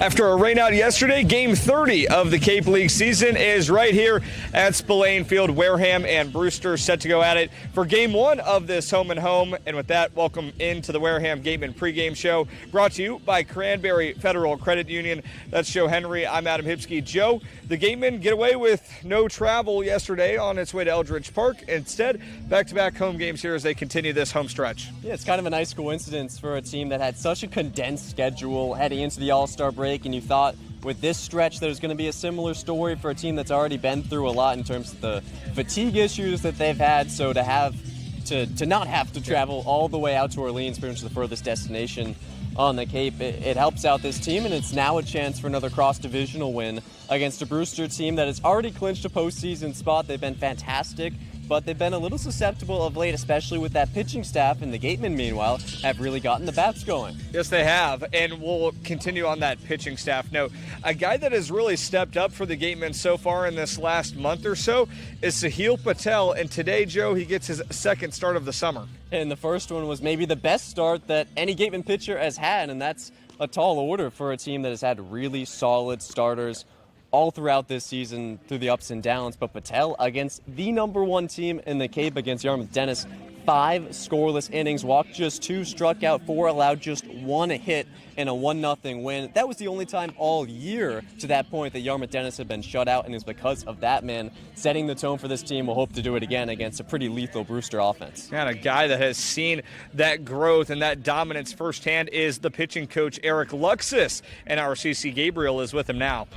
After a rainout yesterday, Game 30 of the Cape League season is right here at Spillane Field. Wareham and Brewster set to go at it for Game 1 of this home and home. And with that, welcome into the Wareham Gatemen pregame show, brought to you by Cranberry Federal Credit Union. That's Joe Henry. I'm Adam Hipsky. Joe, the Gatemen get away with no travel yesterday on its way to Eldridge Park. Instead, back-to-back home games here as they continue this home stretch. Yeah, it's kind of a nice coincidence for a team that had such a condensed schedule heading into the All-Star break. And you thought with this stretch there's going to be a similar story for a team that's already been through a lot in terms of the fatigue issues that they've had. So to not have to travel all the way out to Orleans, pretty much the furthest destination on the Cape, it helps out this team, and it's now a chance for another cross-divisional win against a Brewster team that has already clinched a postseason spot. They've been fantastic, but they've been a little susceptible of late, especially with that pitching staff, and the Gatemen, meanwhile, have really gotten the bats going. Yes, they have, and we'll continue on that pitching staff note. A guy that has really stepped up for the Gatemen so far in this last month or so is Sahil Patel, and today, Joe, he gets his second start of the summer. And the first one was maybe the best start that any Gatemen pitcher has had, and that's a tall order for a team that has had really solid starters all throughout this season through the ups and downs. But Patel against the number one team in the Cape, against Yarmouth Dennis, 5 scoreless innings, walked just 2, struck out 4, allowed just 1 hit in a 1-0 win. That was the only time all year to that point that Yarmouth Dennis had been shut out, and it's because of that man setting the tone for this team. We'll hope to do it again against a pretty lethal Brewster offense. And a guy that has seen that growth and that dominance firsthand is the pitching coach, Eric Luxus, and our CeCe Gabriel is with him now.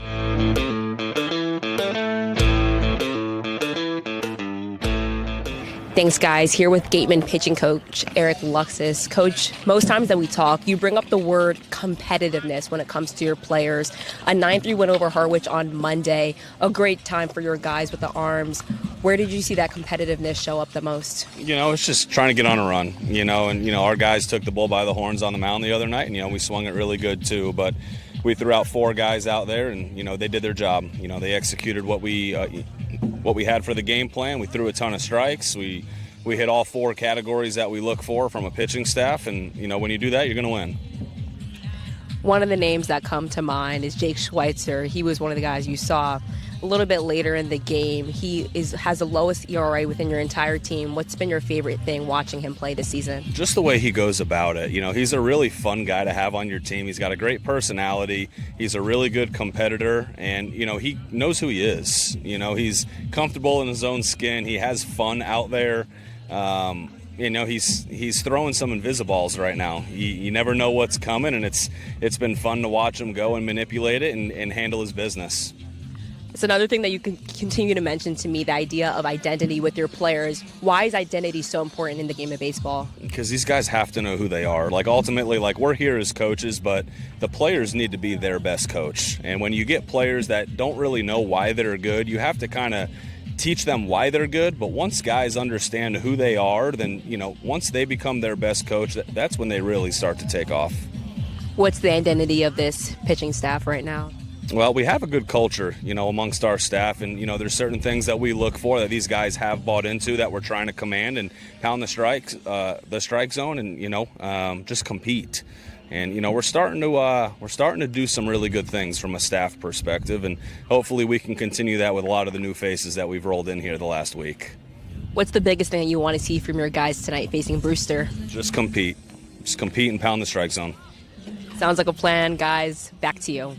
Thanks, guys. Here with Gatemen pitching coach Eric Luxus. Coach, most times that we talk, you bring up the word competitiveness when it comes to your players. A 9-3 win over Harwich on Monday. A great time for your guys with the arms. Where did you see that competitiveness show up the most? It's just trying to get on a run, and our guys took the bull by the horns on the mound the other night, and, we swung it really good too. But we threw out 4 guys out there, and, they did their job. They executed what we had for the game plan. We threw a ton of strikes. We hit all 4 categories that we look for from a pitching staff, and when you do that, you're going to win. One of the names that come to mind is Jake Schweitzer. He was one of the guys you saw a little bit later in the game. He has the lowest ERA within your entire team. What's been your favorite thing watching him play this season? Just the way he goes about it. He's a really fun guy to have on your team. He's got a great personality. He's a really good competitor, and he knows who he is. He's comfortable in his own skin. He has fun out there. He's throwing some invisiballs right now. You never know what's coming, and it's been fun to watch him go and manipulate it and handle his business. It's another thing that you can continue to mention to me, the idea of identity with your players. Why is identity so important in the game of baseball? Because these guys have to know who they are. Ultimately, we're here as coaches, but the players need to be their best coach. And when you get players that don't really know why they're good, you have to kind of teach them why they're good. But once guys understand who they are, then, once they become their best coach, that's when they really start to take off. What's the identity of this pitching staff right now? Well, we have a good culture, amongst our staff, and, there's certain things that we look for that these guys have bought into that we're trying to command and pound the strike zone and, just compete. And, we're starting to do some really good things from a staff perspective, and hopefully we can continue that with a lot of the new faces that we've rolled in here the last week. What's the biggest thing that you want to see from your guys tonight facing Brewster? Just compete. Just compete and pound the strike zone. Sounds like a plan, guys. Back to you.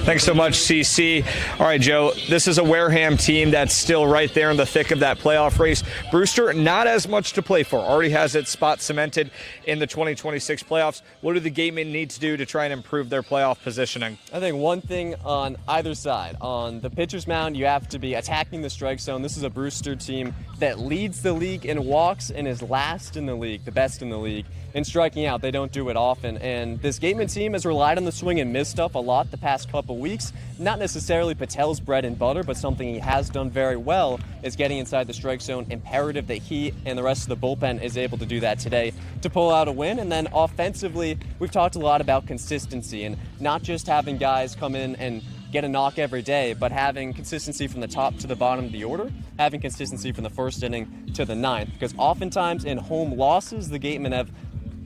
Thanks so much, CeCe. All right, Joe, this is a Wareham team that's still right there in the thick of that playoff race. Brewster, not as much to play for. Already has its spot cemented in the 2026 playoffs. What do the Gatemen need to do to try and improve their playoff positioning? I think one thing on either side. On the pitcher's mound, you have to be attacking the strike zone. This is a Brewster team that leads the league in walks and is last in the league, the best in the league. In striking out, they don't do it often. And this Gatemen team has relied on the swing and miss stuff a lot the past couple couple weeks. Not necessarily Patel's bread and butter, but something he has done very well is getting inside the strike zone. Imperative that he and the rest of the bullpen is able to do that today to pull out a win. And then offensively, we've talked a lot about consistency and not just having guys come in and get a knock every day, but having consistency from the top to the bottom of the order, having consistency from the first inning to the ninth. Because oftentimes in home losses, the Gatemen have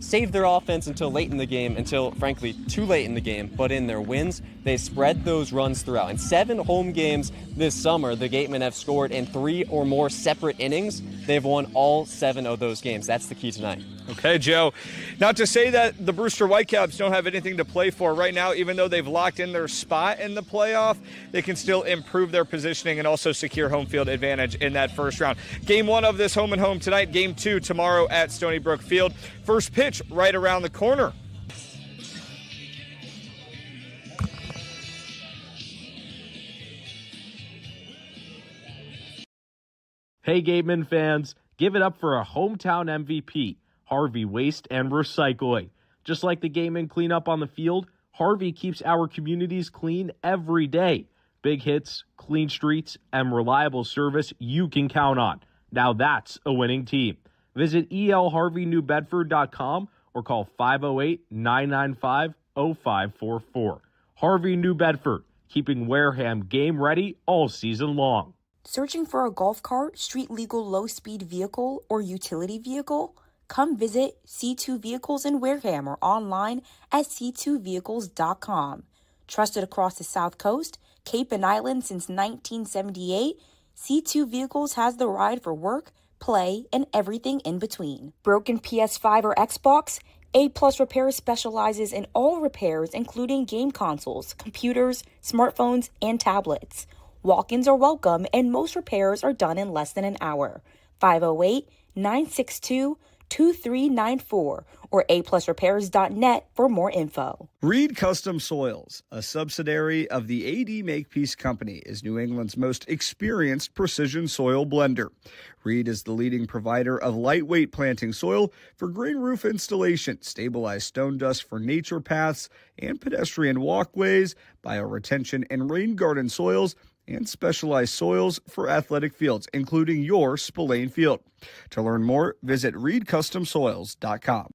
saved their offense until late in the game, until frankly too late in the game, but in their wins, they spread those runs throughout. In 7 home games this summer, the Gatemen have scored in 3 or more separate innings. They've won all 7 of those games. That's the key tonight. Okay, Joe. Not to say that the Brewster Whitecaps don't have anything to play for right now. Even though they've locked in their spot in the playoff, they can still improve their positioning and also secure home field advantage in that first round. Game 1 of this home and home tonight. Game 2 tomorrow at Stony Brook Field. First pitch right around the corner. Hey Gatemen fans, give it up for a hometown MVP, Harvey Waste and Recycling. Just like the Gatemen clean up on the field, Harvey keeps our communities clean every day. Big hits, clean streets, and reliable service you can count on. Now that's a winning team. Visit elharveynewbedford.com or call 508-995-0544. Harvey New Bedford, keeping Wareham game ready all season long. Searching for a golf cart, street legal low-speed vehicle, or utility vehicle? Come visit C2 Vehicles in Wareham or online at c2vehicles.com. Trusted across the South Coast, Cape and Island since 1978, C2 Vehicles has the ride for work, play, and everything in between. Broken PS5 or Xbox? A-Plus Repair specializes in all repairs, including game consoles, computers, smartphones, and tablets. Walk-ins are welcome, and most repairs are done in less than an hour. 508-962-2394 or aplusrepairs.net for more info. Reed Custom Soils, a subsidiary of the AD Makepeace Company, is New England's most experienced precision soil blender. Reed is the leading provider of lightweight planting soil for green roof installation, stabilized stone dust for nature paths and pedestrian walkways, bioretention and rain garden soils, and specialized soils for athletic fields, including your Spillane Field. To learn more, visit reedcustomsoils.com.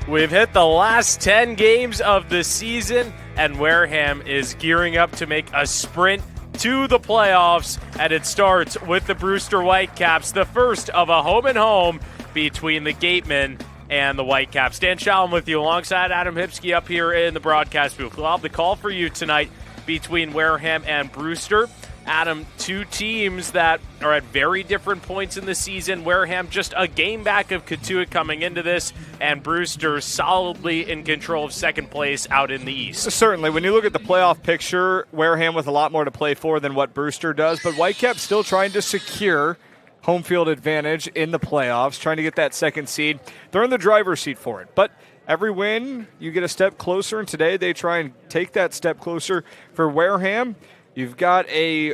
We've hit the last 10 games of the season, and Wareham is gearing up to make a sprint to the playoffs, and it starts with the Brewster Whitecaps, the first of a home-and-home between the Gatemen and the Whitecaps. Dan Shalam with you alongside Adam Hipsky up here in the broadcast booth. We'll have the call for you tonight between Wareham and Brewster. Adam, two teams that are at very different points in the season. Wareham just a game back of Cotuit coming into this, and Brewster solidly in control of second place out in the East. Certainly, when you look at the playoff picture, Wareham with a lot more to play for than what Brewster does, but Whitecaps still trying to secure home field advantage in the playoffs, trying to get that second seed. They're in the driver's seat for it, but every win, you get a step closer, and today they try and take that step closer for Wareham. You've got a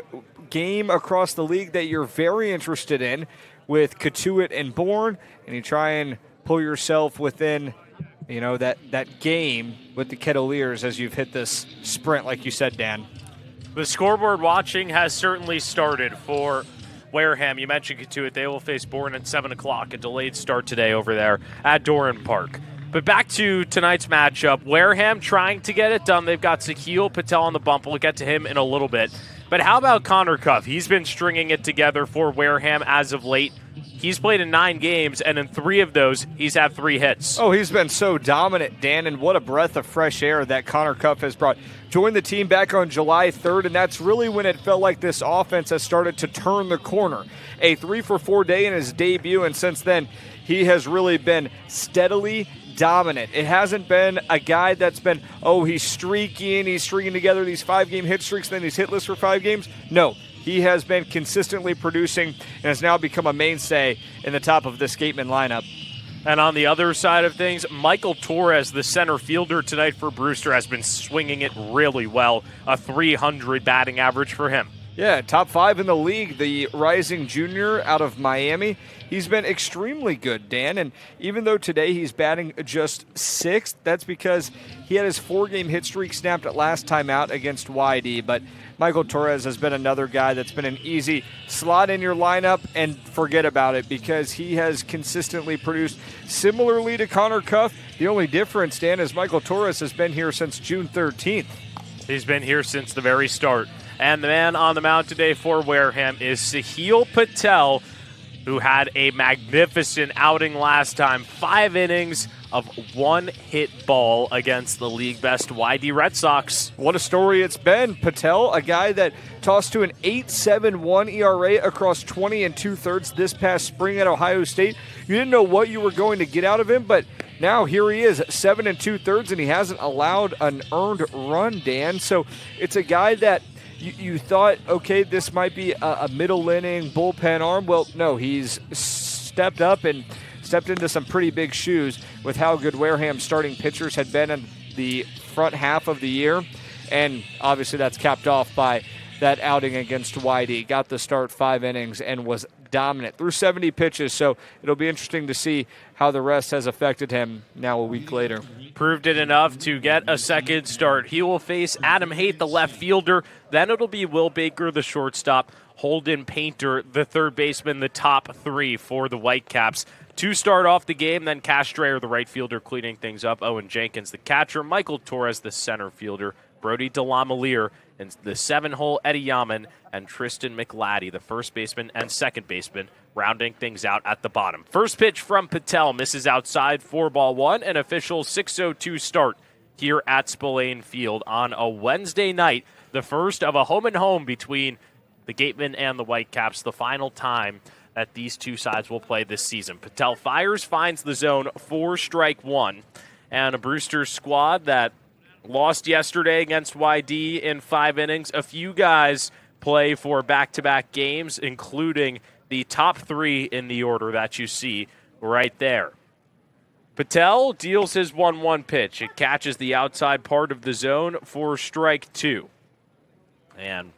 game across the league that you're very interested in with Cotuit and Bourne, and you try and pull yourself within, that game with the Kettleers as you've hit this sprint, like you said, Dan. The scoreboard watching has certainly started for Wareham. You mentioned Cotuit. They will face Bourne at 7 o'clock, a delayed start today over there at Doran Park. But back to tonight's matchup, Wareham trying to get it done. They've got Sahil Patel on the bump. We'll get to him in a little bit. But how about Connor Cuff? He's been stringing it together for Wareham as of late. He's played in 9 games, and in 3 of those, he's had 3 hits. Oh, he's been so dominant, Dan, and what a breath of fresh air that Connor Cuff has brought. Joined the team back on July 3rd, and that's really when it felt like this offense has started to turn the corner. A 3-for-4 day in his debut, and since then, he has really been steadily dominant. It hasn't been a guy that's been, he's stringing together these 5-game hit streaks, then he's hitless for 5 games. No, he has been consistently producing and has now become a mainstay in the top of this Gatemen lineup. And on the other side of things, Michael Torres, the center fielder tonight for Brewster, has been swinging it really well. A 300 batting average for him. Yeah, top 5 in the league, the rising junior out of Miami. He's been extremely good, Dan, and even though today he's batting just 6th, that's because he had his 4-game hit streak snapped at last time out against YD, but Michael Torres has been another guy that's been an easy slot in your lineup and forget about it because he has consistently produced similarly to Connor Cuff. The only difference, Dan, is Michael Torres has been here since June 13th. He's been here since the very start. And the man on the mound today for Wareham is Sahil Patel, who had a magnificent outing last time. 5 innings of 1 hit ball against the league best YD Red Sox. What a story it's been. Patel, a guy that tossed to an 8.71 ERA across 20 2/3 this past spring at Ohio State. You didn't know what you were going to get out of him, but now here he is, 7 2/3, and he hasn't allowed an earned run, Dan. So it's a guy that you thought, okay, this might be a middle inning bullpen arm. Well, no, he's stepped up and stepped into some pretty big shoes with how good Wareham's starting pitchers had been in the front half of the year. And obviously that's capped off by that outing against YD. Got the start, 5 innings, and was dominant through 70 pitches. So it'll be interesting to see how the rest has affected him now a week later. Proved it enough to get a second start. He will face Adam Haight, the left fielder. Then it'll be Will Baker, the shortstop, Holden Painter, the third baseman, the top 3 for the Whitecaps. To start off the game, then Cash Dreyer, the right fielder, cleaning things up. Owen Jenkins, the catcher. Michael Torres, the center fielder. Brody DeLamelier, and the 7-hole Eddie Yaman, and Tristan McLaddy, the first baseman and second baseman, rounding things out at the bottom. First pitch from Patel misses outside, 4-1, an official 6:02 start here at Spillane Field on a Wednesday night, the first of a home-and-home between the Gatemen and the Whitecaps, the final time that these two sides will play this season. Patel fires, finds the zone, 4-1, and a Brewster squad that lost yesterday against YD in 5 innings. A few guys play for back-to-back games, including the top 3 in the order that you see right there. Patel deals his 1-1 pitch. It catches the outside part of the zone for strike 2. And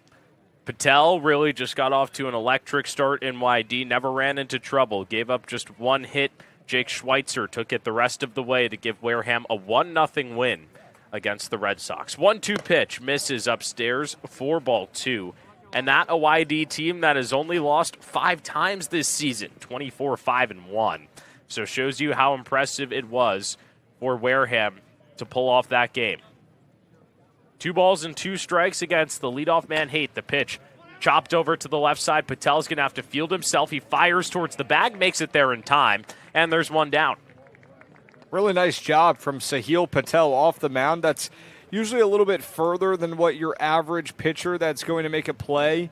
Patel really just got off to an electric start in YD, never ran into trouble, gave up just 1 hit. Jake Schweitzer took it the rest of the way to give Wareham a 1-0 win against the Red Sox. 1-2 pitch misses upstairs, 4-2. And that a YD team that has only lost 5 times this season, 24-5-1. So shows you how impressive it was for Wareham to pull off that game. 2 strikes against the leadoff man Haight. The pitch chopped over to the left side. Patel's going to have to field himself. He fires towards the bag, makes it there in time, and there's 1 down. Really nice job from Sahil Patel off the mound. That's usually a little bit further than what your average pitcher that's going to make a play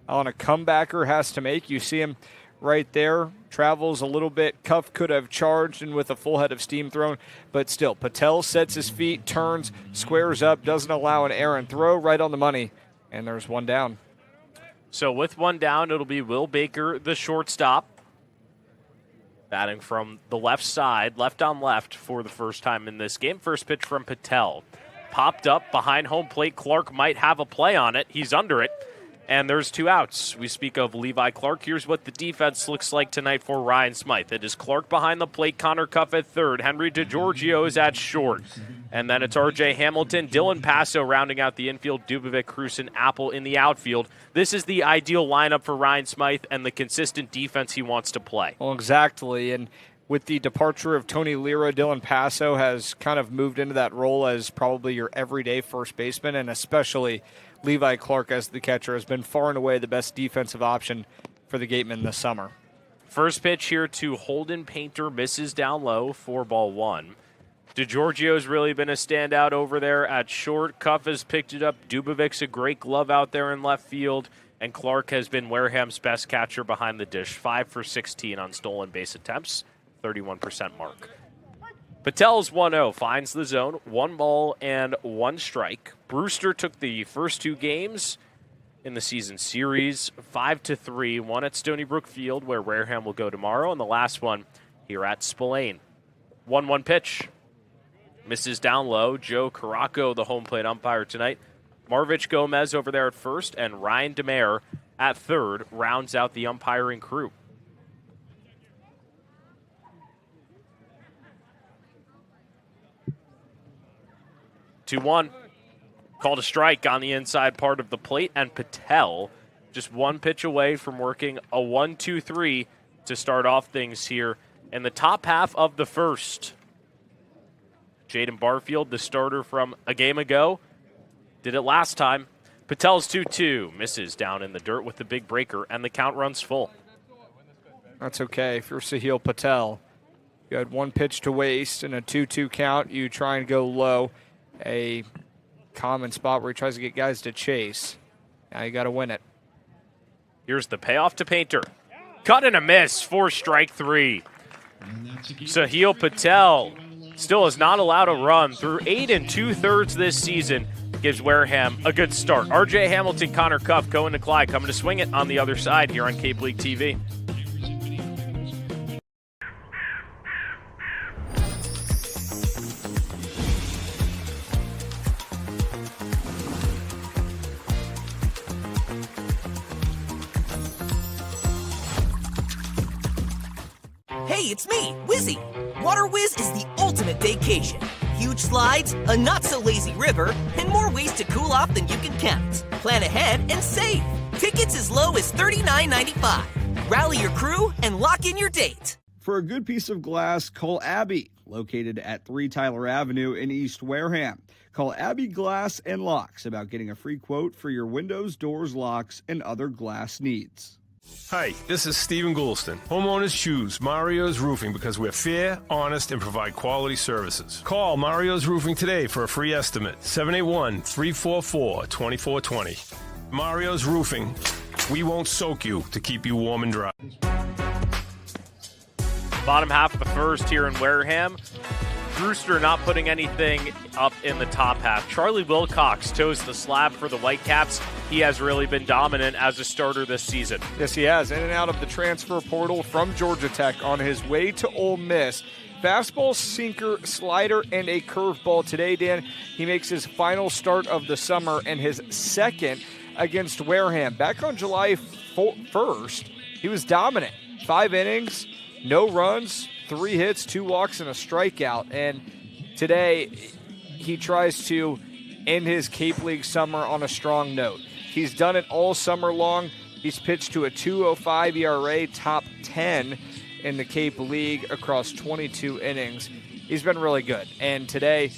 on a comebacker has to make. You see him right there, travels a little bit. Cuff could have charged and with a full head of steam thrown, but still, Patel sets his feet, turns, squares up, doesn't allow an errant throw, right on the money, and there's 1 down. So with 1 down, it'll be Will Baker, the shortstop, batting from the left side, left on left for the first time in this game. First pitch from Patel. Popped up behind home plate. Clark might have a play on it. He's under it. And there's 2 outs. We speak of Levi Clark. Here's what the defense looks like tonight for Ryan Smythe. It is Clark behind the plate, Connor Cuff at third, Henry DeGiorgio is at short. And then it's R.J. Hamilton, Dylan Passo rounding out the infield, Dubovic, Cruz, and Apple in the outfield. This is the ideal lineup for Ryan Smythe and the consistent defense he wants to play. Well, exactly. And with the departure of Tony Lira, Dylan Passo has kind of moved into that role as probably your everyday first baseman, and especially Levi Clark as the catcher has been far and away the best defensive option for the Gatemen this summer. First pitch here to Holden Painter, misses down low, 4-1. DeGiorgio's really been a standout over there at short. Cuff has picked it up. Dubovic's a great glove out there in left field. And Clark has been Wareham's best catcher behind the dish, 5 for 16 on stolen base attempts, 31% mark. Patel's 1-0, finds the zone, 1 ball and 1 strike. Brewster took the first 2 games in the season series, 5-3, one at Stony Brook Field, where Wareham will go tomorrow, and the last one here at Spillane. 1-1 pitch. Misses down low. Joe Caraco, the home plate umpire tonight. Marvich Gomez over there at first, and Ryan DeMare at third rounds out the umpiring crew. Two one. Called a strike on the inside part of the plate, and Patel just 1 pitch away from working a 1-2-3 to start off things here in the top half of the first. Jaden Barfield, the starter from a game ago, did it last time. Patel's 2-2, misses down in the dirt with the big breaker, and the count runs full. That's okay. If you're Sahil Patel, you had 1 pitch to waste and a 2-2 count. You try and go low, a common spot where he tries to get guys to chase. Now you got to win it. Here's the payoff to Painter. Cut and a miss for strike 3. Sahil Patel still is not allowed a run through 8 2/3 this season. Gives Wareham a good start. RJ Hamilton, Connor Cuff, Cohen to Clyde coming to swing it on the other side here on Cape League TV. Hey, it's me, Wizzy. Water Whiz is the ultimate vacation. Huge slides, a not-so-lazy river, and more ways to cool off than you can count. Plan ahead and save. Tickets as low as $39.95. Rally your crew and lock in your date. For a good piece of glass, call Abby, located at 3 Tyler Avenue in East Wareham. Call Abby Glass and Locks about getting a free quote for your windows, doors, locks, and other glass needs. Hi, this is Stephen Goulston. Homeowners choose Mario's Roofing because we're fair, honest, and provide quality services. Call Mario's Roofing today for a free estimate. 781-344-2420. Mario's Roofing. We won't soak you to keep you warm and dry. Bottom half of the first here in Wareham. Brewster not putting anything up in the top half. Charlie Wilcox toes the slab for the Whitecaps. He has really been dominant as a starter this season. Yes, he has. In and out of the transfer portal from Georgia Tech on his way to Ole Miss. Fastball, sinker, slider, and a curveball today, Dan. He makes his final start of the summer and his second against Wareham. Back on July 1st, he was dominant. 5 innings, no runs, 3 hits, 2 walks, and a strikeout. And today, he tries to end his Cape League summer on a strong note. He's done it all summer long. He's pitched to a 2.05 ERA, top 10 in the Cape League across 22 innings. He's been really good. And today,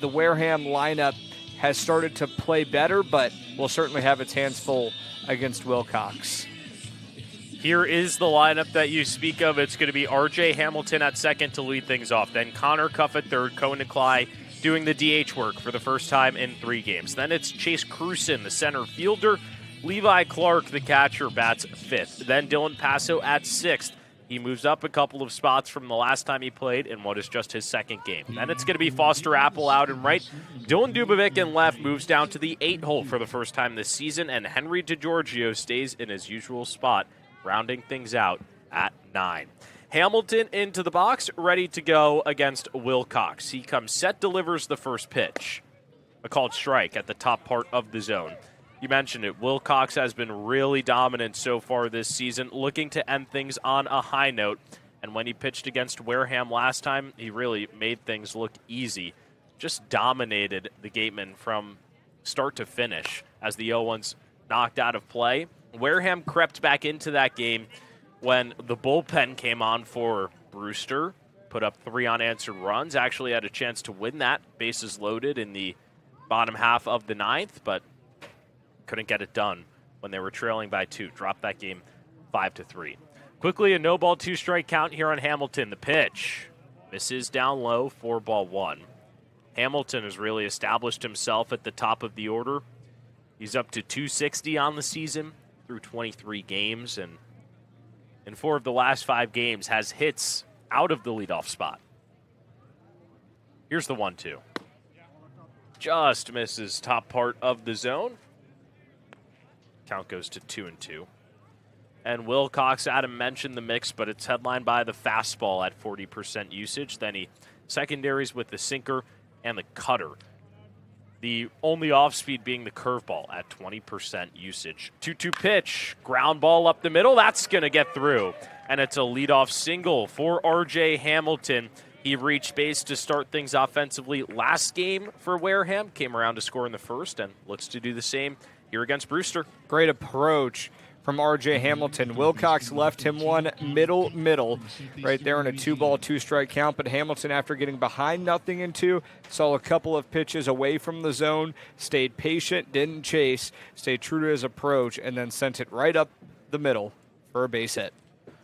the Wareham lineup has started to play better, but will certainly have its hands full against Wilcox. Here is the lineup that you speak of. It's going to be RJ Hamilton at second to lead things off. Then Connor Cuff at third, Cohen and Clyde doing the DH work for the first time in 3 games. Then it's Chase Cruson, the center fielder. Levi Clark, the catcher, bats 5th. Then Dylan Passo at 6th. He moves up a couple of spots from the last time he played in what is just his 2nd game. Then it's going to be Foster Apple out and right. Dylan Dubovic in left moves down to the 8 hole for the first time this season, and Henry DeGiorgio stays in his usual spot, rounding things out at 9. Hamilton into the box, ready to go against Wilcox. He comes set, delivers the first pitch. A called strike at the top part of the zone. You mentioned it. Wilcox has been really dominant so far this season, looking to end things on a high note. And when he pitched against Wareham last time, he really made things look easy. Just dominated the Gatemen from start to finish as the 0-1s knocked out of play. Wareham crept back into that game when the bullpen came on for Brewster, put up 3 unanswered runs, actually had a chance to win that, bases loaded in the bottom half of the 9th, but couldn't get it done when they were trailing by 2, dropped that game 5-3. Quickly, a no ball, 2-strike count here on Hamilton. The pitch misses down low, 4-1. Hamilton has really established himself at the top of the order. He's up to 260 on the season through 23 games, and in 4 of the last 5 games has hits out of the leadoff spot. Here's the 1-2. Just misses top part of the zone. Count goes to 2-2. And Wilcox, Adam mentioned the mix, but it's headlined by the fastball at 40% usage. Then he secondaries with the sinker and the cutter. The only off-speed being the curveball at 20% usage. 2-2 pitch, ground ball up the middle. That's going to get through. And it's a leadoff single for R.J. Hamilton. He reached base to start things offensively last game for Wareham. Came around to score in the first and looks to do the same here against Brewster. Great approach from R.J. Hamilton. Wilcox left him one middle, right there in a 2-ball, 2-strike count. But Hamilton, after getting behind 0-2, saw a couple of pitches away from the zone, stayed patient, didn't chase, stayed true to his approach, and then sent it right up the middle for a base hit.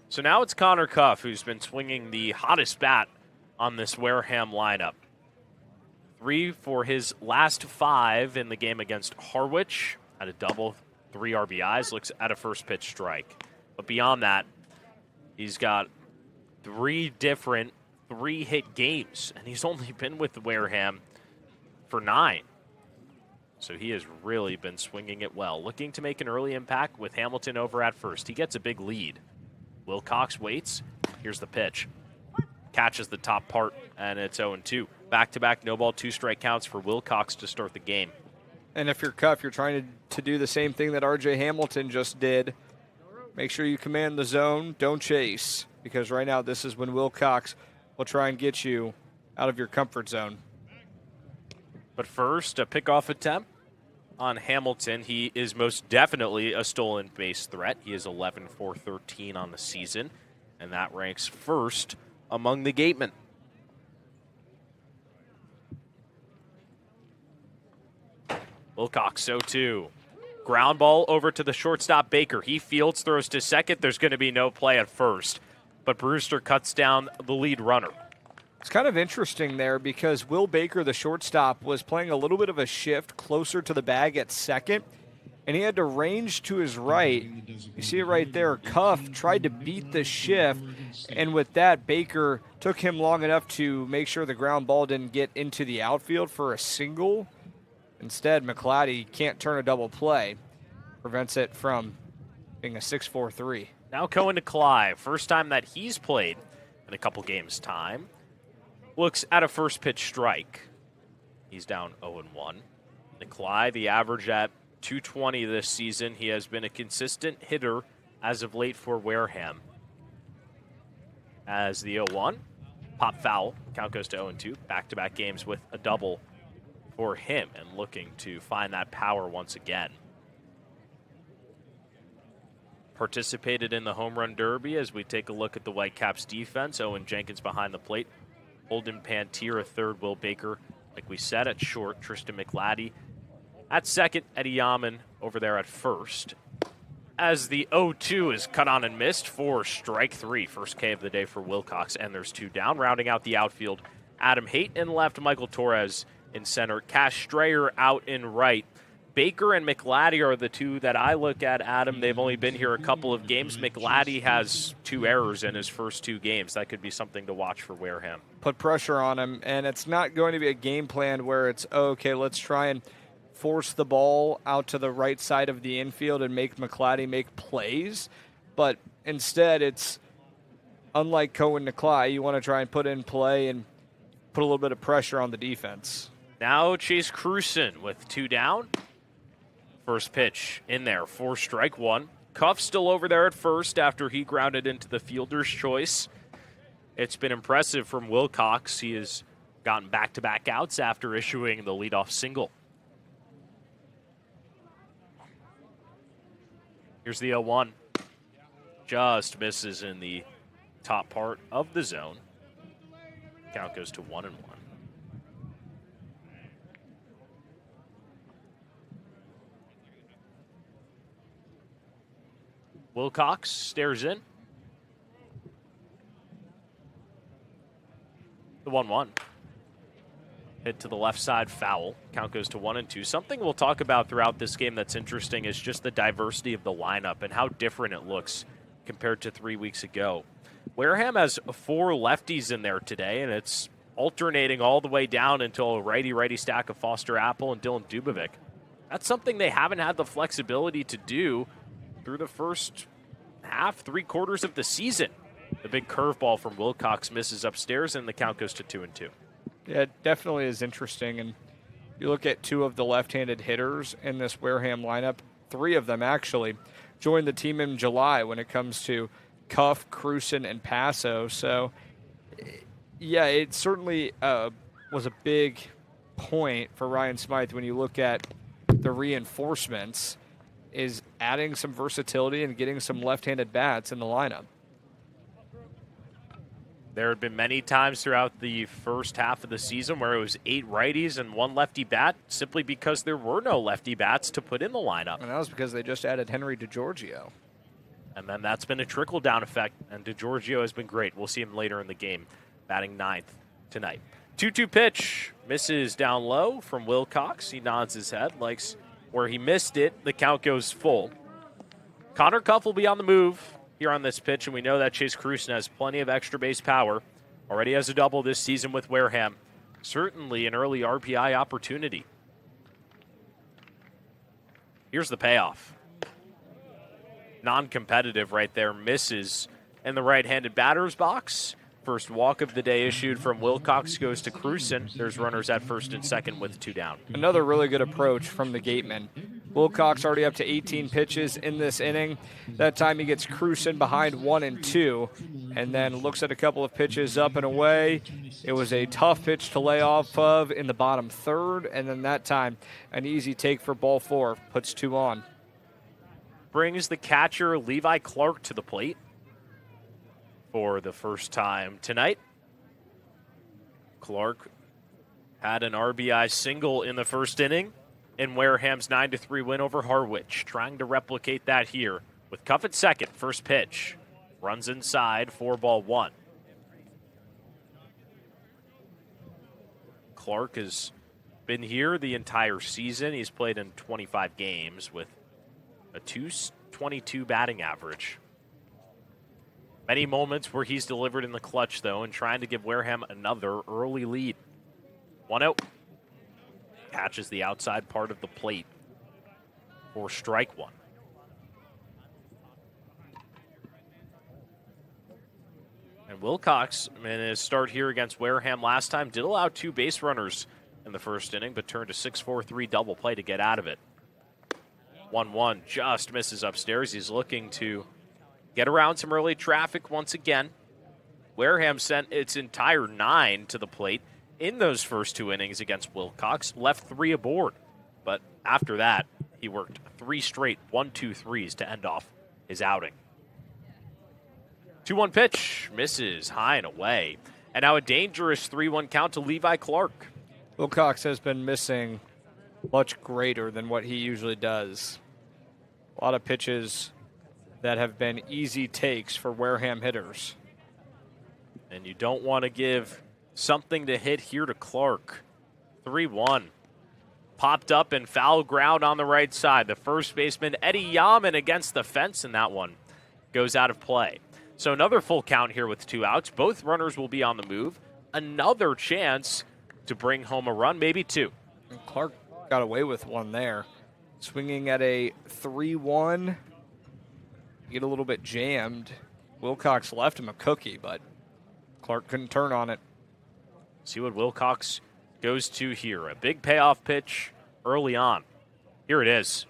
So now it's Connor Cuff who's been swinging the hottest bat on this Wareham lineup. 3 for his last 5 in the game against Harwich. Had a double, 3 RBIs, looks at a first pitch strike. But beyond that, he's got 3 different 3-hit games, and he's only been with Wareham for 9. So he has really been swinging it well. Looking to make an early impact with Hamilton over at first. He gets a big lead. Wilcox waits. Here's the pitch. Catches the top part, and it's 0-2. Back-to-back no-ball, 2-strike counts for Wilcox to start the game. And if you're Cuff, you're trying to do the same thing that R.J. Hamilton just did. Make sure you command the zone. Don't chase, because right now this is when Wilcox will try and get you out of your comfort zone. But first, a pickoff attempt on Hamilton. He is most definitely a stolen base threat. He is 11-for-13 on the season, and that ranks first among the Gatemen. Wilcox, 0-2. Ground ball over to the shortstop, Baker. He fields, throws to second. There's going to be no play at first. But Brewster cuts down the lead runner. It's kind of interesting there because Will Baker, the shortstop, was playing a little bit of a shift closer to the bag at second, and he had to range to his right. You see it right there. Cuff tried to beat the shift, and with that, Baker took him long enough to make sure the ground ball didn't get into the outfield for a single. Instead, McLady can't turn a double play. Prevents it from being a 6-4-3. Now Cohen to Clive. First time that he's played in a couple games' time. Looks at a first pitch strike. He's down 0-1. Nikolai, the average at 220 this season. He has been a consistent hitter as of late for Wareham. As the 0-1, pop foul. Count goes to 0-2. Back-to-back games with a double for him and looking to find that power once again. Participated in the home run derby as we take a look at the Whitecaps defense. Owen Jenkins behind the plate. Holden Pantier at third. Will Baker, like we said, at short. Tristan McLady at second. Eddie Yaman over there at first. As the 0-2 is cut on and missed for strike 3. First K of the day for Wilcox, and there's 2 down. Rounding out the outfield, Adam Haight in left, Michael Torres in center. Cash Strayer out in right. Baker and McLady are the 2 that I look at, Adam. They've only been here a couple of games. McLady has 2 errors in his first 2 games. That could be something to watch for Wareham. Put pressure on him, and it's not going to be a game plan where it's, okay, let's try and force the ball out to the right side of the infield and make McLady make plays. But instead, it's unlike Cohen Nikolai, you want to try and put in play and put a little bit of pressure on the defense. Now Chase Cruson with 2 down. First pitch in there for strike 1. Cuff still over there at first after he grounded into the fielder's choice. It's been impressive from Wilcox. He has gotten back-to-back outs after issuing the leadoff single. Here's the 0-1. Just misses in the top part of the zone. Count goes to 1-1. Wilcox stares in. The 1-1. Hit to the left side, foul. Count goes to 1-2. Something we'll talk about throughout this game that's interesting is just the diversity of the lineup and how different it looks compared to 3 weeks ago. Wareham has 4 lefties in there today, and it's alternating all the way down until a righty-righty stack of Foster Apple and Dylan Dubovic. That's something they haven't had the flexibility to do through the first half, 3/4 of the season. The big curveball from Wilcox misses upstairs, and the count goes to 2-2. Yeah, it definitely is interesting. And you look at 2 of the left-handed hitters in this Wareham lineup, 3 of them actually joined the team in July when it comes to Cuff, Cruson, and Paso. So, yeah, it certainly was a big point for Ryan Smythe when you look at the reinforcements, is adding some versatility and getting some left-handed bats in the lineup. There had been many times throughout the first half of the season where it was 8 righties and 1 lefty bat, simply because there were no lefty bats to put in the lineup. And that was because they just added Henry DeGiorgio. And then that's been a trickle-down effect, and DeGiorgio has been great. We'll see him later in the game, batting 9th tonight. 2-2 pitch, misses down low from Wilcox. He nods his head, likes where he missed it. The count goes full. Connor Cuff will be on the move here on this pitch, and we know that Chase Cruson has plenty of extra base power. Already has a double this season with Wareham. Certainly an early RPI opportunity. Here's the payoff. Non-competitive right there, misses in the right-handed batter's box. First walk of the day issued from Wilcox goes to Cruson. There's runners at first and second with 2 down. Another really good approach from the Gatemen. Wilcox already up to 18 pitches in this inning. That time he gets Cruson behind 1-2 and then looks at a couple of pitches up and away. It was a tough pitch to lay off of in the bottom third, and then that time an easy take for ball 4, puts 2 on. Brings the catcher Levi Clark to the plate for the first time tonight. Clark had an RBI single in the first inning in Wareham's 9-3 win over Harwich. Trying to replicate that here with Cuff at second. First pitch. Runs inside, 4-1. Clark has been here the entire season. He's played in 25 games with a .222 batting average. Many moments where he's delivered in the clutch, though, and trying to give Wareham another early lead. 1-0. Catches the outside part of the plate for strike 1. And Wilcox, in his start here against Wareham last time, did allow 2 base runners in the first inning, but turned a 6-4-3 double play to get out of it. 1-1 just misses upstairs. He's looking to get around some early traffic once again. Wareham sent its entire 9 to the plate in those first 2 innings against Wilcox, left 3 aboard. But after that, he worked 3 straight 1-2-3s to end off his outing. 2-1 pitch, misses high and away. And now a dangerous 3-1 count to Levi Clark. Wilcox has been missing much greater than what he usually does. A lot of pitches that have been easy takes for Wareham hitters. And you don't want to give something to hit here to Clark. 3-1. Popped up in foul ground on the right side. The first baseman, Eddie Yaman, against the fence, and that one goes out of play. So another full count here with 2 outs. Both runners will be on the move. Another chance to bring home a run, maybe 2. And Clark got away with one there. Swinging at a 3-1. Get a little bit jammed. Wilcox left him a cookie, but Clark couldn't turn on it. See what Wilcox goes to here. A big payoff pitch early on. Here it is.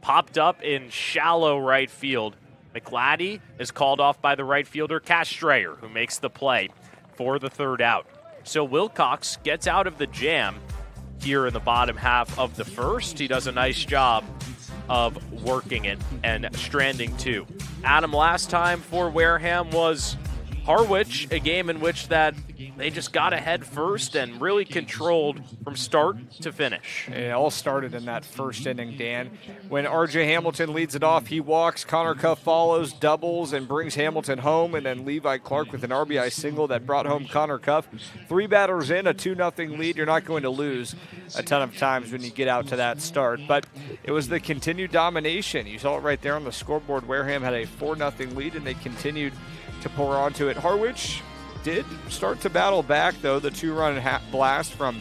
Popped up in shallow right field. McLaddy is called off by the right fielder Castrayer, who makes the play for the 3rd out. So Wilcox gets out of the jam here in the bottom half of the first. He does a nice job of working it and stranding 2. Adam, last time for Wareham was Harwich, a game in which that they just got ahead first and really controlled from start to finish. It all started in that first inning, Dan. When R.J. Hamilton leads it off, he walks, Connor Cuff follows, doubles, and brings Hamilton home, and then Levi Clark with an RBI single that brought home Connor Cuff. 3 batters in, a 2-0 lead. You're not going to lose a ton of times when you get out to that start, but it was the continued domination. You saw it right there on the scoreboard. Wareham had a 4-0 lead, and they continued to pour onto it. Harwich did start to battle back, though. The 2-run blast from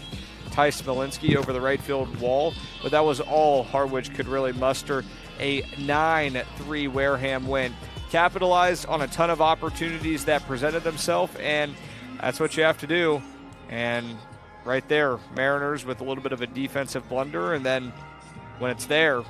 Ty Smolinski over the right field wall, but that was all Harwich could really muster. A 9-3 Wareham win. Capitalized on a ton of opportunities that presented themselves, and that's what you have to do. And right there, Mariners with a little bit of a defensive blunder, and then when it's there,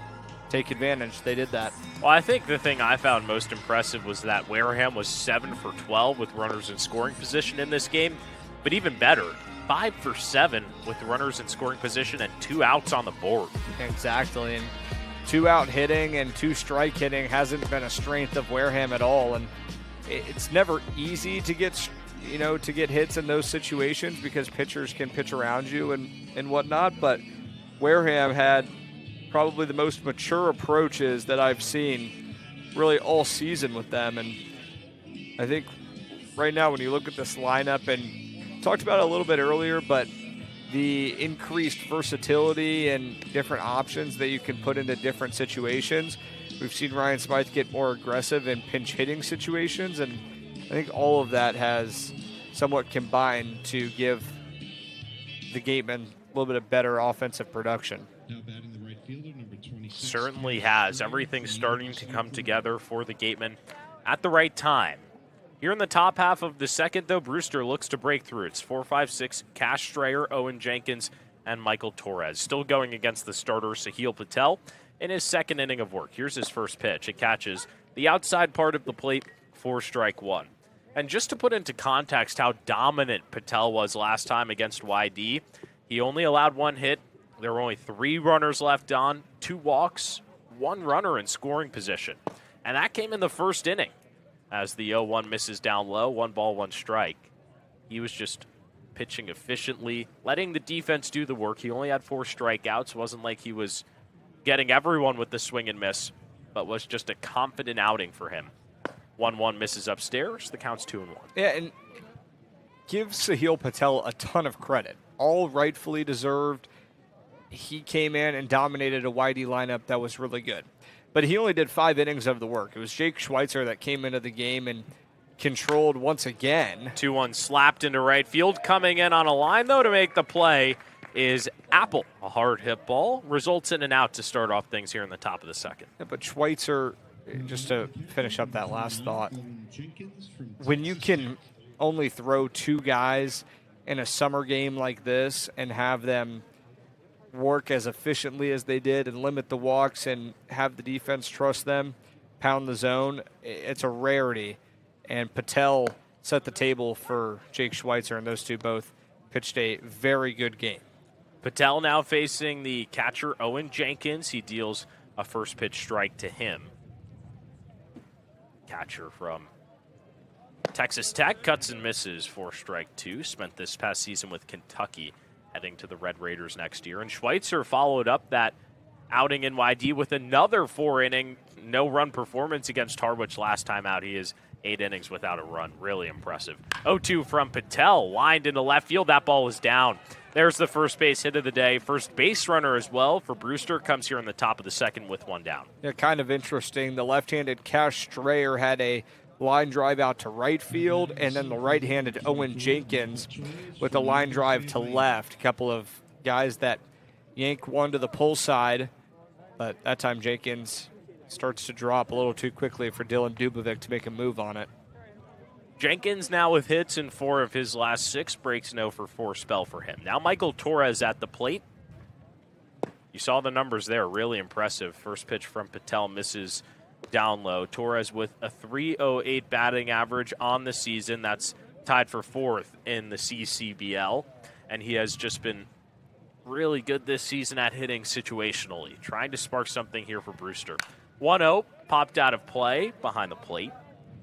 take advantage. They did that. Well, I think the thing I found most impressive was that Wareham was 7 for 12 with runners in scoring position in this game. But even better, 5 for 7 with runners in scoring position and 2 outs on the board. Exactly. And 2 out hitting and 2 strike hitting hasn't been a strength of Wareham at all. And it's never easy to get hits in those situations because pitchers can pitch around you and whatnot. But Wareham had probably the most mature approaches that I've seen really all season with them. And I think right now when you look at this lineup, and talked about it a little bit earlier, but the increased versatility and different options that you can put into different situations. We've seen Ryan Smythe get more aggressive in pinch hitting situations, and I think all of that has somewhat combined to give the Gatemen a little bit of better offensive production. Certainly has. Everything's starting to come together for the Gatemen at the right time. Here in the top half of the second, though, Brewster looks to break through. It's 4-5-6, Cash Strayer, Owen Jenkins, and Michael Torres. Still going against the starter, Sahil Patel, in his second inning of work. Here's his first pitch. It catches the outside part of the plate for strike 1. And just to put into context how dominant Patel was last time against YD, he only allowed 1 hit. There were only 3 runners left on, 2 walks, 1 runner in scoring position. And that came in the first inning as the 0-1 misses down low, 1 ball, 1 strike. He was just pitching efficiently, letting the defense do the work. He only had 4 strikeouts. It wasn't like he was getting everyone with the swing and miss, but was just a confident outing for him. 1-1 misses upstairs. The count's 2-1. Yeah, and give Sahil Patel a ton of credit. All rightfully deserved. He came in and dominated a YD lineup that was really good. But he only did 5 innings of the work. It was Jake Schweitzer that came into the game and controlled once again. 2-1 slapped into right field. Coming in on a line, though, to make the play is Apple. A hard hit ball results in an out to start off things here in the top of the second. Yeah, but Schweitzer, just to finish up that last thought, when you can only throw 2 guys in a summer game like this and have them work as efficiently as they did and limit the walks and have the defense trust them, pound the zone, it's a rarity. And Patel set the table for Jake Schweitzer, and those two both pitched a very good game. Patel now facing the catcher, Owen Jenkins. He deals a first pitch strike to him. Catcher from Texas Tech cuts and misses for strike 2. Spent this past season with Kentucky, heading to the Red Raiders next year. And Schweitzer followed up that outing in YD with another 4-inning no-run performance against Harwich last time out. He is 8 innings without a run. Really impressive. 0-2 from Patel, lined into left field. That ball is down. There's the first base hit of the day. First base runner as well for Brewster comes here in the top of the second with 1 down. Yeah, kind of interesting. The left-handed Cash Strayer had a line drive out to right field, and then the right-handed Owen Jenkins with a line drive to left. A couple of guys that yank one to the pull side, but that time Jenkins starts to drop a little too quickly for Dylan Dubovic to make a move on it. Jenkins now with hits in 4 of his last 6, breaks 0 for 4 spell for him. Now Michael Torres at the plate. You saw the numbers there, really impressive. First pitch from Patel misses down low. Torres with a .308 batting average on the season. That's tied for 4th in the CCBL. And he has just been really good this season at hitting situationally. Trying to spark something here for Brewster. 1-0, popped out of play behind the plate.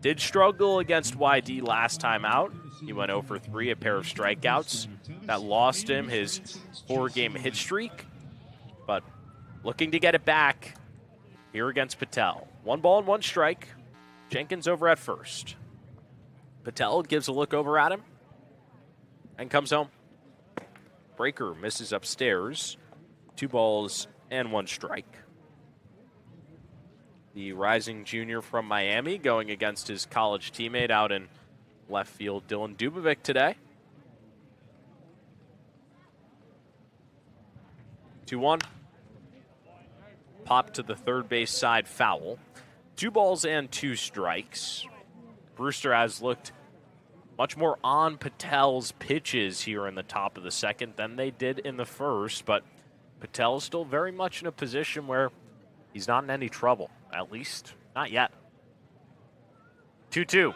Did struggle against YD last time out. He went 0 for 3, a pair of strikeouts. That lost him his 4-game hit streak. But looking to get it back here against Patel. 1 ball and 1 strike. Jenkins over at first. Patel gives a look over at him and comes home. Breaker misses upstairs. 2 balls and 1 strike. The rising junior from Miami going against his college teammate out in left field, Dylan Dubovic, today. 2-1. Pop to the third base side, foul. 2 balls and 2 strikes. Brewster has looked much more on Patel's pitches here in the top of the second than they did in the first, but Patel is still very much in a position where he's not in any trouble, at least not yet. 2-2.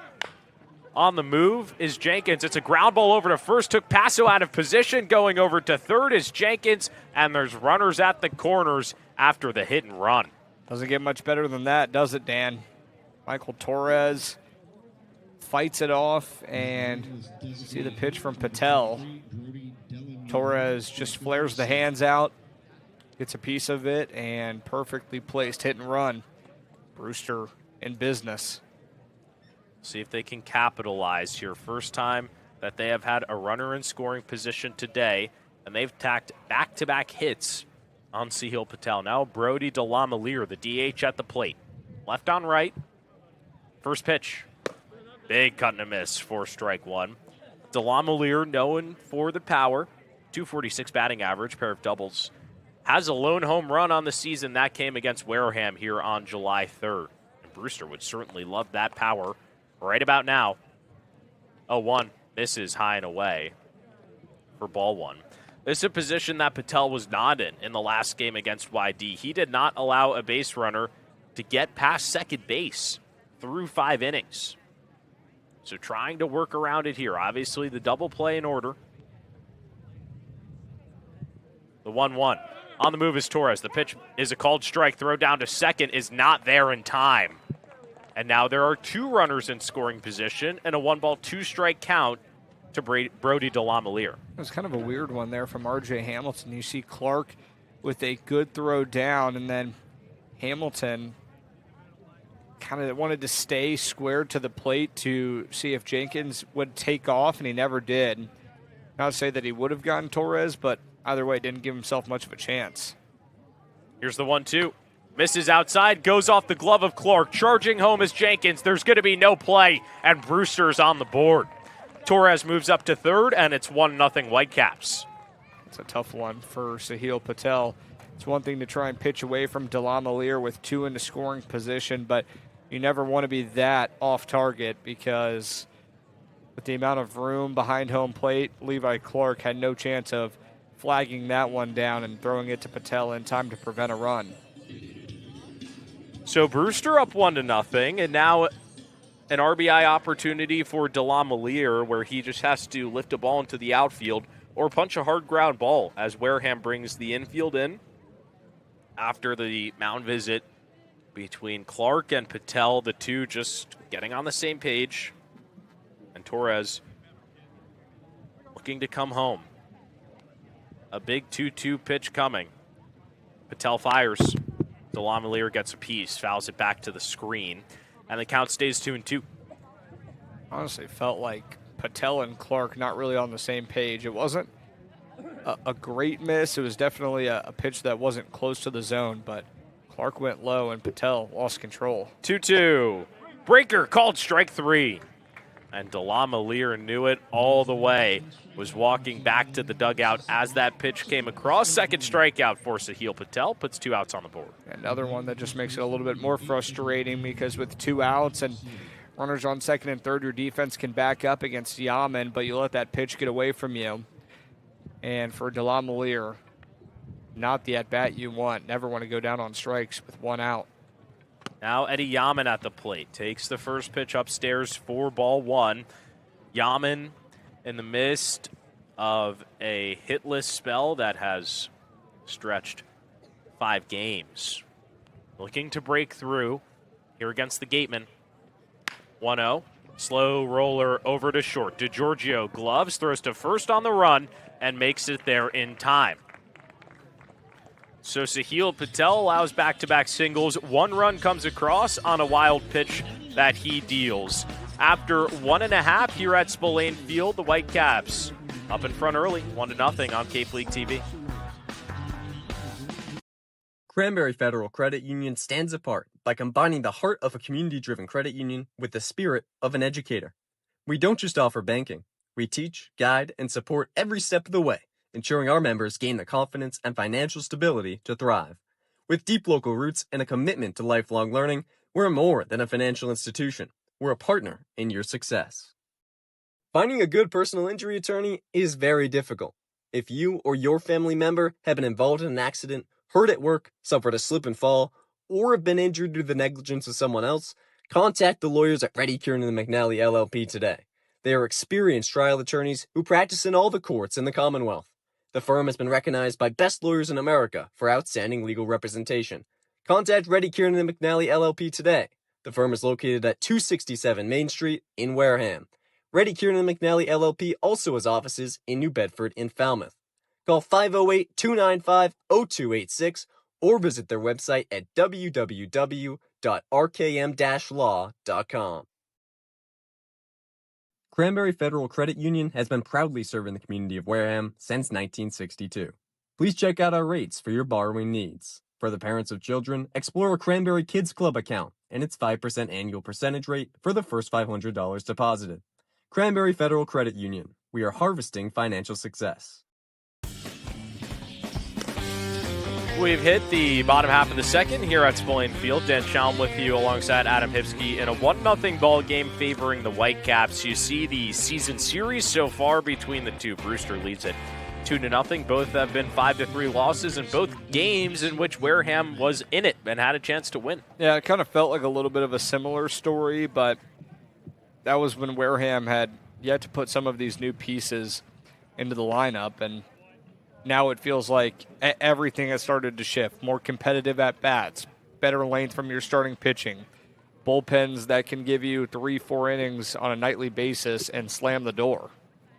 On the move is Jenkins. It's a ground ball over to first. Took Paso out of position. Going over to third is Jenkins, and there's runners at the corners after the hit and run. Doesn't get much better than that, does it, Dan? Michael Torres fights it off, and see the pitch from Patel. Torres just flares the hands out, gets a piece of it, and perfectly placed hit and run. Brewster in business. See if they can capitalize here. First time that they have had a runner in scoring position today, and they've tacked back-to-back hits on Sahil Patel. Now Brody DeLamiere, the DH at the plate. Left on right. First pitch. Big cut and a miss for strike 1. DeLamiere, known for the power, 246 batting average, pair of doubles. Has a lone home run on the season. That came against Wareham here on July 3rd. And Brewster would certainly love that power right about now. 0-1. Misses high and away for ball 1. This is a position that Patel was not in the last game against YD. He did not allow a base runner to get past second base through 5 innings. So trying to work around it here. Obviously the double play in order. The 1-1. On the move is Torres. The pitch is a called strike. Throw down to second is not there in time. And now there are 2 runners in scoring position and a 1-ball, 2-strike count to Brody DeLamiere. It was kind of a weird one there from R.J. Hamilton. You see Clark with a good throw down, and then Hamilton kind of wanted to stay squared to the plate to see if Jenkins would take off, and he never did. Not to say that he would have gotten Torres, but either way, didn't give himself much of a chance. Here's the 1-2. Misses outside, goes off the glove of Clark. Charging home is Jenkins. There's going to be no play, and Brewster's on the board. Torres moves up to third, and it's 1-0 Whitecaps. It's a tough one for Sahil Patel. It's one thing to try and pitch away from DeLamiere with 2 into scoring position, but you never want to be that off target because with the amount of room behind home plate, Levi Clark had no chance of flagging that one down and throwing it to Patel in time to prevent a run. So Brewster up 1-0, and now an RBI opportunity for DeLamiere where he just has to lift a ball into the outfield or punch a hard ground ball as Wareham brings the infield in after the mound visit between Clark and Patel, the two just getting on the same page. And Torres looking to come home. A big 2-2 pitch coming. Patel fires. DeLamiere gets a piece, fouls it back to the screen, and the count stays 2-2. Honestly, felt like Patel and Clark not really on the same page. It wasn't a great miss. It was definitely a pitch that wasn't close to the zone, but Clark went low and Patel lost control. 2-2. Breaker called strike 3. And DeLamiere knew it all the way. Was walking back to the dugout as that pitch came across. Second strikeout for Sahil Patel. Puts 2 outs on the board. Another one that just makes it a little bit more frustrating because with 2 outs and runners on second and third, your defense can back up against Yaman, but you let that pitch get away from you. And for DeLamiere, not the at-bat you want. Never want to go down on strikes with 1 out. Now Eddie Yaman at the plate. Takes the first pitch upstairs for ball 1. Yaman in the midst of a hitless spell that has stretched 5 games. Looking to break through here against the Gatemen. 1-0. Slow roller over to short. DiGiorgio gloves, throws to first on the run, and makes it there in time. So Sahil Patel allows back-to-back singles. One run comes across on a wild pitch that he deals. After 1.5 here at Spillane Field, the Whitecaps up in front early, 1-0 on Cape League TV. Cranberry Federal Credit Union stands apart by combining the heart of a community-driven credit union with the spirit of an educator. We don't just offer banking. We teach, guide, and support every step of the way, ensuring our members gain the confidence and financial stability to thrive. With deep local roots and a commitment to lifelong learning, we're more than a financial institution. We're a partner in your success. Finding a good personal injury attorney is very difficult. If you or your family member have been involved in an accident, hurt at work, suffered a slip and fall, or have been injured due to the negligence of someone else, contact the lawyers at Reddy Kieran and McNally LLP today. They are experienced trial attorneys who practice in all the courts in the Commonwealth. The firm has been recognized by Best Lawyers in America for outstanding legal representation. Contact Reddy Kieran and McNally LLP today. The firm is located at 267 Main Street in Wareham. Reddy Kieran and McNally LLP also has offices in New Bedford and Falmouth. Call 508-295-0286 or visit their website at www.rkm-law.com. Cranberry Federal Credit Union has been proudly serving the community of Wareham since 1962. Please check out our rates for your borrowing needs. For the parents of children, explore a Cranberry Kids Club account and its 5% annual percentage rate for the first $500 deposited. Cranberry Federal Credit Union. We are harvesting financial success. We've hit the bottom half of the second here at Spillane Field. Dan Shalam with you alongside Adam Hipsky in a 1-0 ball game favoring the Whitecaps. You see the season series so far between the two. Brewster leads at 2-0. Both have been 5-3 losses in both games in which Wareham was in it and had a chance to win. Yeah, it kind of felt like a little bit of a similar story, but that was when Wareham had yet to put some of these new pieces into the lineup, and now it feels like everything has started to shift. More competitive at-bats, better length from your starting pitching, bullpens that can give you 3-4 innings on a nightly basis and slam the door.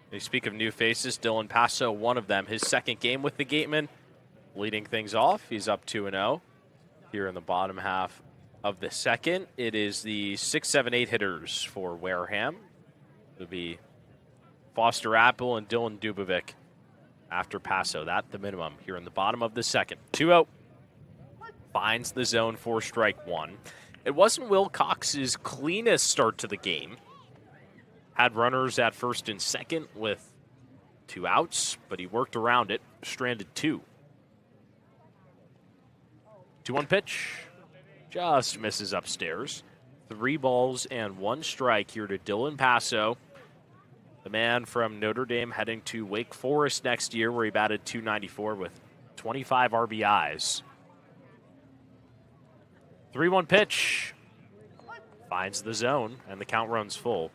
They speak of new faces. Dylan Passo, one of them. His second game with the Gatemen, leading things off. He's up 2-0 here in the bottom half of the second. It is the 6, 7, 8 hitters for Wareham. It'll be Foster Apple and Dylan Dubovic after Passo. That the minimum here in the bottom of the second. 2-0. Finds the zone for strike one. It wasn't Will Cox's cleanest start to the game. Had runners at first and second with 2 outs, but he worked around it. Stranded 2. 2-1 pitch. Just misses upstairs. 3 balls and 1 strike here to Dylan Passo. The man from Notre Dame heading to Wake Forest next year, where he batted .294 with 25 RBIs. 3-1 pitch. Finds the zone, and the count runs full.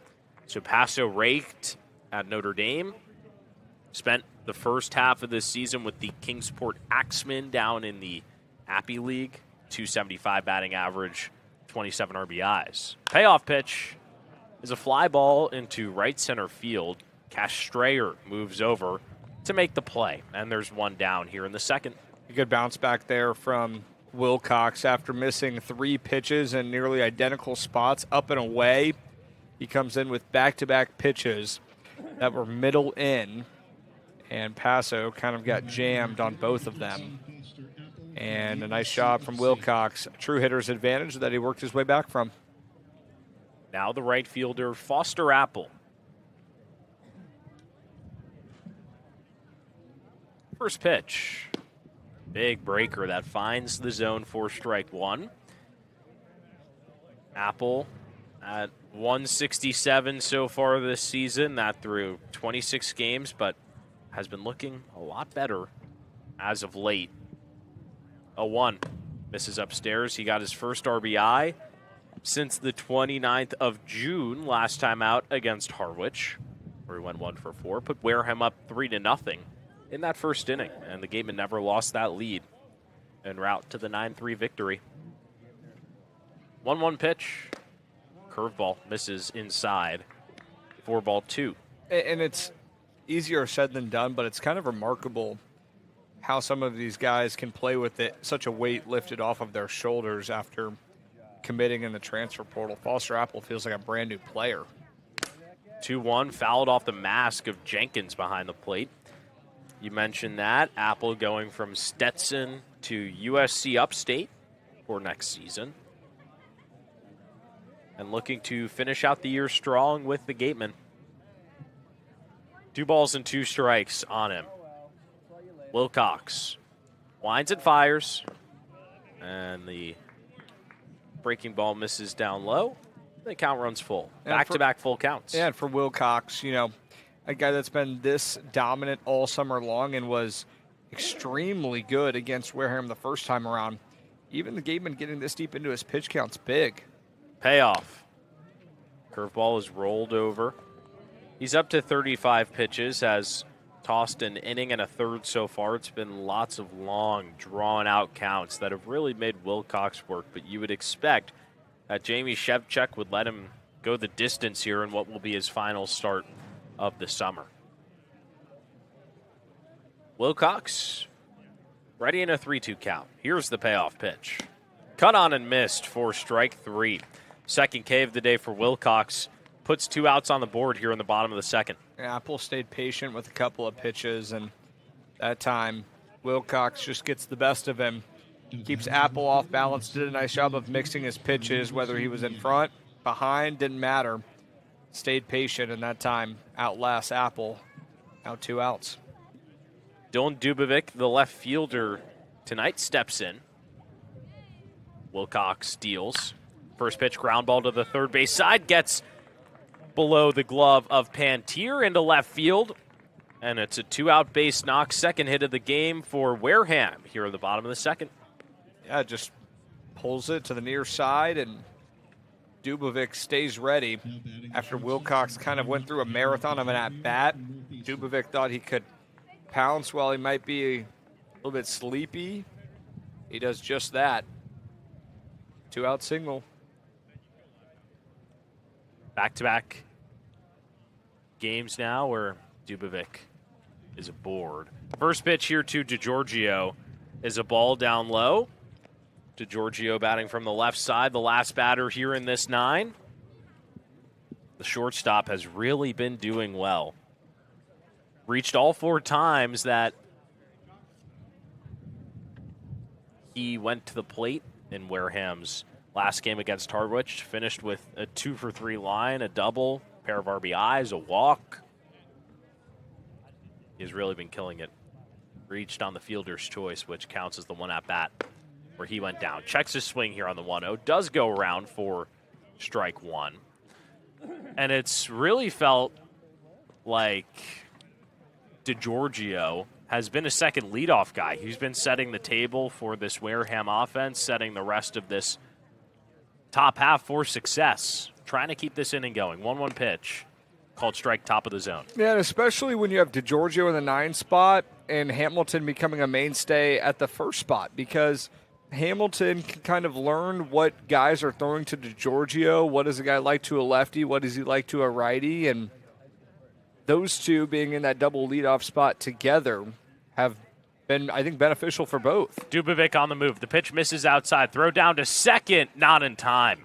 So Passo raked at Notre Dame. Spent the first half of this season with the Kingsport Axemen down in the Appy League. .275 batting average, 27 RBIs. Payoff pitch is a fly ball into right center field. Cash Strayer moves over to make the play, and there's one down here in the second. A good bounce back there from Wilcox after missing 3 pitches in nearly identical spots up and away. He comes in with back-to-back pitches that were middle in, and Passo kind of got jammed on both of them. And a nice job from Wilcox, true hitter's advantage that he worked his way back from. Now the right fielder, Foster Apple. First pitch. Big breaker that finds the zone for strike one. Apple at 167 so far this season. That through 26 games, but has been looking a lot better as of late. 0-1. Misses upstairs. He got his first RBI since the 29th of June, last time out against Harwich, where he went 1 for 4. Put Wareham up 3-0 in that first inning, and the Gatemen never lost that lead en route to the 9-3 victory. 1-1 pitch. Curveball misses inside. 4-2. And it's easier said than done, but it's kind of remarkable how some of these guys can play with such a weight lifted off of their shoulders after committing in the transfer portal. Foster Apple feels like a brand new player. 2-1, fouled off the mask of Jenkins behind the plate. You mentioned that. Apple going from Stetson to USC Upstate for next season. And looking to finish out the year strong with the Gatemen. 2 balls and 2 strikes on him. Wilcox winds and fires. And the breaking ball misses down low. The count runs full. Back-to-back full counts. Yeah, and for Wilcox, a guy that's been this dominant all summer long and was extremely good against Wareham the first time around. Even the Gateman getting this deep into his pitch count's big. Payoff. Curveball is rolled over. He's up to 35 pitches, has tossed an inning and a third so far. It's been lots of long, drawn-out counts that have really made Wilcox work, but you would expect that Jamie Shevchuk would let him go the distance here in what will be his final start of the summer. Wilcox ready in a 3-2 count. Here's the payoff pitch. Cut on and missed for strike 3. Second K of the day for Wilcox. Puts 2 outs on the board here in the bottom of the second. Apple stayed patient with a couple of pitches, and that time Wilcox just gets the best of him. Keeps Apple off balance, did a nice job of mixing his pitches, whether he was in front, behind, didn't matter. Stayed patient, and that time outlasts Apple. Now 2 outs. Dylan Dubovic, the left fielder tonight, steps in. Wilcox steals. First pitch, ground ball to the third base side, gets below the glove of Pantier into left field. And it's a 2-out base knock, second hit of the game for Wareham here at the bottom of the second. Yeah, just pulls it to the near side, and Dubovic stays ready. After Wilcox kind of went through a marathon of an at-bat, Dubovic thought he could pounce while he might be a little bit sleepy. He does just that. 2-out single. Back-to-back games now where Dubovic is aboard. First pitch here to DeGiorgio is a ball down low. DeGiorgio batting from the left side, the last batter here in this 9. The shortstop has really been doing well. Reached all 4 times that he went to the plate in Wareham's last game against Harwich. Finished with a 2-for-3 line, a double, pair of RBIs, a walk. He's really been killing it. Reached on the fielder's choice, which counts as the 1 at bat where he went down. Checks his swing here on the 1-0. Does go around for strike 1. And it's really felt like DeGiorgio has been a second leadoff guy. He's been setting the table for this Wareham offense, setting the rest of this top half for success. Trying to keep this inning going. 1-1 pitch. Called strike, top of the zone. Yeah, and especially when you have DeGiorgio in the 9 spot and Hamilton becoming a mainstay at the 1st spot, because Hamilton can kind of learn what guys are throwing to DeGiorgio. What does a guy like to a lefty? What does he like to a righty? And those two being in that double leadoff spot together have been, I think, beneficial for both. Dubovic on the move. The pitch misses outside. Throw down to second, not in time.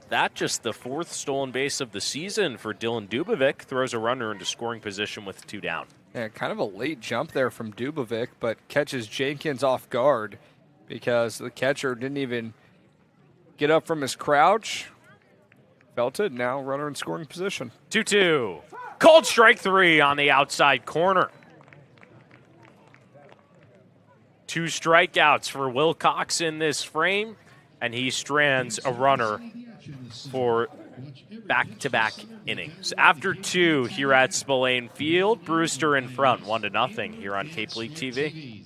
That just the 4th stolen base of the season for Dylan Dubovic. Throws a runner into scoring position with 2 down. Yeah, kind of a late jump there from Dubovic, but catches Jenkins off guard because the catcher didn't even get up from his crouch. Felt it, now runner in scoring position. 2-2. Called strike 3 on the outside corner. 2 strikeouts for Wilcox in this frame, and he strands a runner for back-to-back innings. After 2 here at Spillane Field, Brewster in front, 1-0 here on Cape League TV.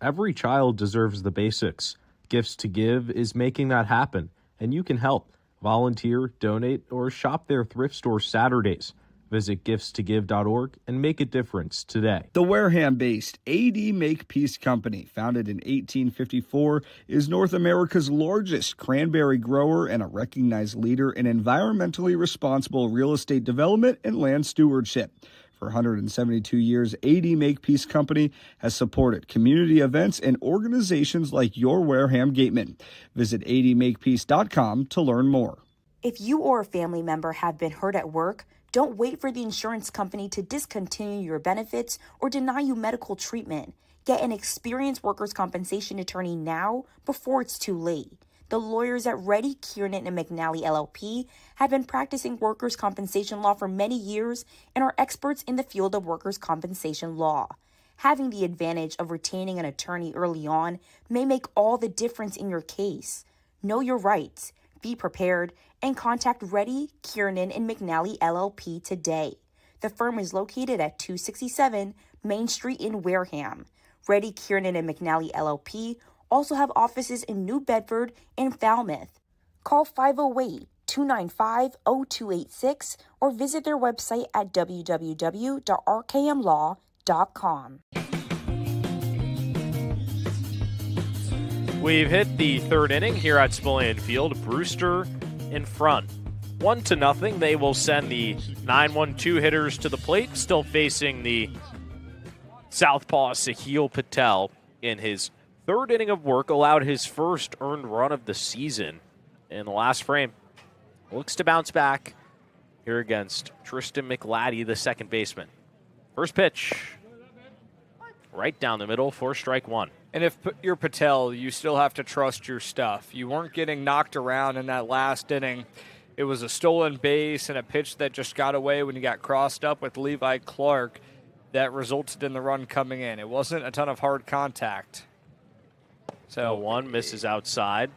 Every child deserves the basics. Gifts to Give is making that happen, and you can help. Volunteer, donate, or shop their thrift store Saturdays. Visit giftstogive.org and make a difference today. The Wareham-based AD Makepeace Company, founded in 1854, is North America's largest cranberry grower and a recognized leader in environmentally responsible real estate development and land stewardship. For 172 years, AD Makepeace Company has supported community events and organizations like your Wareham Gatemen. Visit admakepeace.com to learn more. If you or a family member have been hurt at work, don't wait for the insurance company to discontinue your benefits or deny you medical treatment. Get an experienced workers' compensation attorney now before it's too late. The lawyers at Reddy, Kiernan, and McNally LLP have been practicing workers' compensation law for many years and are experts in the field of workers' compensation law. Having the advantage of retaining an attorney early on may make all the difference in your case. Know your rights, be prepared, and contact Reddy, Kiernan, and McNally LLP today. The firm is located at 267 Main Street in Wareham. Reddy, Kiernan, and McNally LLP also have offices in New Bedford and Falmouth. Call 508-295-0286 or visit their website at www.rkmlaw.com. We've hit the third inning here at Spillane Field. Brewster in front. 1-0. They will send the 9-1-2 hitters to the plate, still facing the southpaw Sahil Patel in his third inning of work, allowed his first earned run of the season in the last frame. Looks to bounce back here against Tristan McLaddy, the second baseman. First pitch, right down the middle for strike one. And if you're Patel, you still have to trust your stuff. You weren't getting knocked around in that last inning. It was a stolen base and a pitch that just got away when you got crossed up with Levi Clark that resulted in the run coming in. It wasn't a ton of hard contact. So one misses outside.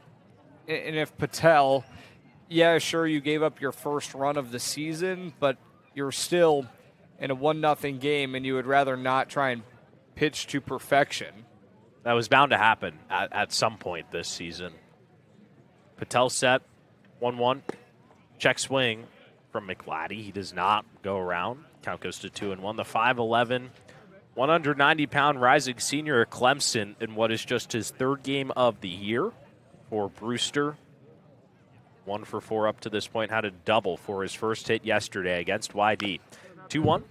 And if Patel, yeah, sure, you gave up your first run of the season, but you're still in a 1-0 game, and you would rather not try and pitch to perfection. That was bound to happen at some point this season. Patel set, 1-1. Check swing from McLaddy. He does not go around. Count goes to 2-1. The 5'11", 190-pound rising senior at Clemson in what is just his third game of the year for Brewster. 1 for 4 up to this point. Had a double for his first hit yesterday against YD. 2-1.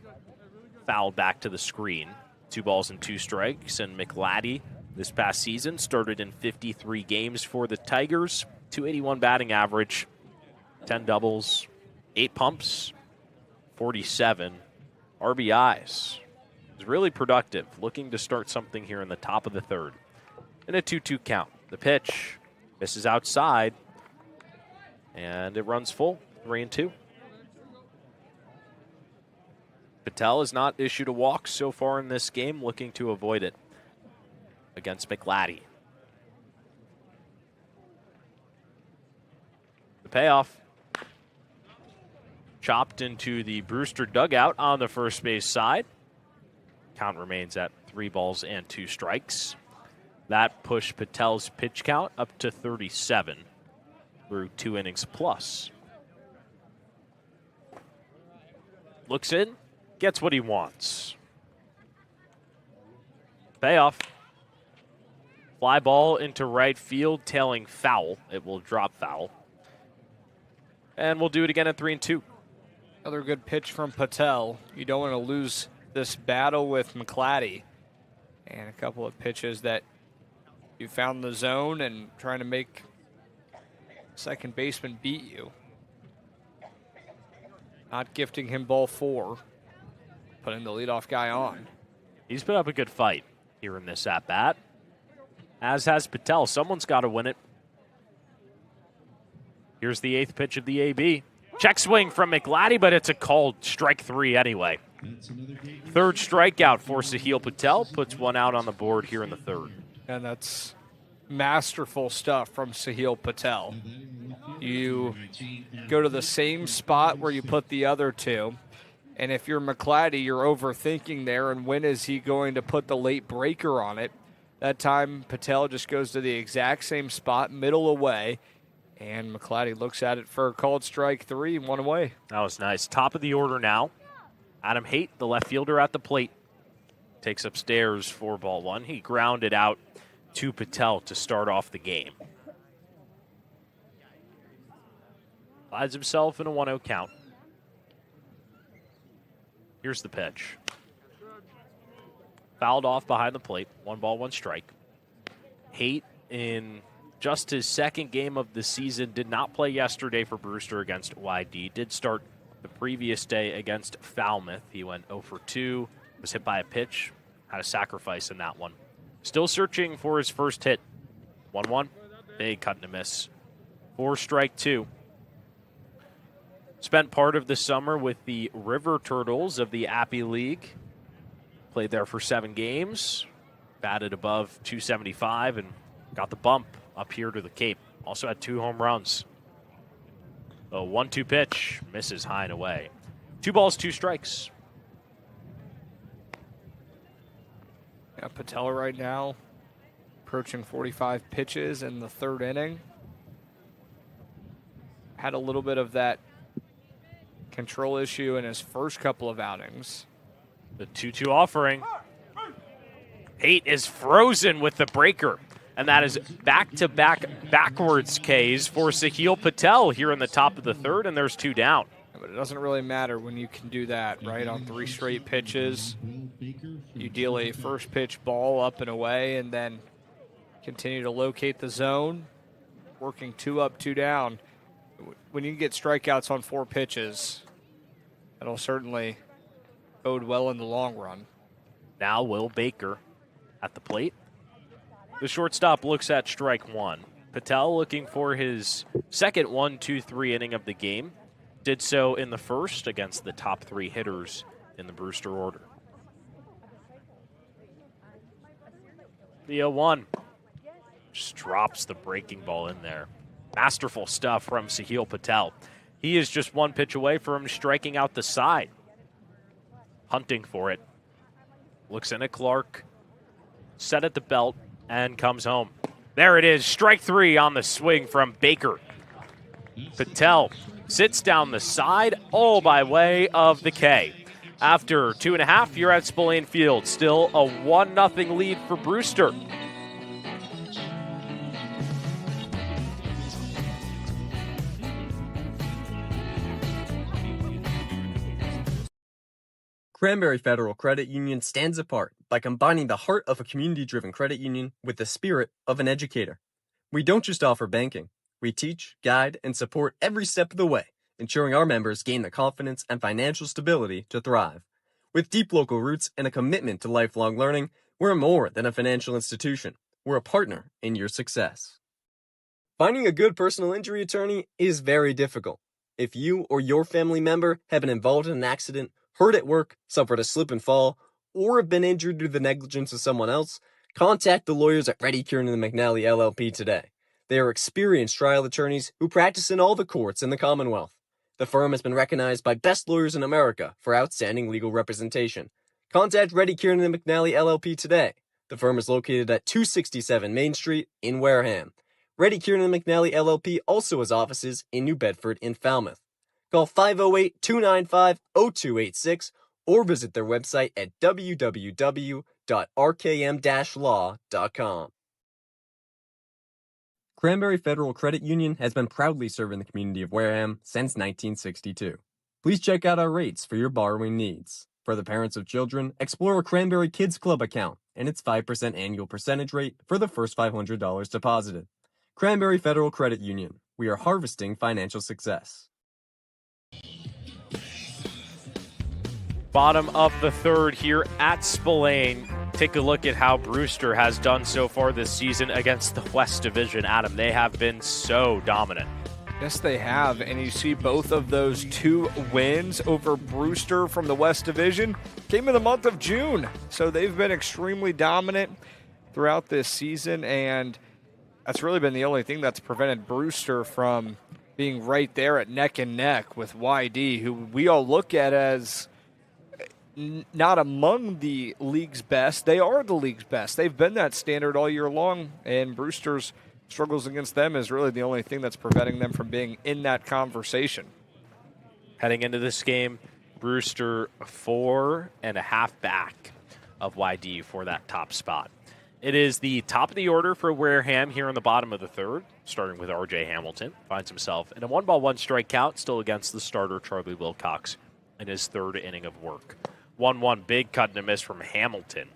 Fouled back to the screen. 2 balls and 2 strikes. And McLaddy this past season started in 53 games for the Tigers. 281 batting average. 10 doubles. 8 pumps. 47 RBIs. Is really productive. Looking to start something here in the top of the third. In a 2-2 count. The pitch misses outside. And it runs full. 3-2. Patel has not issued a walk so far in this game, looking to avoid it against McLaddy. The payoff. Chopped into the Brewster dugout on the first base side. Count remains at 3 balls and 2 strikes. That pushed Patel's pitch count up to 37 through 2 innings plus. Looks in, gets what he wants. Payoff. Fly ball into right field, tailing foul. It will drop foul. And we'll do it again at 3-2. Another good pitch from Patel. You don't want to lose this battle with McLaddy. And a couple of pitches that you found the zone and trying to make second baseman beat you. Not gifting him ball 4. Putting the leadoff guy on. He's put up a good fight here in this at-bat. As has Patel. Someone's got to win it. Here's the 8th pitch of the AB. Check swing from McLaddy, but it's a called strike 3 anyway. Third strikeout for Sahil Patel. Puts one out on the board here in the third. And that's masterful stuff from Sahil Patel. You go to the same spot where you put the other two. And if you're McLaddy, you're overthinking there. And when is he going to put the late breaker on it? That time, Patel just goes to the exact same spot, middle away. And McLaddy looks at it for a called strike 3 and 1 away. That was nice. Top of the order now Adam Haight, the left fielder at the plate, takes upstairs for ball one. He grounded out to Patel to start off the game. Finds himself in a 1-0 count. Here's the pitch. Fouled off behind the plate. 1 ball, 1 strike. Haight, in just his second game of the season, did not play yesterday for Brewster against YD. Did start the previous day against Falmouth. He went 0 for 2, was hit by a pitch, had a sacrifice in that one. Still searching for his first hit. 1-1, big cut and a miss. 4 strike 2. Spent part of the summer with the River Turtles of the Appy League. Played there for 7 games, batted above 275, and got the bump up here to the Cape. Also had 2 home runs. A 1-2 pitch, misses high and away. 2 balls, 2 strikes. Yeah, Patel right now approaching 45 pitches in the 3rd inning. Had a little bit of that control issue in his first couple of outings. The 2-2 offering. Haight is frozen with the breaker. And that is back-to-back backwards Ks for Sahil Patel here in the top of the 3rd, and there's 2 down. But it doesn't really matter when you can do that, right? On 3 straight pitches, you deal a first pitch ball up and away, and then continue to locate the zone, working 2 up, 2 down. When you get strikeouts on 4 pitches, that'll certainly bode well in the long run. Now Will Baker at the plate. The shortstop looks at strike 1. Patel looking for his second 1-2-3 inning of the game. Did so in the first against the top 3 hitters in the Brewster order. The 0-1 just drops the breaking ball in there. Masterful stuff from Sahil Patel. He is just 1 pitch away from striking out the side. Hunting for it. Looks in at Clark. Set at the belt and comes home. There it is. Strike 3 on the swing from Baker. Patel sits down the side, all by way of the K. After 2.5, you're at Spillane Field. Still a 1-0 lead for Brewster. Cranberry Federal Credit Union stands apart by combining the heart of a community-driven credit union with the spirit of an educator. We don't just offer banking. We teach, guide, and support every step of the way, ensuring our members gain the confidence and financial stability to thrive. With deep local roots and a commitment to lifelong learning, we're more than a financial institution. We're a partner in your success. Finding a good personal injury attorney is very difficult. If you or your family member have been involved in an accident, hurt at work, suffered a slip and fall, or have been injured due to the negligence of someone else, contact the lawyers at Reddy Kieran and McNally LLP today. They are experienced trial attorneys who practice in all the courts in the Commonwealth. The firm has been recognized by Best Lawyers in America for outstanding legal representation. Contact Reddy Kieran and McNally LLP today. The firm is located at 267 Main Street in Wareham. Reddy Kieran and McNally LLP also has offices in New Bedford and Falmouth. Call 508-295-0286 or visit their website at www.rkm-law.com. Cranberry Federal Credit Union has been proudly serving the community of Wareham since 1962. Please check out our rates for your borrowing needs. For the parents of children, explore a Cranberry Kids Club account and its 5% annual percentage rate for the first $500 deposited. Cranberry Federal Credit Union. We are harvesting financial success. Bottom of the 3rd here at Spillane. Take a look at how Brewster has done so far this season against the West Division. Adam, they have been so dominant. Yes, they have, and you see both of those 2 wins over Brewster from the West Division came in the month of June. So they've been extremely dominant throughout this season, and that's really been the only thing that's prevented Brewster from being right there at neck and neck with YD, who we all look at as not among the league's best. They are the league's best. They've been that standard all year long, and Brewster's struggles against them is really the only thing that's preventing them from being in that conversation. Heading into this game, Brewster 4.5 back of YD for that top spot. It is the top of the order for Wareham here in the bottom of the third, starting with R.J. Hamilton. Finds himself in a 1-ball, 1-strike count, still against the starter, Charlie Wilcox, in his third inning of work. 1-1, big cut and a miss from Hamilton.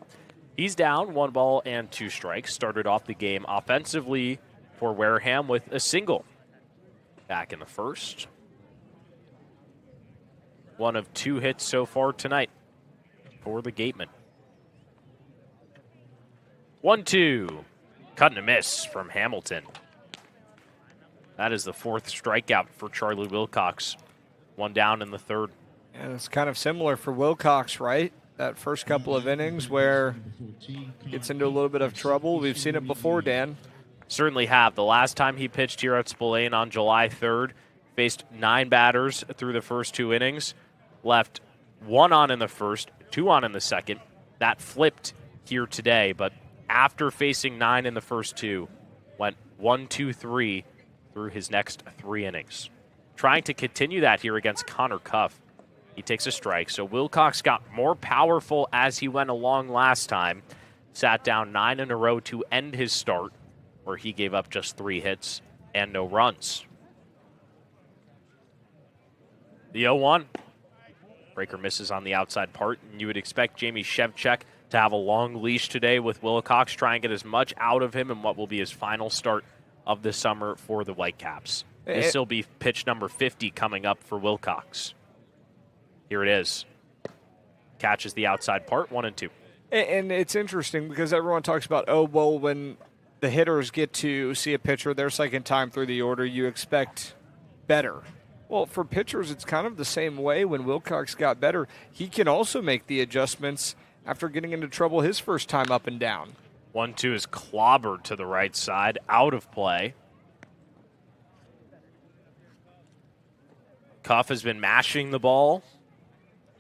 He's down 1 ball and 2 strikes. Started off the game offensively for Wareham with a single back in the first. 1 of 2 hits so far tonight for the Gatemen. 1-2. Cut and a miss from Hamilton. That is the 4th strikeout for Charlie Wilcox. 1 down in the third. And it's kind of similar for Wilcox, right? That first couple of innings where gets into a little bit of trouble. We've seen it before, Dan. Certainly have. The last time he pitched here at Spillane on July 3rd, faced 9 batters through the first 2 innings, left 1 on in the first, 2 on in the second. That flipped here today, but after facing 9 in the first 2, went 1-2-3 through his next 3 innings. Trying to continue that here against Connor Cuff. He takes a strike, so Wilcox got more powerful as he went along last time. Sat down 9 in a row to end his start, where he gave up just 3 hits and no runs. The 0-1. Breaker misses on the outside part, and you would expect Jamie Shevchuk to have a long leash today with Wilcox, try and get as much out of him in what will be his final start of the summer for the Whitecaps. This will be pitch number 50 coming up for Wilcox. Here it is. Catches the outside part, 1-2. And it's interesting because everyone talks about, oh, well, when the hitters get to see a pitcher their second time through the order, you expect better. Well, for pitchers, it's kind of the same way. When Wilcox got better, he can also make the adjustments after getting into trouble his first time up and down. 1-2 is clobbered to the right side, out of play. Cuff has been mashing the ball.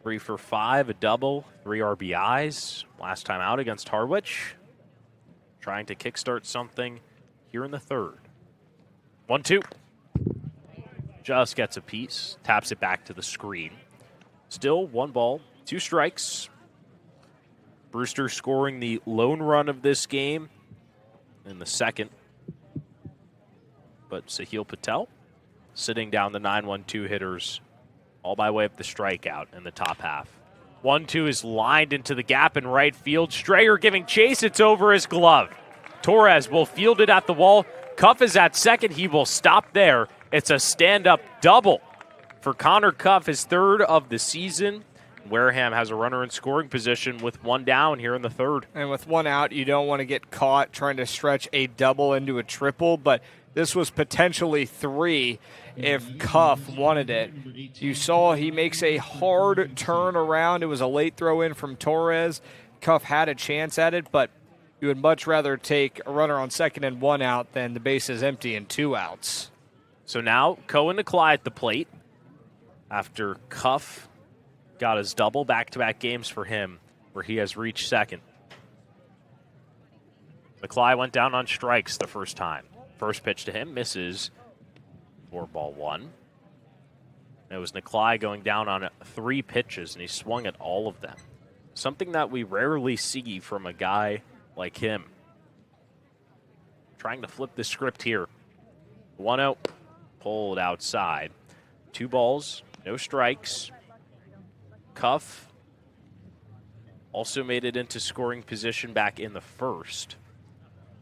3 for 5, a double, 3 RBIs. Last time out against Harwich. Trying to kickstart something here in the third. 1-2. Just gets a piece, taps it back to the screen. Still 1 ball, 2 strikes. Brewster scoring the lone run of this game in the second. But Sahil Patel sitting down the 9-1-2 hitters all by way of the strikeout in the top half. 1-2 is lined into the gap in right field. Strayer giving chase. It's over his glove. Torres will field it at the wall. Cuff is at second. He will stop there. It's a stand-up double for Connor Cuff, his 3rd of the season. Wareham has a runner in scoring position with 1 down here in the third. And with 1 out, you don't want to get caught trying to stretch a double into a triple, but this was potentially 3 if Cuff wanted it. You saw he makes a hard turn around. It was a late throw in from Torres. Cuff had a chance at it, but you would much rather take a runner on second and 1 out than the bases empty and 2 outs. So now Cohen to Clyde at the plate after Cuff got his double, back-to-back games for him where he has reached second. McCly went down on strikes the first time. First pitch to him misses for ball 1. It was Nikolai going down on 3 pitches, and he swung at all of them. Something that we rarely see from a guy like him. Trying to flip the script here. 1-0, pulled outside. 2 balls, no strikes. Cuff also made it into scoring position back in the first.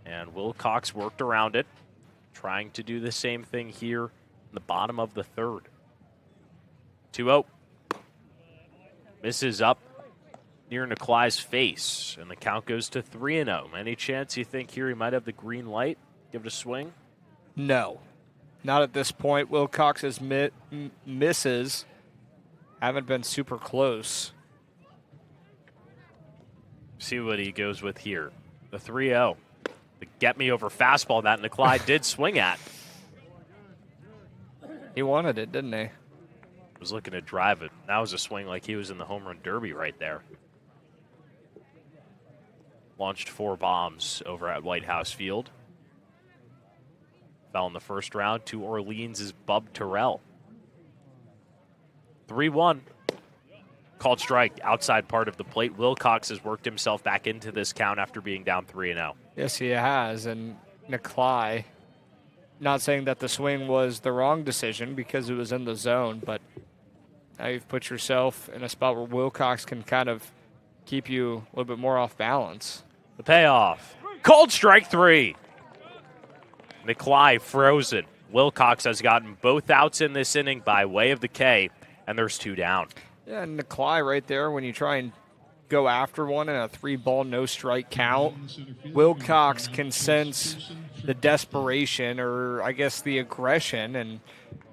And Wilcox worked around it, trying to do the same thing here in the bottom of the third. 2-0. Misses up near Nikolai's face, and the count goes to 3-0. Any chance you think here he might have the green light? Give it a swing? No. Not at this point. Wilcox's misses haven't been super close. See what he goes with here. The 3-0. The get-me-over fastball that Nikolai did swing at. He wanted it, didn't he? Was looking to drive it. That was a swing like he was in the home run derby right there. Launched 4 bombs over at White House Field. Fell in the first round to Orleans' Bub Terrell. 3-1. Called strike outside part of the plate. Wilcox has worked himself back into this count after being down 3-0. Yes, he has. And Nikolai, not saying that the swing was the wrong decision because it was in the zone, but now you've put yourself in a spot where Wilcox can kind of keep you a little bit more off balance. The payoff. Called strike 3. Nikolai frozen. Wilcox has gotten both outs in this inning by way of the K, and there's 2 down. Yeah, and Nikolai right there, when you try and go after one in a 3-ball, no-strike count, Wilcox can sense the desperation or, I guess, the aggression, and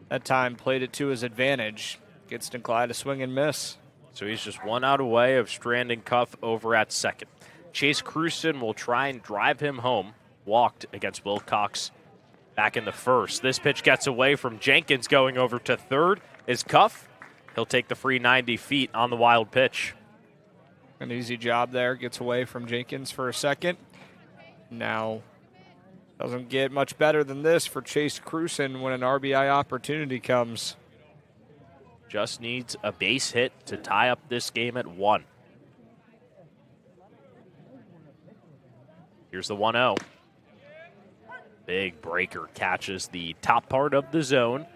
that time played it to his advantage. Gets Nikolai to swing and miss. So he's just 1 out away of stranding Cuff over at second. Chase Cruson will try and drive him home. Walked against Wilcox back in the first. This pitch gets away from Jenkins going over to third. Is Cuff. He'll take the free 90 feet on the wild pitch. An easy job there. Gets away from Jenkins for a second. Now, doesn't get much better than this for Chase Cruson when an RBI opportunity comes. Just needs a base hit to tie up this game at 1. Here's the 1-0. Big breaker catches the top part of the zone.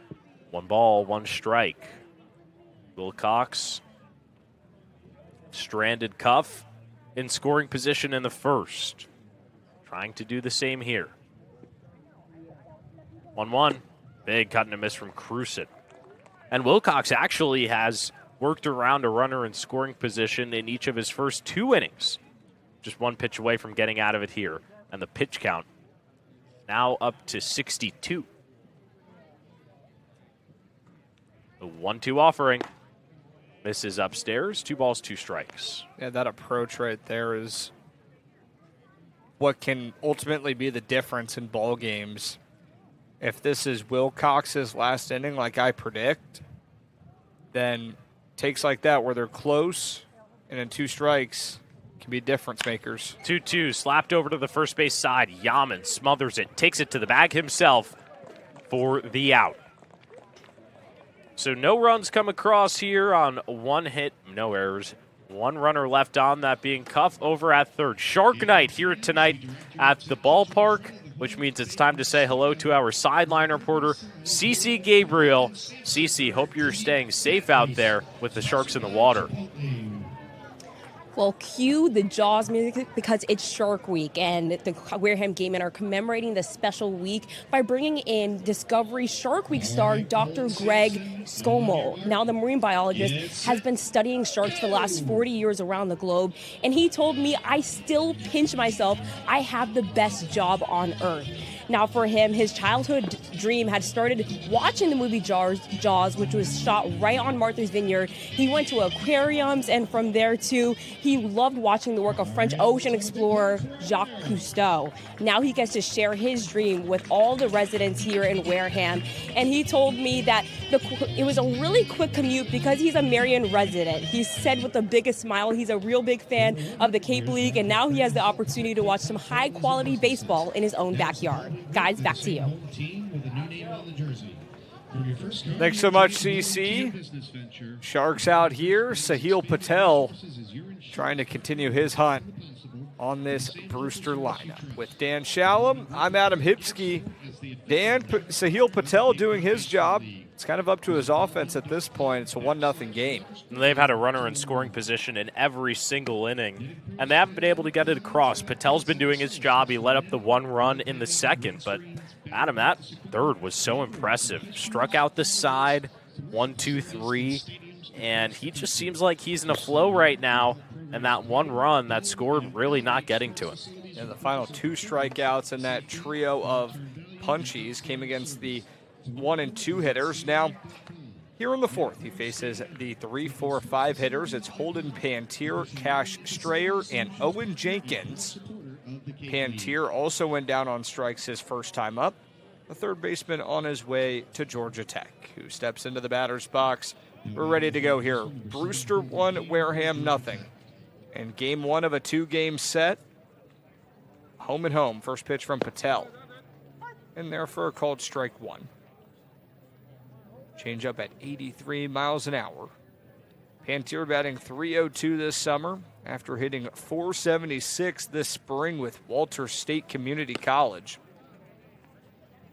1 ball, 1 strike. Wilcox, stranded Cuff in scoring position in the first. Trying to do the same here. 1-1. Big cut and a miss from Cruson. And Wilcox actually has worked around a runner in scoring position in each of his first 2 innings. Just 1 pitch away from getting out of it here. And the pitch count now up to 62. The 1-2 offering. This is upstairs. 2 balls, 2 strikes. Yeah, that approach right there is what can ultimately be the difference in ball games. If this is Wilcox's last inning, like I predict, then takes like that where they're close and in 2 strikes can be difference makers. 2-2 slapped over to the first base side. Yaman smothers it, takes it to the bag himself for the out. So no runs come across here on 1 hit, no errors. 1 runner left on, that being Cuff over at third. Shark Night here tonight at the ballpark, which means it's time to say hello to our sideline reporter, CeCe Gabriel. CeCe, hope you're staying safe out there with the sharks in the water. Well, cue the Jaws music because it's Shark Week, and the Wareham Gatemen are commemorating the special week by bringing in Discovery Shark Week star Dr. Greg Skomal. Now, the marine biologist has been studying sharks for the last 40 years around the globe, and he told me, I still pinch myself. I have the best job on earth. Now, for him, his childhood dream had started watching the movie Jaws, which was shot right on Martha's Vineyard. He went to aquariums, and from there, too, he loved watching the work of French ocean explorer Jacques Cousteau. Now he gets to share his dream with all the residents here in Wareham, and he told me that it was a really quick commute because he's a Marion resident. He said with the biggest smile he's a real big fan of the Cape League, and now he has the opportunity to watch some high-quality baseball in his own backyard. Guys, back to you. Thanks so much, CeCe. Sharks out here. Sahil Patel trying to continue his hunt on this Brewster lineup. With Dan Shalam, I'm Adam Hipsky. Sahil Patel doing his job. It's kind of up to his offense at this point. It's a 1-0 game. They've had a runner in scoring position in every single inning, and they haven't been able to get it across. Patel's been doing his job. He let up the 1 run in the second, but Adam, that third was so impressive. Struck out the side, 1, 2, 3, and he just seems like he's in a flow right now, and that 1 run that scored really not getting to him. And the final 2 strikeouts in that trio of punchies came against the 1 and 2 hitters. Now, here in the 4th, he faces the 3, 4, 5 hitters. It's Holden Pantier, Cash Strayer, and Owen Jenkins. Pantier also went down on strikes his first time up. The third baseman on his way to Georgia Tech, who steps into the batter's box. We're ready to go here. Brewster 1, Wareham 0. And game 1 of a 2-game set. Home and home. First pitch from Patel. And therefore called strike 1. Change up at 83 miles an hour. Pantier batting .302 this summer after hitting .476 this spring with Walter State Community College.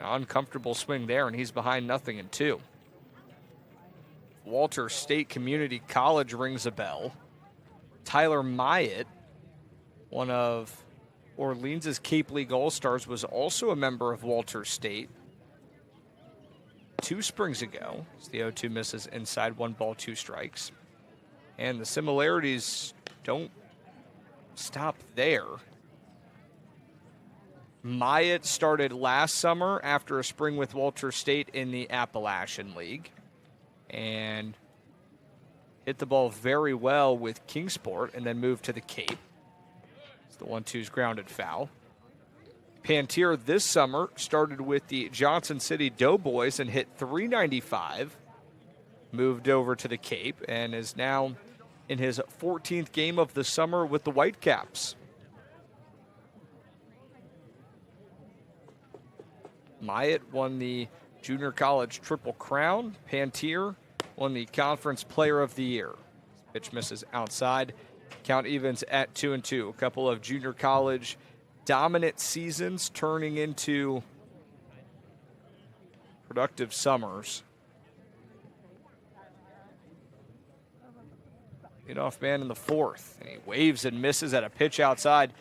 An uncomfortable swing there, and he's behind 0-2. Walter State Community College rings a bell. Tyler Myatt, one of Orleans' Cape League All-Stars, was also a member of Walter State 2 springs ago. As the 0-2 misses inside, 1 ball, 2 strikes. And the similarities don't stop there. Myatt started last summer after a spring with Walter State in the Appalachian League and hit the ball very well with Kingsport and then moved to the Cape. It's the 1-2's grounded foul. Pantier this summer started with the Johnson City Doughboys and hit .395, moved over to the Cape, and is now in his 14th game of the summer with the Whitecaps. Myatt won the Junior College Triple Crown. Pantier won the Conference Player of the Year. Pitch misses outside. Count evens at 2-2. A couple of junior college dominant seasons turning into productive summers. Leadoff man in the 4th. And he waves and misses at a pitch outside.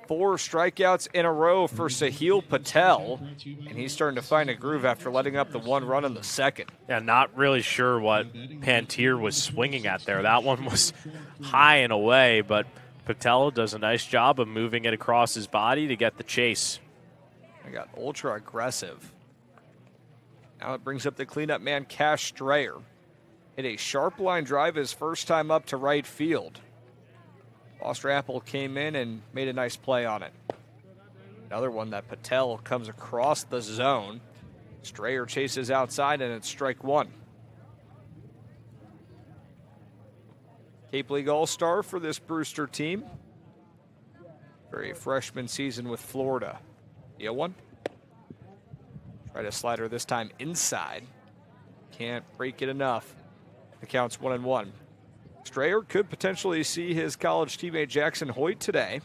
4 strikeouts in a row for Sahil Patel, and he's starting to find a groove after letting up the 1 run in the 2nd. Yeah, not really sure what Pantier was swinging at there. That one was high and away, but Patel does a nice job of moving it across his body to get the chase. I got ultra aggressive. Now it brings up the cleanup man, Cash Strayer. Hit a sharp line drive his first time up to right field. Foster Apple came in and made a nice play on it. Another one that Patel comes across the zone. Strayer chases outside, and it's strike 1. Cape League All-Star for this Brewster team. Very freshman season with Florida. 1. Try to slider this time inside. Can't break it enough. The count's 1-1. Strayer could potentially see his college teammate Jackson Hoyt today.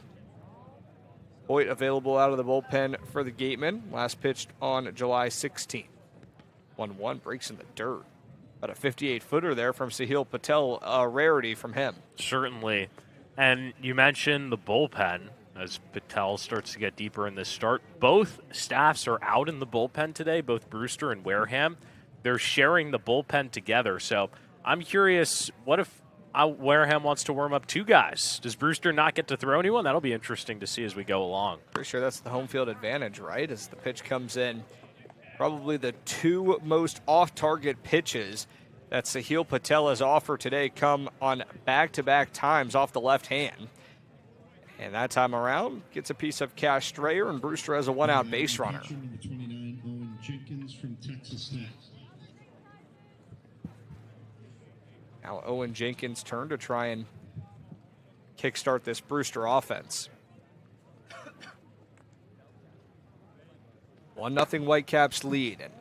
Hoyt available out of the bullpen for the Gatemen. Last pitched on July 16th. 1-1 breaks in the dirt. About a 58-footer there from Sahil Patel, a rarity from him. Certainly. And you mentioned the bullpen as Patel starts to get deeper in this start. Both staffs are out in the bullpen today, both Brewster and Wareham. They're sharing the bullpen together. So I'm curious, what if Wareham wants to warm up 2 guys? Does Brewster not get to throw anyone? That'll be interesting to see as we go along. Pretty sure that's the home field advantage, right? As the pitch comes in, probably the 2 most off-target pitches that Sahil Patel has offered today come on back-to-back times off the left hand. And that time around, gets a piece of Cash Strayer, and Brewster has a 1-out base runner. Now Owen Jenkins' turn to try and kickstart this Brewster offense. 1-0 Whitecaps lead. And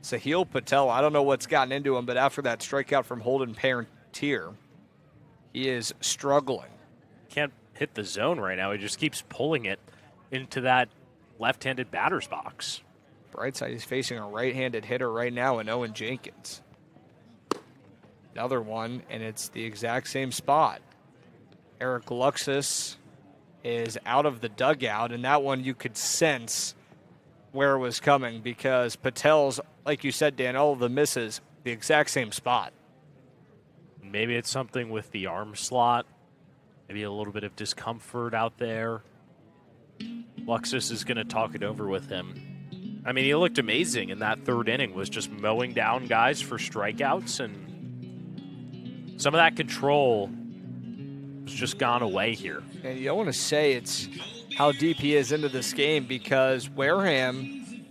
Sahil Patel, I don't know what's gotten into him, but after that strikeout from Holden Pantier, he is struggling. Can't hit the zone right now. He just keeps pulling it into that left-handed batter's box. Bright side, he's facing a right-handed hitter right now in Owen Jenkins. Another one, and it's the exact same spot. Eric Luxus is out of the dugout, and that one you could sense where it was coming because Patel's, like you said, Dan, all of the misses, the exact same spot. Maybe it's something with the arm slot. Maybe a little bit of discomfort out there. Luxus is going to talk it over with him. I mean, he looked amazing in that 3rd inning, was just mowing down guys for strikeouts, and some of that control has just gone away here. And you don't want to say it's how deep he is into this game because Wareham,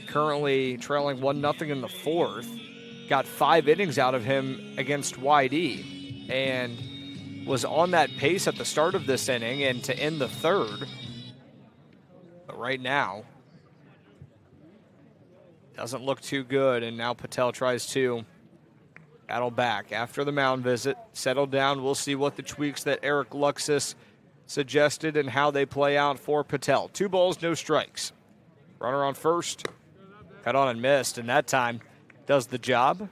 currently trailing 1-0 in the 4th, got 5 innings out of him against YD and was on that pace at the start of this inning and to end the 3rd. But right now, doesn't look too good, and now Patel tries to Battle back after the mound visit. Settle down. We'll see what the tweaks that Eric Luxus suggested and how they play out for Patel. 2 balls, no strikes. Runner on first. Cut on and missed, and that time does the job.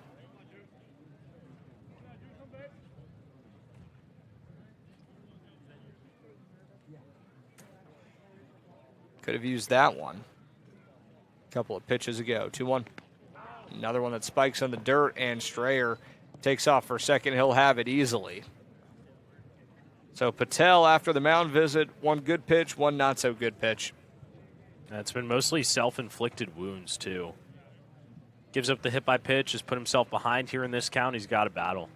Could have used that one a couple of pitches ago. 2-1. Another one that spikes on the dirt, and Strayer takes off for second. He'll have it easily. So Patel, after the mound visit, 1 good pitch, 1 not so good pitch. It's been mostly self-inflicted wounds, too. Gives up the hit by pitch, has put himself behind here in this count. He's got to battle.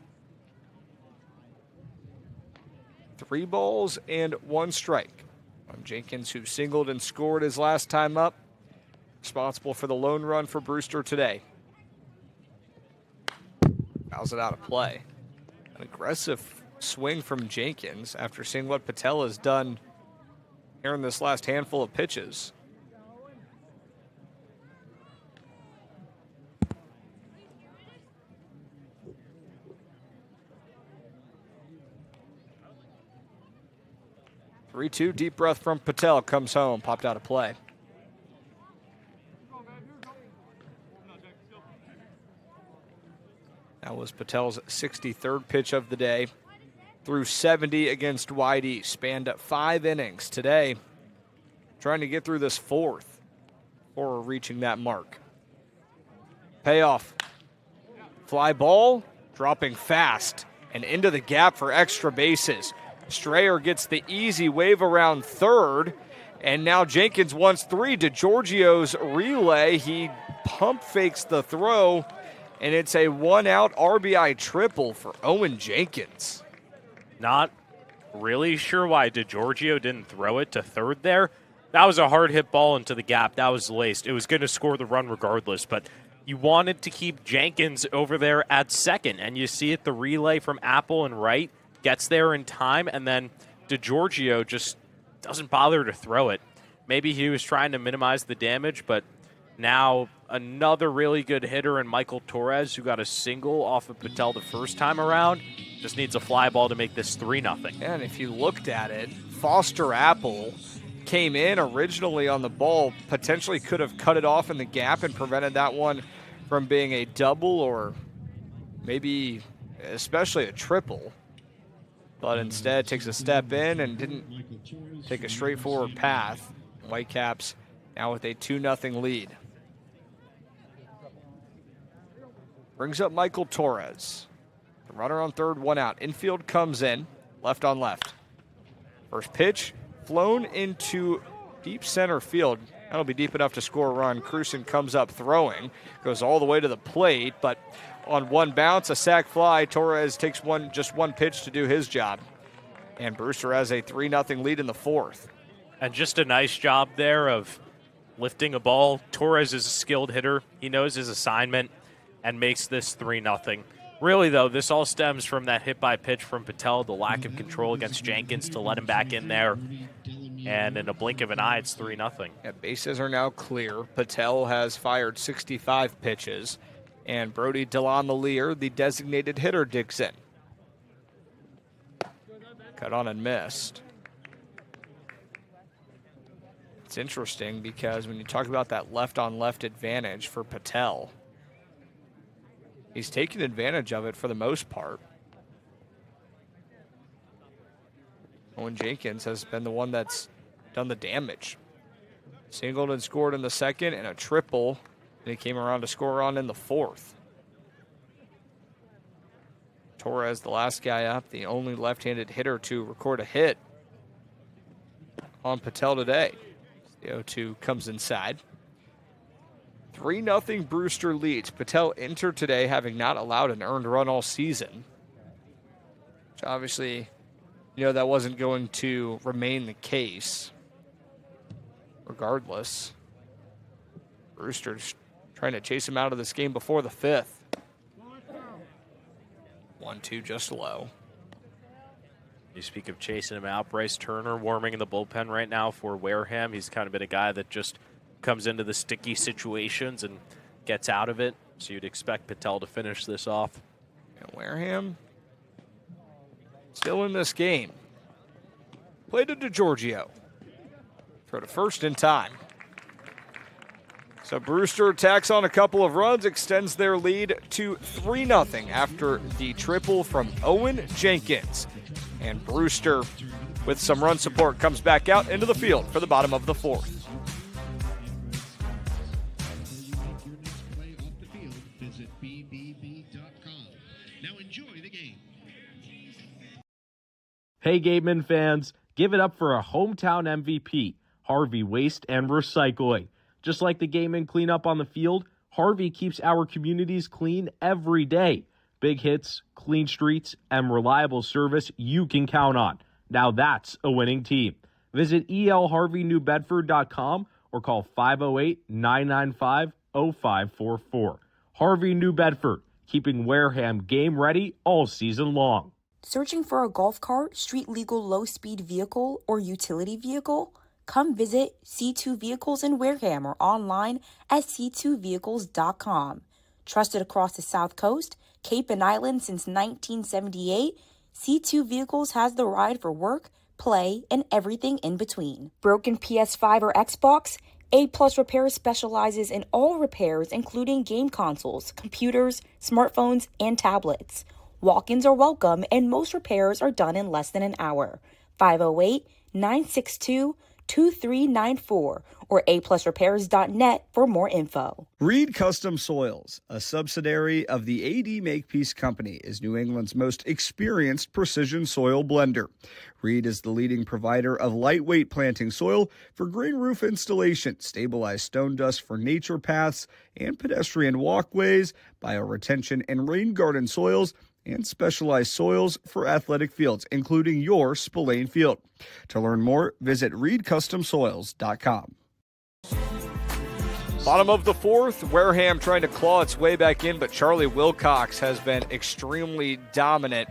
3 balls and 1 strike on Jenkins, who singled and scored his last time up. Responsible for the lone run for Brewster today. Fouls it out of play. An aggressive swing from Jenkins after seeing what Patel has done here in this last handful of pitches. Three-two, deep breath from Patel, comes home, popped out of play. That was Patel's 63rd pitch of the day. Threw 70 against Wide East. Spanned 5 innings today. Trying to get through this 4th before reaching that mark. Payoff. Fly ball, dropping fast and into the gap for extra bases. Strayer gets the easy wave around third, and now Jenkins wants 3. DeGiorgio's relay. He pump fakes the throw, and it's a 1-out RBI triple for Owen Jenkins. Not really sure why DeGiorgio didn't throw it to third there. That was a hard hit ball into the gap. That was laced. It was going to score the run regardless, but you wanted to keep Jenkins over there at second, and you see it, the relay from Apple and Wright gets there in time, and then DeGiorgio just doesn't bother to throw it. Maybe he was trying to minimize the damage, but now another really good hitter in Michael Torres, who got a single off of Patel the first time around, just needs a fly ball to make this 3-0. And if you looked at it, Foster Apple came in originally on the ball, potentially could have cut it off in the gap and prevented that one from being a double or maybe especially a triple. But instead takes a step in and didn't take a straightforward path. Whitecaps now with a 2-0 lead. Brings up Michael Torres. The runner on third, 1 out. Infield comes in, left on left. First pitch, flown into deep center field. That'll be deep enough to score a run. Cruson comes up throwing, goes all the way to the plate, but on 1 bounce, a sac fly. Torres takes just one pitch to do his job. And Brewster has a 3-0 lead in the 4th. And just a nice job there of lifting a ball. Torres is a skilled hitter. He knows his assignment and makes this 3-0. Really, though, this all stems from that hit by pitch from Patel, the lack of control against Jenkins to let him back in there. And in a blink of an eye, it's 3-0. Yeah, bases are now clear. Patel has fired 65 pitches. And Brody DeLon-Lear, the designated hitter, digs in. Cut on and missed. It's interesting because when you talk about that left-on-left advantage for Patel, he's taken advantage of it for the most part. Owen Jenkins has been the one that's done the damage. Singled and scored in the 2nd, and a triple. And he came around to score on in the 4th. Torres, the last guy up, the only left-handed hitter to record a hit on Patel today. The 0-2 comes inside. 3-0 Brewster leads. Patel entered today having not allowed an earned run all season. Which obviously, that wasn't going to remain the case. Regardless, Brewster's trying to chase him out of this game before the 5th. 1-2 just low. You speak of chasing him out. Bryce Turner warming in the bullpen right now for Wareham. He's kind of been a guy that just comes into the sticky situations and gets out of it. So you'd expect Patel to finish this off. And Wareham still in this game. Played it to Giorgio. Throw to first in time. So Brewster tacks on a couple of runs, extends their lead to 3-0 after the triple from Owen Jenkins. And Brewster, with some run support, comes back out into the field for the bottom of the fourth. Hey Gatemen fans, give it up for a hometown MVP, Harvey Waste and Recycling. Just like the Gatemen cleanup on the field, Harvey keeps our communities clean every day. Big hits, clean streets, and reliable service you can count on. Now that's a winning team. Visit elharveynewbedford.com or call 508-995-0544. Harvey New Bedford, keeping Wareham game ready all season long. Searching for a golf cart, street legal low speed vehicle, or utility vehicle? Come visit C2 Vehicles in Wareham or online at c2vehicles.com. Trusted across the South Coast, Cape and Island since 1978, C2 Vehicles has the ride for work, play, and everything in between. Broken PS5 or Xbox? A+ Repair specializes in all repairs, including game consoles, computers, smartphones, and tablets. Walk-ins are welcome, and most repairs are done in less than an hour. 508-962-2394 or aplusrepairs.net for more info. Reed Custom Soils, a subsidiary of the AD Makepeace Company, is New England's most experienced precision soil blender. Reed is the leading provider of lightweight planting soil for green roof installation, stabilized stone dust for nature paths and pedestrian walkways, bioretention and rain garden soils, and specialized soils for athletic fields, including your Spillane Field. To learn more, visit reedcustomsoils.com. Bottom of the fourth, Wareham trying to claw its way back in, but Charlie Wilcox has been extremely dominant.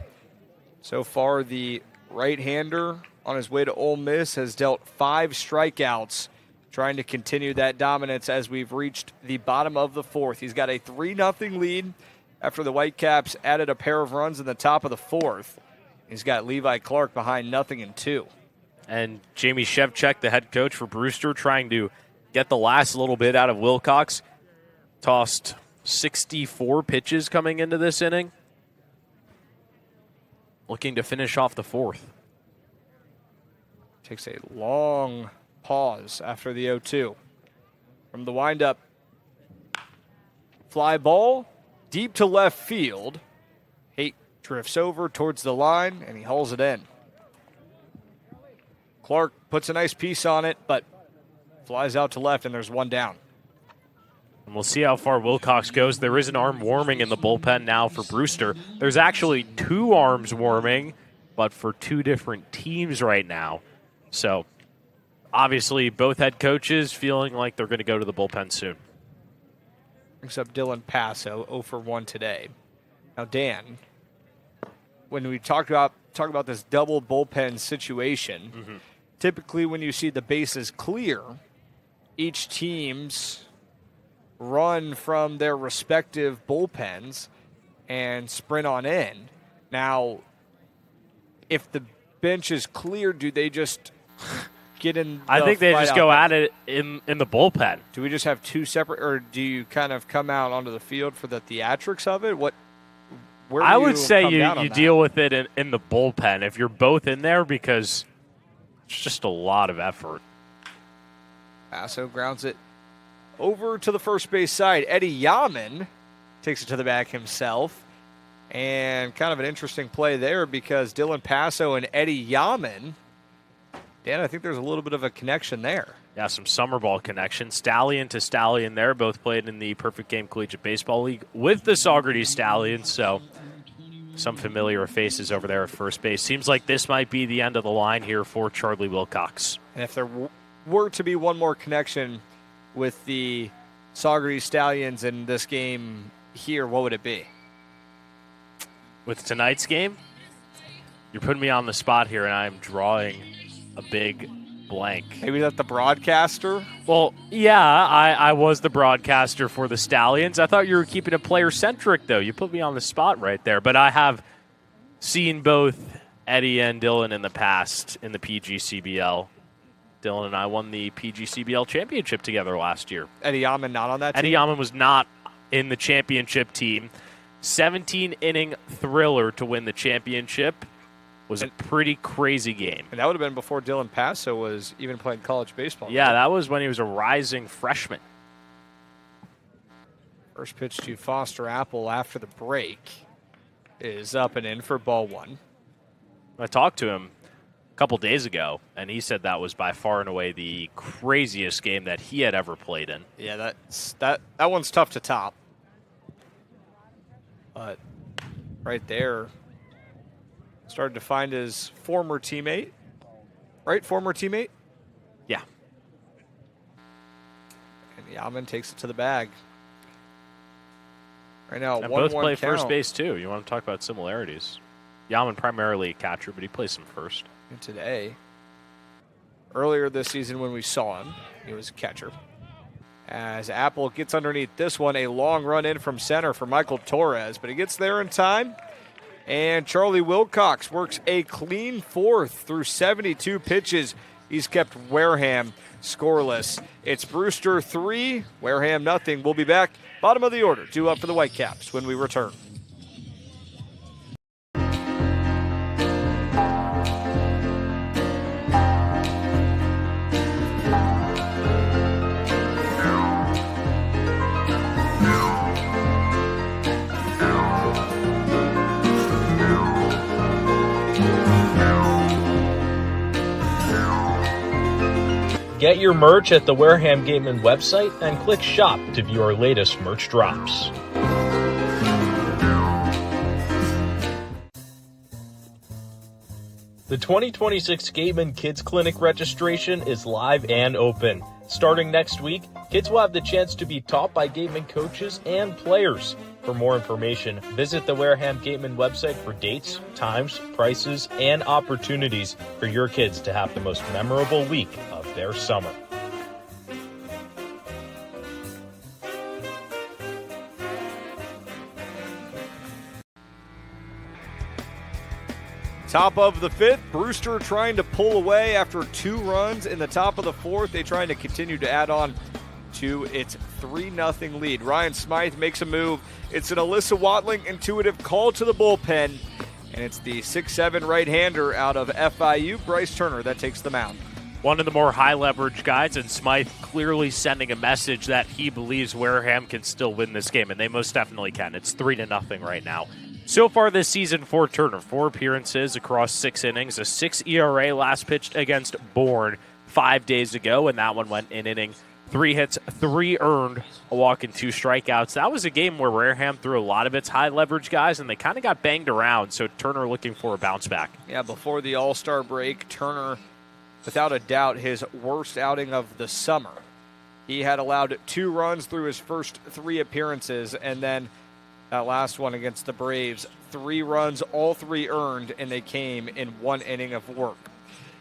So far, the right-hander on his way to Ole Miss has dealt 5 strikeouts, trying to continue that dominance as we've reached the bottom of the fourth. He's got a 3-0 lead after the Whitecaps added a pair of runs in the top of the fourth. He's got Levi Clark behind 0-2. And Jamie Shevchuk, the head coach for Brewster, trying to get the last little bit out of Wilcox. Tossed 64 pitches coming into this inning. Looking to finish off the fourth. Takes a long pause after the 0-2. From the windup, fly ball deep to left field. Haight drifts over towards the line, and he hauls it in. Clark puts a nice piece on it, but flies out to left, and there's one down. And we'll see how far Wilcox goes. There is an arm warming in the bullpen now for Brewster. There's actually 2 arms warming, but for 2 different teams right now. So, obviously, both head coaches feeling like they're going to go to the bullpen soon. Brings up Dylan Passo, 0 for 1 today. Now, Dan, when we talk about this double bullpen situation, typically when you see the bases clear, each team's run from their respective bullpens and sprint on in. Now, if the bench is clear, do they just get in? I think they just go at it in the bullpen. Do we just have 2 separate, or do you kind of come out onto the field for the theatrics of it? I would say you deal with it in the bullpen if you're both in there, because it's just a lot of effort. Passo grounds it over to the first base side. Eddie Yaman takes it to the back himself. And kind of an interesting play there, because Dylan Passo and Eddie Yaman, Dan, I think there's a little bit of a connection there. Yeah, some summer ball connection. Stallion to Stallion there, both played in the Perfect Game Collegiate Baseball League with the Saugerty Stallions, so some familiar faces over there at first base. Seems like this might be the end of the line here for Charlie Wilcox. And if there were to be one more connection with the Saugerty Stallions in this game here, what would it be? With tonight's game, you're putting me on the spot here, and I'm drawing a big blank. Maybe that's the broadcaster? Well, yeah, I was the broadcaster for the Stallions. I thought you were keeping it player-centric, though. You put me on the spot right there. But I have seen both Eddie and Dylan in the past in the PGCBL. Dylan and I won the PGCBL championship together last year. Eddie Yaman not on that team? Eddie Yaman was not in the championship team. 17-inning thriller to win the championship. Was a pretty crazy game. And that would have been before Dylan Passo was even playing college baseball. Yeah, that was when he was a rising freshman. First pitch to Foster Apple after the break is up and in for ball one. I talked to him a couple days ago, and he said that was by far and away the craziest game that he had ever played in. Yeah, that one's tough to top. But right there, started to find his former teammate. Right, former teammate? Yeah. And Yaman takes it to the bag. Right now, and 1-1 both play count. first base, too. You want to talk about similarities. Yaman primarily a catcher, but he plays some first. And today, earlier this season when we saw him, he was a catcher. As Apple gets underneath this one, a long run in from center for Michael Torres, but he gets there in time. And Charlie Wilcox works a clean fourth through 72 pitches. He's kept Wareham scoreless. It's Brewster 3, Wareham nothing. We'll be back. Bottom of the order, 2 up for the Whitecaps when we return. Get your merch at the Wareham Gatemen website and click shop to view our latest merch drops. The 2026 Gatemen Kids Clinic registration is live and open. Starting next week, kids will have the chance to be taught by Gatemen coaches and players. For more information, visit the Wareham Gatemen website for dates, times, prices, and opportunities for your kids to have the most memorable week of their summer. Top of the fifth, Brewster trying to pull away after 2 runs in the top of the fourth. They trying to continue to add on to its 3-0 lead. Ryan Smythe makes a move. It's an Alyssa Watling intuitive call to the bullpen, and it's the 6'7" right-hander out of FIU, Bryce Turner, that takes the mound. One of the more high-leverage guys, and Smythe clearly sending a message that he believes Wareham can still win this game, and they most definitely can. It's 3-0 right now. So far this season for Turner, 4 appearances across 6 innings, a 6 ERA last pitched against Bourne 5 days ago, and that one went in inning. 3 hits, 3 earned, a walk and 2 strikeouts. That was a game where Wareham threw a lot of its high-leverage guys, and they kind of got banged around, so Turner looking for a bounce back. Yeah, before the All-Star break, Turner, without a doubt, his worst outing of the summer. He had allowed 2 runs through his first 3 appearances, and then that last one against the Braves, 3 runs, all 3 earned, and they came in 1 inning of work.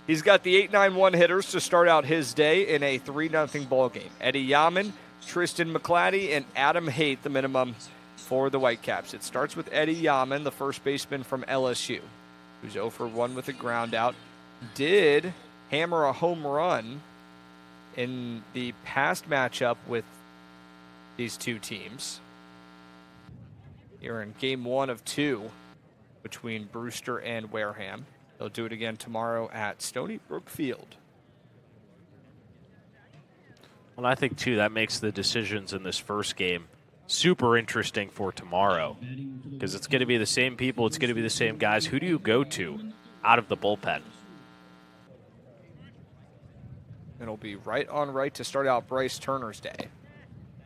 He's got the 8-9-1 hitters to start out his day in a 3-0 ball game. Eddie Yaman, Tristan McClatty, and Adam Haight, the minimum for the Whitecaps. It starts with Eddie Yaman, the first baseman from LSU, who's 0 for 1 with a ground out. Did hammer a home run in the past matchup with these 2 teams. Here in game 1 of 2 between Brewster and Wareham. They'll do it again tomorrow at Stony Brook Field. Well, I think, too, that makes the decisions in this first game super interesting for tomorrow because it's going to be the same people. It's going to be the same guys. Who do you go to out of the bullpen? It'll be right on right to start out Bryce Turner's day.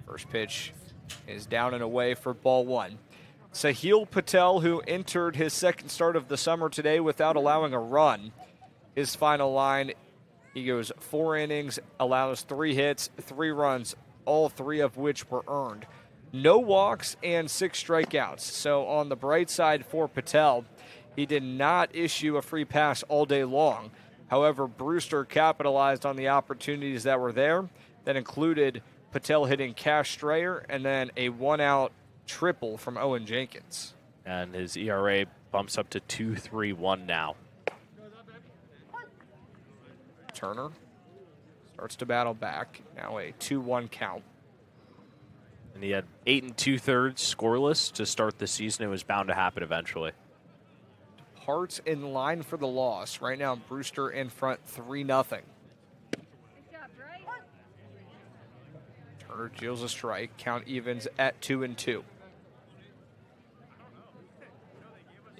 First pitch is down and away for ball 1. Sahil Patel, who entered his second start of the summer today without allowing a run. His final line, he goes 4 innings, allows 3 hits, 3 runs, all 3 of which were earned. No walks and 6 strikeouts. So on the bright side for Patel, he did not issue a free pass all day long. However, Brewster capitalized on the opportunities that were there. That included Patel hitting Cash Strayer and then a one-out triple from Owen Jenkins. And his ERA bumps up to 2.31 now. Turner starts to battle back. Now a 2-1 count. And he had 8 2/3 scoreless to start the season. It was bound to happen eventually. Hearts in line for the loss. Right now, Brewster in front 3-0. Turner deals a strike. Count evens at 2-2.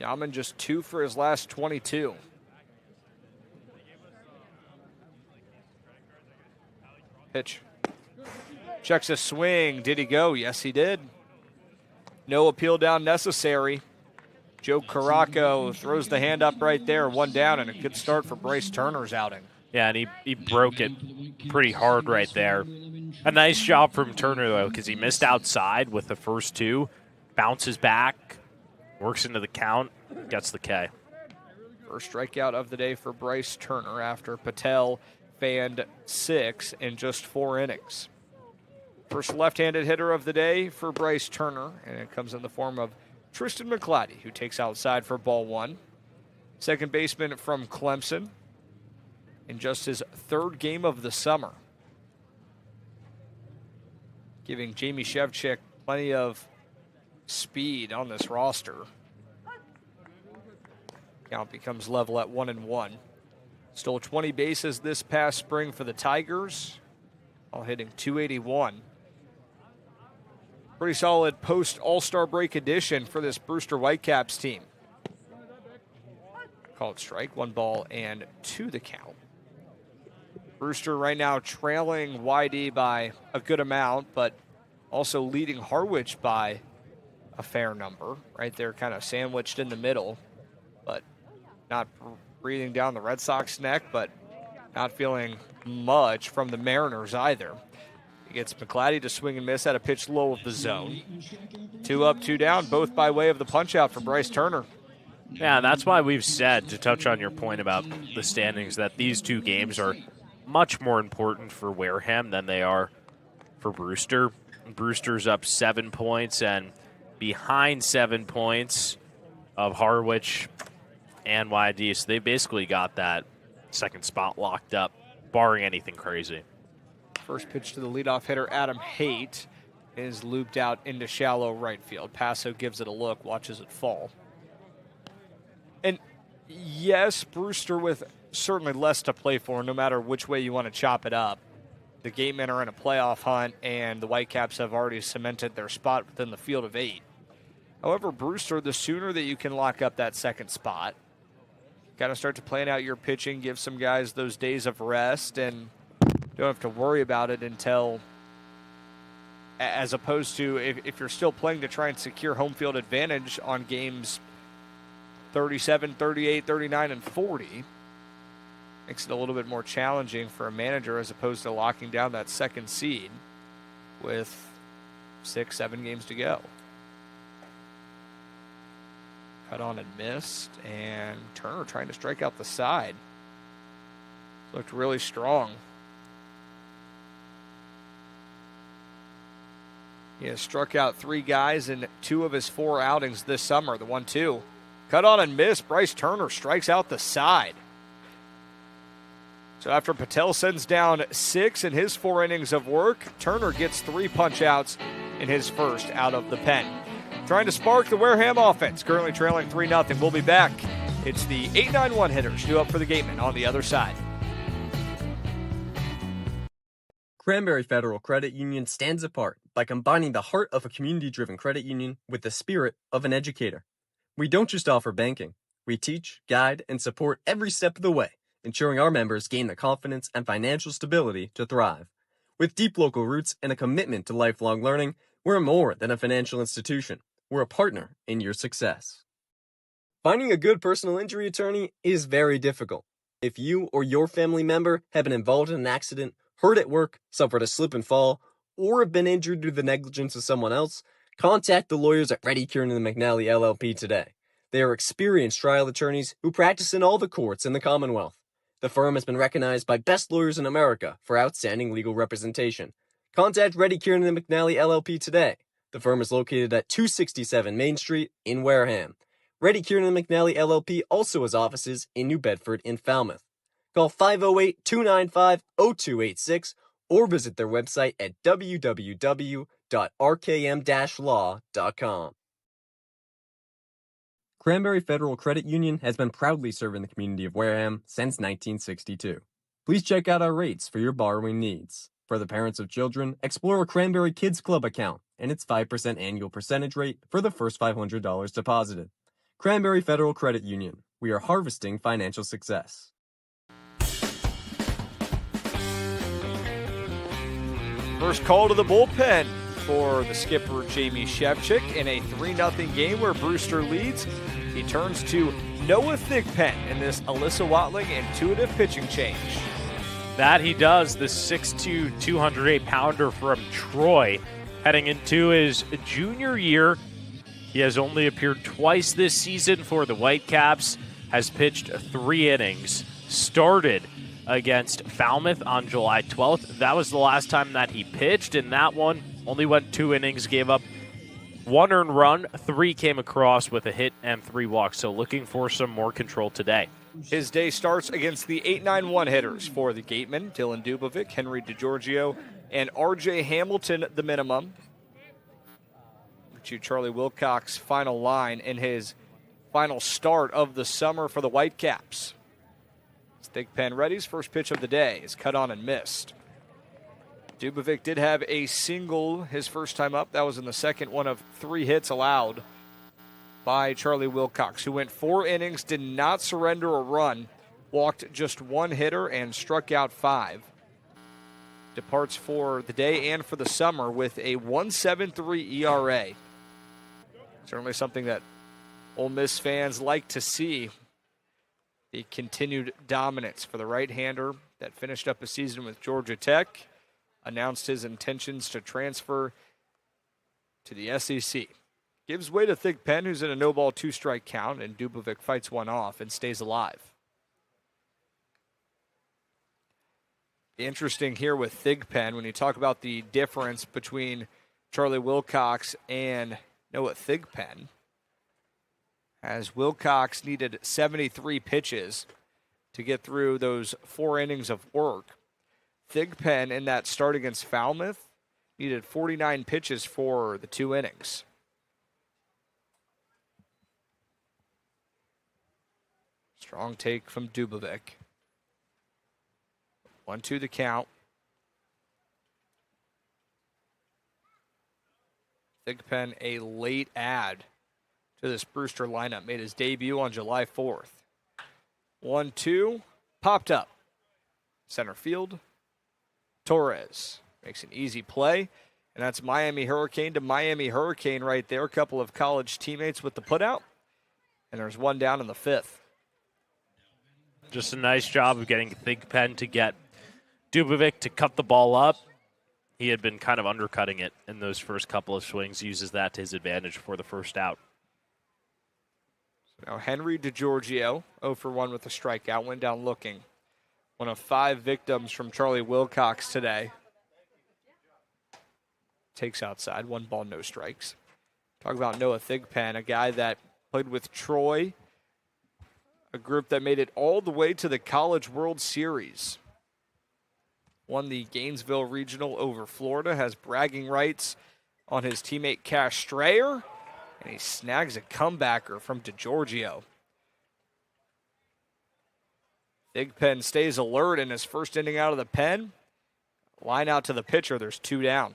Yaman just 2 for his last 22. Pitch. Checks a swing. Did he go? Yes, he did. No appeal down necessary. Joe Caraco throws the hand up right there. 1 down, and a good start for Bryce Turner's outing. Yeah, and he broke it pretty hard right there. A nice job from Turner, though, because he missed outside with the first 2. Bounces back, works into the count, gets the K. First strikeout of the day for Bryce Turner after Patel fanned 6 in just 4 innings. First left-handed hitter of the day for Bryce Turner, and it comes in the form of Tristan McClatty, who takes outside for ball 1. Second baseman from Clemson in just his 3rd game of the summer, giving Jamie Shevchik plenty of speed on this roster. Count becomes level at 1-1. Stole 20 bases this past spring for the Tigers, while hitting .281. Pretty solid post-All-Star break edition for this Brewster Whitecaps team. Called strike, 1 ball and 2 the count. Brewster right now trailing YD by a good amount, but also leading Harwich by a fair number. Right there, kind of sandwiched in the middle, but not breathing down the Red Sox neck, but not feeling much from the Mariners either. He gets McClatty to swing and miss at a pitch low of the zone. 2 up, 2 down, both by way of the punch-out for Bryce Turner. Yeah, that's why we've said, to touch on your point about the standings, that these 2 games are much more important for Wareham than they are for Brewster. Brewster's up 7 points and behind 7 points of Harwich and YD, so they basically got that second spot locked up, barring anything crazy. First pitch to the leadoff hitter, Adam Haight, is looped out into shallow right field. Passo gives it a look, watches it fall. And yes, Brewster with certainly less to play for, no matter which way you want to chop it up. The Gatemen are in a playoff hunt, and the Whitecaps have already cemented their spot within the field of 8. However, Brewster, the sooner that you can lock up that second spot, kind of start to plan out your pitching, give some guys those days of rest, and don't have to worry about it until, as opposed to if you're still playing to try and secure home field advantage on games 37, 38, 39, and 40, makes it a little bit more challenging for a manager as opposed to locking down that second seed with 6, 7 games to go. Cut on and missed, and Turner trying to strike out the side. Looked really strong. He has struck out 3 guys in 2 of his 4 outings this summer. The 1-2. Cut on and miss. Bryce Turner strikes out the side. So after Patel sends down 6 in his 4 innings of work, Turner gets 3 punch-outs in his first out of the pen. Trying to spark the Wareham offense, currently trailing 3-0. We'll be back. It's the 8-9-1 hitters due up for the Gatemen on the other side. Cranberry Federal Credit Union stands apart by combining the heart of a community-driven credit union with the spirit of an educator. We don't just offer banking. We teach, guide, and support every step of the way, ensuring our members gain the confidence and financial stability to thrive. With deep local roots and a commitment to lifelong learning, we're more than a financial institution. We're a partner in your success. Finding a good personal injury attorney is very difficult. If you or your family member have been involved in an accident, hurt at work, suffered a slip and fall, or have been injured due to the negligence of someone else, contact the lawyers at Reddy Kiernan and McNally LLP today. They are experienced trial attorneys who practice in all the courts in the Commonwealth. The firm has been recognized by Best Lawyers in America for outstanding legal representation. Contact Reddy Kieran and McNally LLP today. The firm is located at 267 Main Street in Wareham. Reddy Kieran and McNally LLP also has offices in New Bedford and Falmouth. Call 508-295-0286 or visit their website at www.rkm-law.com. Cranberry Federal Credit Union has been proudly serving the community of Wareham since 1962. Please check out our rates for your borrowing needs. For the parents of children, explore a Cranberry Kids Club account and its 5% annual percentage rate for the first $500 deposited. Cranberry Federal Credit Union. We are harvesting financial success. First call to the bullpen for the skipper, Jamie Shevchik, in a 3-0 game where Brewster leads. He turns to Noah Thigpen in this Alyssa Watling intuitive pitching change. That he does, the 6'2", 208-pounder from Troy. Heading into his junior year, he has only appeared twice this season for the Whitecaps, has pitched 3 innings, started against Falmouth on July 12th. That was the last time that he pitched, and that one only went 2 innings, gave up 1 earned run, 3 came across with a hit and 3 walks, so looking for some more control today. His day starts against the 8-9-1 hitters for the Gatemen, Dylan Dubovic, Henry DeGiorgio, and R.J. Hamilton, the minimum. To Charlie Wilcox's final line in his final start of the summer for the Whitecaps. Thigpen ready's first pitch of the day is cut on and missed. Dubovic did have a single his first time up. That was in the second one of 3 hits allowed by Charlie Wilcox, who went 4 innings, did not surrender a run, walked just 1 hitter, and struck out 5. Departs for the day and for the summer with a 1.73 ERA. Certainly something that Ole Miss fans like to see. The continued dominance for the right-hander that finished up a season with Georgia Tech, announced his intentions to transfer to the SEC. Gives way to Thigpen, who's in a no-ball 2-strike count, and Dubovic fights one off and stays alive. Interesting here with Thigpen, when you talk about the difference between Charlie Wilcox and Noah Thigpen, as Wilcox needed 73 pitches to get through those 4 innings of work. Thigpen in that start against Falmouth needed 49 pitches for the 2 innings. Strong take from Dubovic. 1-2 the count. Thigpen, a late add to this Brewster lineup, made his debut on July 4th. 1-2, popped up. Center field. Torres makes an easy play, and that's Miami Hurricane to Miami Hurricane right there. A couple of college teammates with the putout, and there's 1 down in the 5th. Just a nice job of getting Thigpen to get Dubovic to cut the ball up. He had been kind of undercutting it in those first couple of swings, uses that to his advantage for the first out. So now Henry DeGiorgio, 0 for 1 with a strikeout, went down looking. One of 5 victims from Charlie Wilcox today. Takes outside, 1 ball, no strikes. Talk about Noah Thigpen, a guy that played with Troy, a group that made it all the way to the College World Series. Won the Gainesville Regional over Florida, has bragging rights on his teammate Cash Strayer, and he snags a comebacker from DeGiorgio. Thigpen stays alert in his first inning out of the pen. Line out to the pitcher, there's 2 down.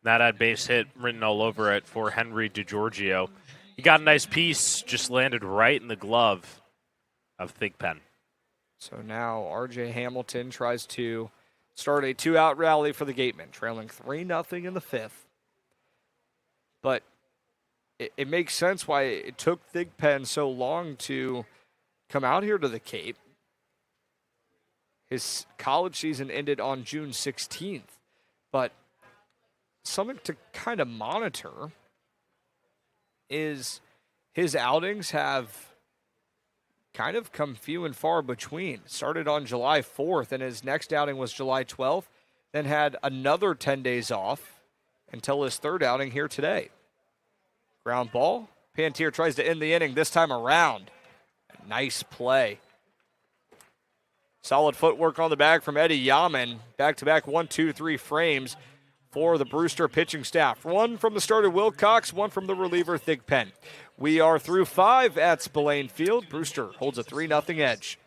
That had base hit written all over it for Henry DeGiorgio. He got a nice piece, just landed right in the glove of Thigpen. So now R.J. Hamilton tries to start a 2-out rally for the Gatemen, trailing 3-0 in the 5th. But it makes sense why it took Thigpen so long to come out here to the Cape. His college season ended on June 16th. But something to kind of monitor is his outings have kind of come few and far between. Started on July 4th, and his next outing was July 12th, then had another 10 days off until his third outing here today. Ground ball. Pantier tries to end the inning this time around. Nice play. Solid footwork on the bag from Eddie Yaman. Back-to-back 1-2-3 frames for the Brewster pitching staff. One from the starter Wilcox, one from the reliever Thigpen. We are through 5 at Spillane Field. Brewster holds a 3-0 edge.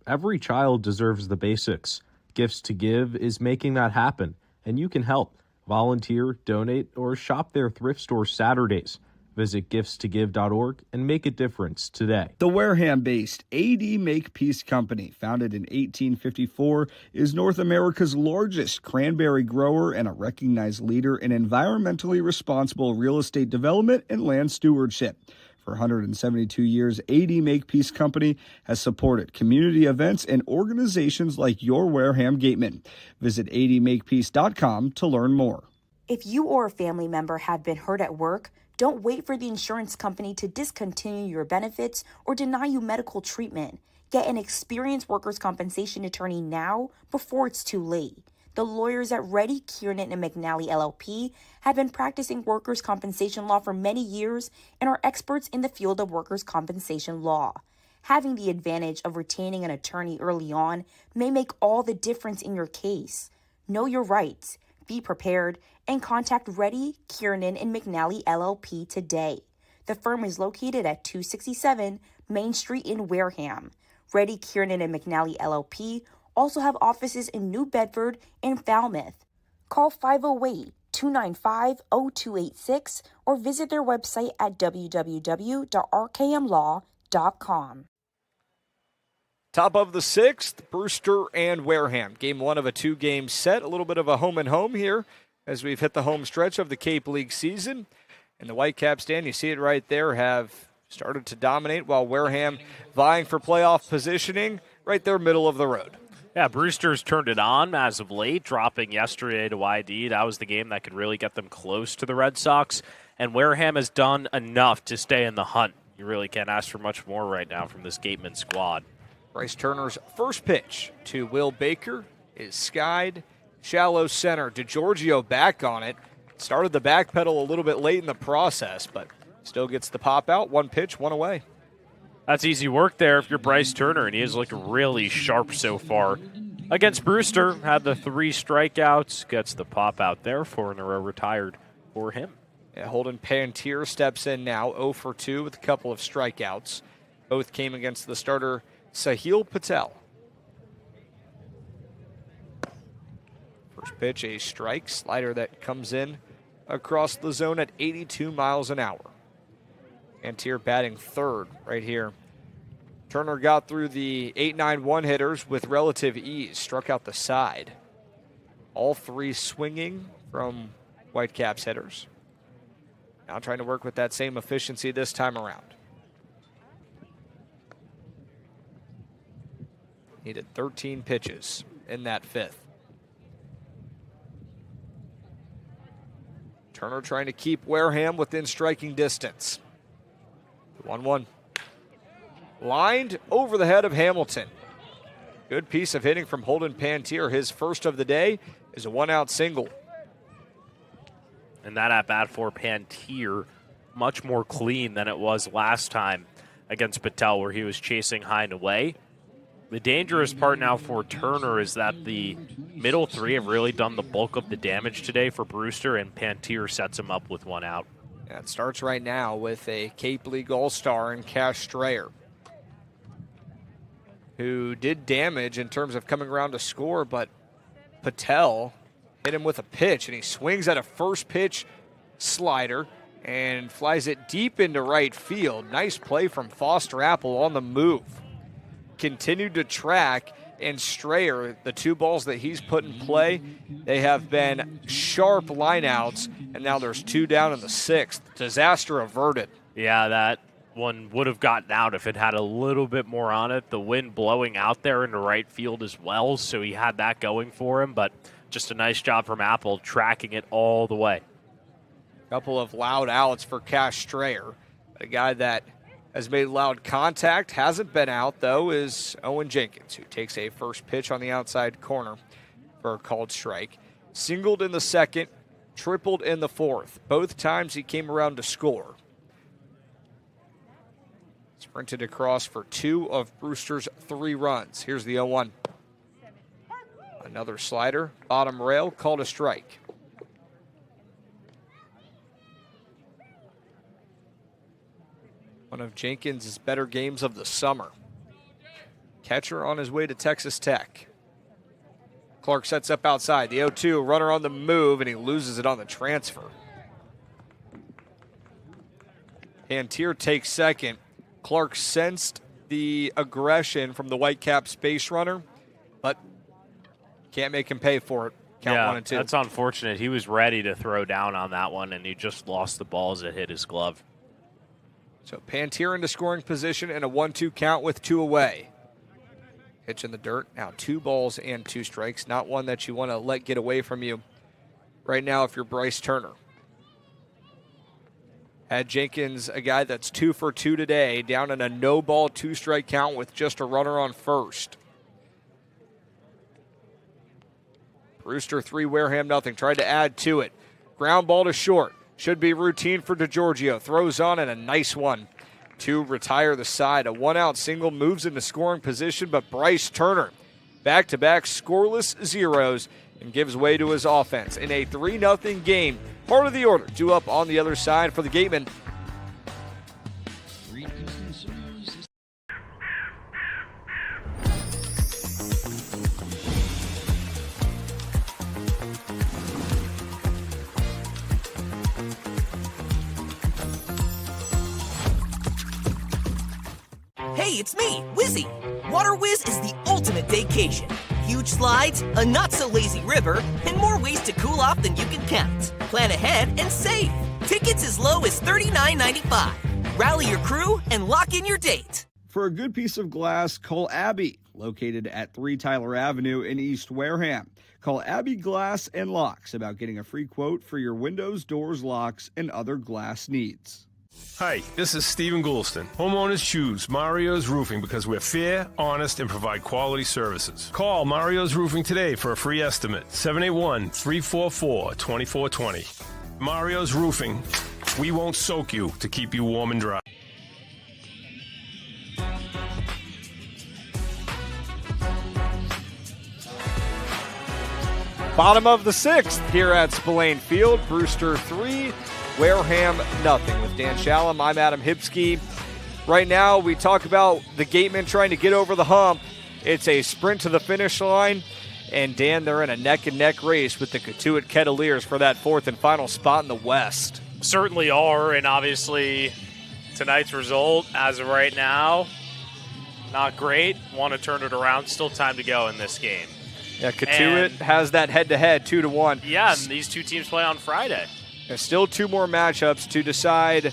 Every child deserves the basics. Gifts to Give is making that happen, and you can help. Volunteer, donate, or shop their thrift store Saturdays. Visit giftstogive.org and make a difference today. The Wareham-based AD Makepeace Company, founded in 1854, is North America's largest cranberry grower and a recognized leader in environmentally responsible real estate development and land stewardship. For 172 years, AD Makepeace Company has supported community events and organizations like your Wareham Gatemen. Visit admakepeace.com to learn more. If you or a family member have been hurt at work, don't wait for the insurance company to discontinue your benefits or deny you medical treatment. Get an experienced workers' compensation attorney now before it's too late. The lawyers at Reddy, Kiernan, and McNally LLP have been practicing workers' compensation law for many years and are experts in the field of workers' compensation law. Having the advantage of retaining an attorney early on may make all the difference in your case. Know your rights, be prepared, and contact Reddy, Kiernan, and McNally LLP today. The firm is located at 267 Main Street in Wareham. Reddy, Kiernan, and McNally LLP also have offices in New Bedford and Falmouth. Call 508-295-0286 or visit their website at www.rkmlaw.com. Top of the 6th, Brewster and Wareham. Game 1 of a 2-game set. A little bit of a home and home here as we've hit the home stretch of the Cape League season. And the Whitecaps, Dan, you see it right there, have started to dominate while Wareham vying for playoff positioning right there middle of the road. Yeah, Brewster's turned it on as of late, dropping yesterday to YD. That was the game that could really get them close to the Red Sox. And Wareham has done enough to stay in the hunt. You really can't ask for much more right now from this Gateman squad. Bryce Turner's first pitch to Will Baker is skied. Shallow center. DeGiorgio back on it. Started the back pedal a little bit late in the process, but still gets the pop out. One pitch, one away. That's easy work there if you're Bryce Turner, and he has looked really sharp so far. Against Brewster, had the 3 strikeouts, gets the pop out there, 4 in a row retired for him. Yeah, Holden Pantier steps in now, 0 for 2 with a couple of strikeouts. Both came against the starter, Sahil Patel. First pitch, a strike, slider that comes in across the zone at 82 miles an hour. Pantier batting third right here. Turner got through the 8-9-1 hitters with relative ease, struck out the side. All 3 swinging from Whitecaps hitters. Now trying to work with that same efficiency this time around. Needed 13 pitches in that 5th. Turner trying to keep Wareham within striking distance. 1-1. Lined over the head of Hamilton. Good piece of hitting from Holden Pantier. His first of the day is a 1-out single. And that at-bat for Pantier, much more clean than it was last time against Patel, where he was chasing high and away. The dangerous part now for Turner is that the middle 3 have really done the bulk of the damage today for Brewster, and Pantier sets him up with 1 out. Yeah, it starts right now with a Cape League All-Star in Cash Strayer, who did damage in terms of coming around to score, but Patel hit him with a pitch, and he swings at a first pitch slider and flies it deep into right field. Nice play from Foster Apple on the move. Continued to track, and Strayer, the 2 balls that he's put in play, they have been sharp lineouts, and now there's 2 down in the 6th. Disaster averted. Yeah, that one would have gotten out if it had a little bit more on it. The wind blowing out there into right field as well, so he had that going for him, but just a nice job from Apple tracking it all the way. Couple of loud outs for Cash Strayer. But a guy that has made loud contact, hasn't been out, though, is Owen Jenkins, who takes a first pitch on the outside corner for a called strike. Singled in the second, tripled in the fourth. Both times he came around to score. Sprinted across for 2 of Brewster's 3 runs. Here's the 0-1. Another slider, bottom rail, called a strike. One of Jenkins' better games of the summer. Catcher on his way to Texas Tech. Clark sets up outside. The 0-2, runner on the move, and he loses it on the transfer. Pantier takes second. Clark sensed the aggression from the Whitecaps base runner, but can't make him pay for it. Count 1 and 2. That's unfortunate. He was ready to throw down on that one, and he just lost the ball as it hit his glove. So Pantier into scoring position and a 1-2 count with 2 away. Pitch in the dirt. Now 2 balls and 2 strikes. Not one that you want to let get away from you right now if you're Bryce Turner. Had Jenkins, a guy that's 2 for 2 today, down in a no-ball 2-strike count with just a runner on first. Brewster 3, Wareham nothing. Tried to add to it. Ground ball to short. Should be routine for DeGiorgio. Throws on and a nice one to retire the side. A 1-out single moves into scoring position, but Bryce Turner back-to-back scoreless zeros and gives way to his offense in a 3-0 game. Part of the order, 2 up on the other side for the Gatemen. Hey, it's me, Wizzy. Water Whiz is the ultimate vacation. Huge slides, a not-so-lazy river, and more ways to cool off than you can count. Plan ahead and save. Tickets as low as $39.95. Rally your crew and lock in your date. For a good piece of glass, call Abby, located at 3 Tyler Avenue in East Wareham. Call Abby Glass and Locks about getting a free quote for your windows, doors, locks, and other glass needs. Hi, this is Stephen Goulston. Homeowners choose Mario's Roofing because we're fair, honest, and provide quality services. Call Mario's Roofing today for a free estimate. 781-344-2420. Mario's Roofing. We won't soak you to keep you warm and dry. Bottom of the 6th here at Spillane Field. Brewster 3, Wareham nothing. With Dan Shalam, I'm Adam Hipsky. Right now, we talk about the Gatemen trying to get over the hump. It's a sprint to the finish line. And Dan, they're in a neck-and-neck race with the Catuit Kettleers for that 4th and final spot in the West. Certainly are, and obviously tonight's result, as of right now, not great. Want to turn it around. Still time to go in this game. Yeah, Catuit has that head-to-head, 2-1. Yeah, and these 2 teams play on Friday. There's still 2 more matchups to decide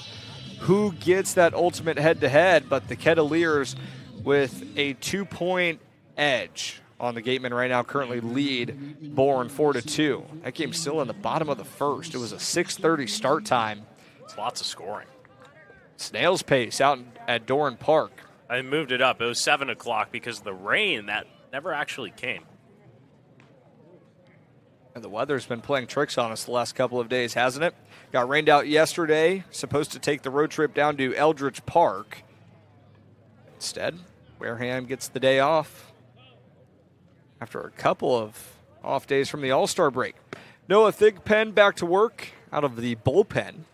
who gets that ultimate head-to-head, but the Kettleers with a 2-point edge on the Gatemen right now currently lead Bourne 4-2. That game's still in the bottom of the 1st. It was a 6:30 start time. It's lots of scoring. Snail's pace out at Doran Park. I moved it up. It was 7 o'clock because of the rain that never actually came. And the weather's been playing tricks on us the last couple of days, hasn't it? Got rained out yesterday. Supposed to take the road trip down to Eldridge Park. Instead, Wareham gets the day off after a couple of off days from the All-Star break. Noah Thigpen back to work out of the bullpen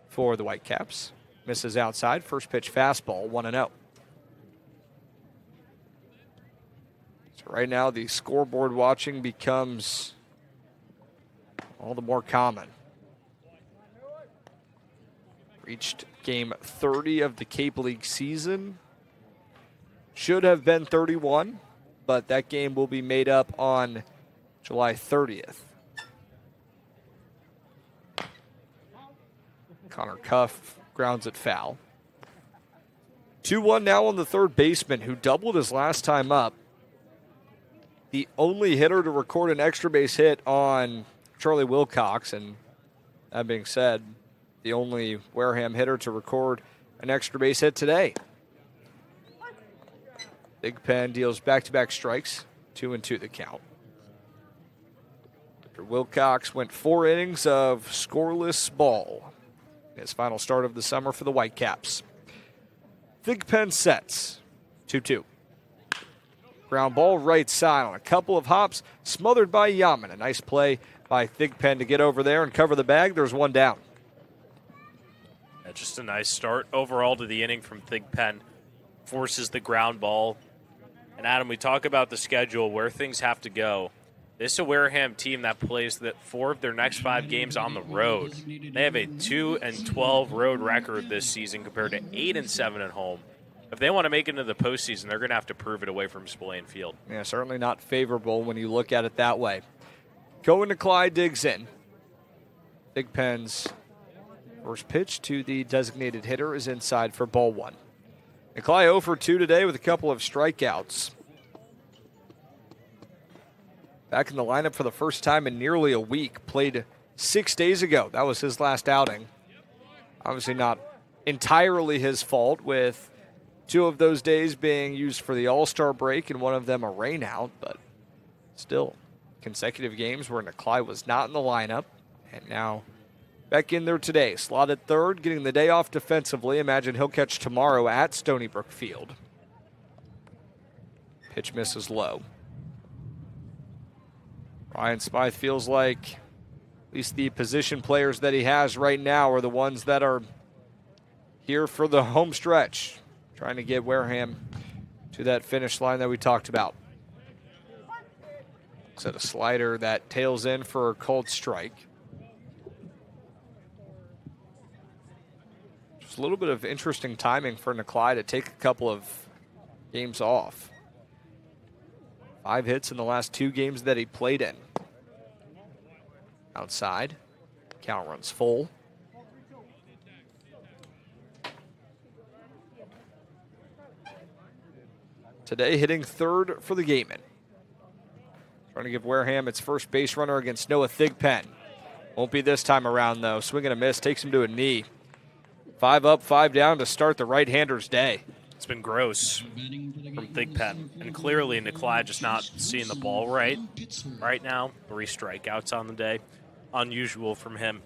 for the Whitecaps. Misses outside. First pitch fastball, 1-0. So right now the scoreboard watching becomes all the more common. Reached game 30 of the Cape League season. Should have been 31, but that game will be made up on July 30th. Connor Cuff grounds it foul. 2-1 now on the third baseman, who doubled his last time up. The only hitter to record an extra base hit on Charlie Wilcox, and that being said, the only Wareham hitter to record an extra base hit today. Thigpen deals back-to-back strikes, 2-2 the count. Wilcox went 4 innings of scoreless ball. His final start of the summer for the Whitecaps. Thigpen sets, 2-2. Ground ball right side on a couple of hops, smothered by Yaman. A nice play by Thigpen to get over there and cover the bag. There's one down. Just a nice start overall to the inning from Thigpen. Forces the ground ball. And Adam, we talk about the schedule, where things have to go. This is a Wareham team that plays 4 of their next 5 games on the road. They have a 2-12 road record this season compared to 8-7 at home. If they want to make it into the postseason, they're going to have to prove it away from Spillane Field. Yeah, certainly not favorable when you look at it that way. Going to Clyde, digs in. Thigpen's first pitch to the designated hitter is inside for ball 1. Nikolai 0 for 2 today with a couple of strikeouts. Back in the lineup for the first time in nearly a week. Played 6 days ago. That was his last outing. Obviously not entirely his fault, with 2 of those days being used for the All-Star break and one of them a rainout, but still consecutive games where Nikolai was not in the lineup, and now back in there today. Slotted third, getting the day off defensively. Imagine he'll catch tomorrow at Stony Brook Field. Pitch misses low. Ryan Smythe feels like at least the position players that he has right now are the ones that are here for the home stretch, trying to get Wareham to that finish line that we talked about. Looks at a slider that tails in for a cold strike. Just a little bit of interesting timing for Nikolai to take a couple of games off. 5 hits in the last 2 games that he played in. Outside, count runs full. Today hitting third for the Gatemen. Trying to give Wareham its first base runner against Noah Thigpen. Won't be this time around though. Swing and a miss, takes him to a knee. 5 up, 5 down to start the right-hander's day. It's been gross from Thigpen. And clearly Nikolai just not seeing the ball right now. 3 strikeouts on the day. Unusual from him.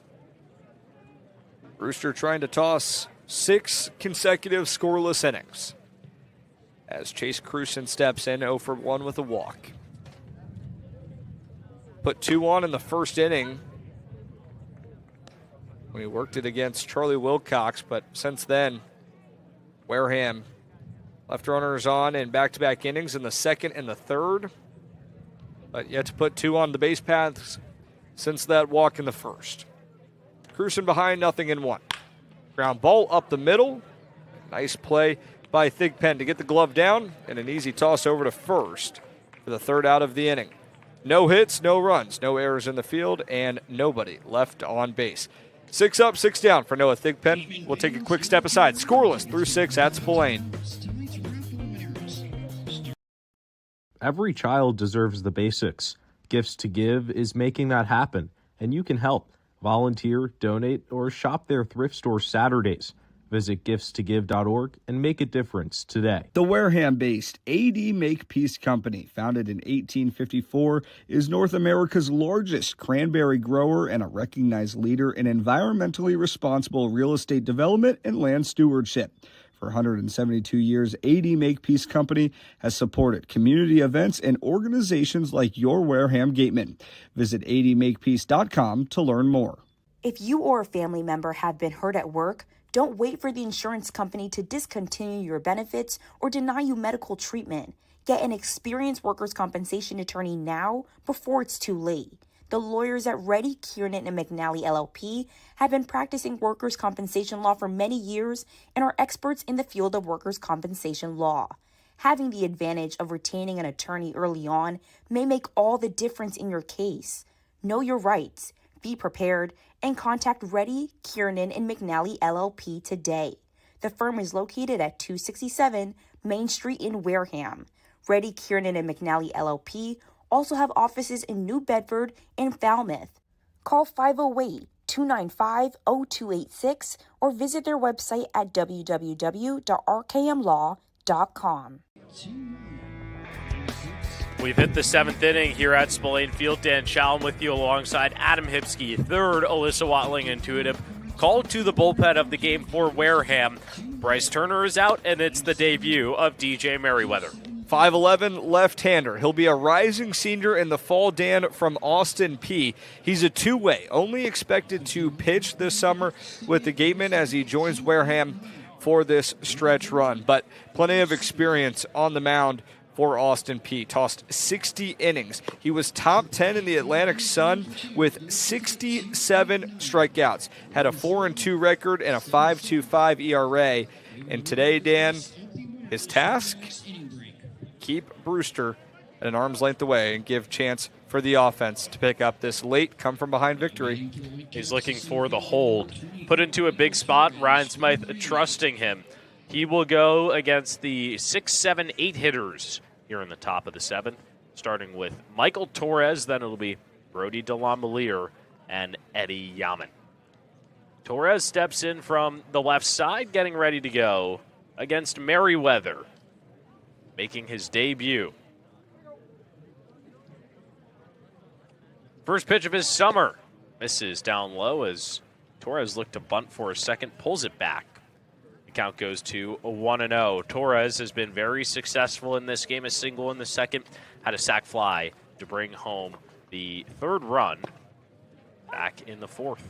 Brewster trying to toss 6 consecutive scoreless innings. As Chase Cruson steps in, 0 for 1 with a walk. Put 2 on in the first inning when he worked it against Charlie Wilcox, but since then, Wareham left runners on in back-to-back innings in the second and the third, but yet to put 2 on the base paths since that walk in the first. Cruson behind, 0-1. Ground ball up the middle. Nice play by Thigpen to get the glove down, and an easy toss over to first for the 3rd out of the inning. No hits, no runs, no errors in the field, and nobody left on base. 6 up, 6 down for Noah Thigpen. We'll take a quick step aside. Scoreless through 6 at Spillane. Every child deserves the basics. Gifts to Give is making that happen, and you can help. Volunteer, donate, or shop their thrift store Saturdays. Visit giftstogive.org and make a difference today. The Wareham-based AD Makepeace Company, founded in 1854, is North America's largest cranberry grower and a recognized leader in environmentally responsible real estate development and land stewardship. For 172 years, AD Makepeace Company has supported community events and organizations like your Wareham Gatemen. Visit admakepeace.com to learn more. If you or a family member have been hurt at work, don't wait for the insurance company to discontinue your benefits or deny you medical treatment. Get an experienced workers' compensation attorney now before it's too late. The lawyers at Reddy, Kiernan, and McNally LLP have been practicing workers' compensation law for many years and are experts in the field of workers' compensation law. Having the advantage of retaining an attorney early on may make all the difference in your case. Know your rights, be prepared, and contact Reddy, Kiernan, and McNally LLP today. The firm is located at 267 Main Street in Wareham. Reddy, Kiernan, and McNally LLP also have offices in New Bedford and Falmouth. Call 508-2 295-0286 or visit their website at www.rkmlaw.com. We've hit the 7th inning here at Spillane Field. Dan Shalam with you alongside Adam Hipsky, third Alyssa Watling intuitive, called to the bullpen of the game for Wareham. Bryce Turner is out, and it's the debut of DJ Merriweather. 5'11", left-hander. He'll be a rising senior in the fall, Dan, from Austin P. He's a two-way, only expected to pitch this summer with the Gatemen as he joins Wareham for this stretch run. But plenty of experience on the mound for Austin P. Tossed 60 innings. He was top 10 in the Atlantic Sun with 67 strikeouts. Had a 4-2 record and a 5.25 ERA. And today, Dan, his task, keep Brewster at an arm's length away and give chance for the offense to pick up this late come-from-behind victory. He's looking for the hold. Put into a big spot, Ryan Smythe trusting him. He will go against the 6, 7, 8 hitters here in the top of the 7th, starting with Michael Torres. Then it'll be Brody DeLongmelier and Eddie Yaman. Torres steps in from the left side, getting ready to go against Merriweather, making his debut. First pitch of his summer. Misses down low as Torres looked to bunt for a second, pulls it back. The count goes to 1-0. Torres has been very successful in this game, a single in the second, had a sac fly to bring home the third run back in the 4th.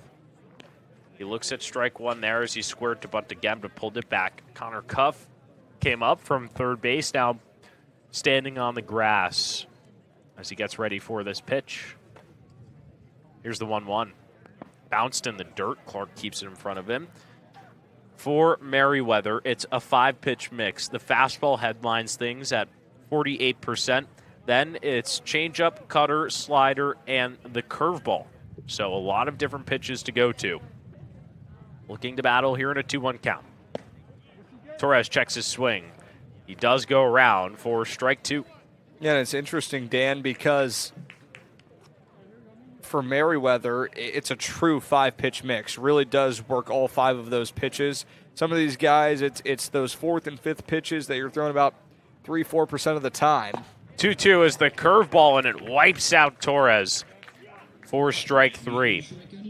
He looks at strike one there as he squared to bunt again, but pulled it back. Connor Cuff came up from third base, now standing on the grass as he gets ready for this pitch. Here's the 1-1. Bounced in the dirt. Clark keeps it in front of him. For Merriweather, it's a 5-pitch mix. The fastball headlines things at 48%. Then it's changeup, cutter, slider, and the curveball. So a lot of different pitches to go to. Looking to battle here in a 2-1 count. Torres checks his swing. He does go around for strike 2. Yeah, and it's interesting, Dan, because for Merriweather, it's a true 5-pitch mix. Really does work all 5 of those pitches. Some of these guys, it's those 4th and 5th pitches that you're throwing about 3-4% of the time. 2-2 is the curveball, and it wipes out Torres for strike 3.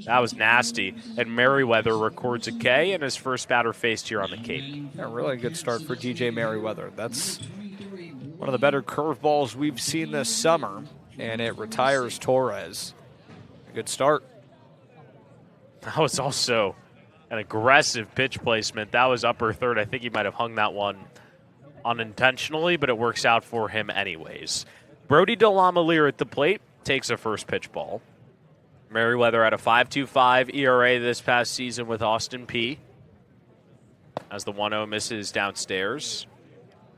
That was nasty. And Merriweather records a K and his first batter faced here on the Cape. Yeah, really good start for DJ Merriweather. That's one of the better curveballs we've seen this summer, and it retires Torres. A good start. That was also an aggressive pitch placement. That was upper third. I think he might have hung that one unintentionally, but it works out for him anyways. Brody DeLongmelier at the plate takes a first pitch ball. Merriweather had a 5.25 ERA this past season with Austin P. As the 1-0 misses downstairs.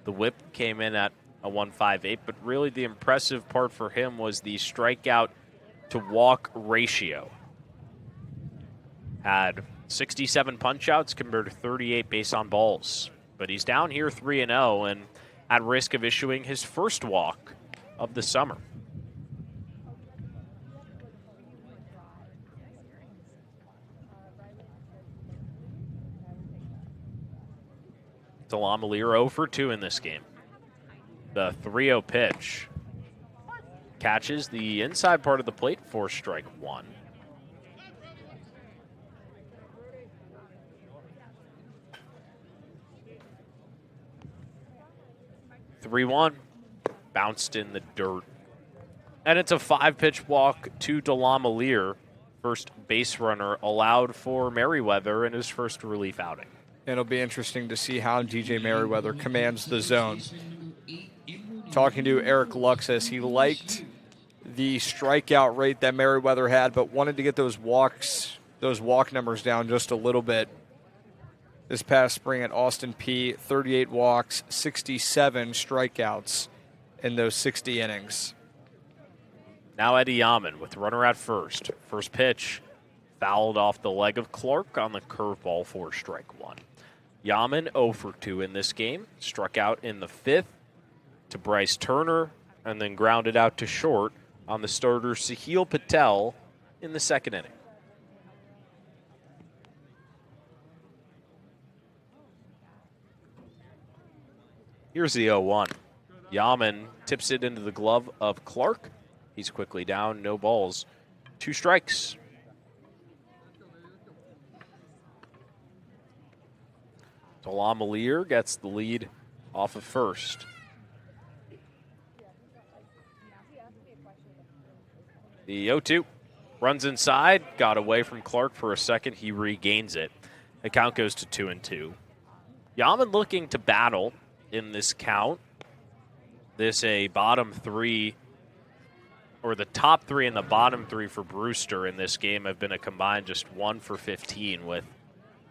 The whip came in at a 1.58, but really the impressive part for him was the strikeout to walk ratio. Had 67 punch-outs compared to 38 base on balls. But he's down here 3-0 and at risk of issuing his first walk of the summer. DeLongmelier 0 for 2 in this game. The 3-0 pitch catches the inside part of the plate for strike 1. (3-1) bounced in the dirt. And it's a 5-pitch walk to DeLongmelier. First base runner allowed for Merriweather in his first relief outing. It'll be interesting to see how DJ Merriweather commands the zone. Talking to Eric Luxus, he liked the strikeout rate that Merriweather had, but wanted to get those walk numbers down just a little bit. This past spring at Austin P, 38 walks, 67 strikeouts in those 60 innings. Now Eddie Yaman with runner at first. First pitch fouled off the leg of Clark on the curveball for strike 1. Yaman 0 for 2 in this game. Struck out in the 5th to Bryce Turner and then grounded out to short on the starter Sahil Patel in the 2nd inning. Here's the 0-1. Yaman tips it into the glove of Clark. He's quickly down, no balls. 2 strikes. Delamalier gets the lead off of first. The 0-2 runs inside, got away from Clark for a second. He regains it. The count goes to 2-2. Yaman looking to battle in this count. This a bottom 3, or the top 3 and the bottom 3 for Brewster in this game have been a combined just 1 for 15 with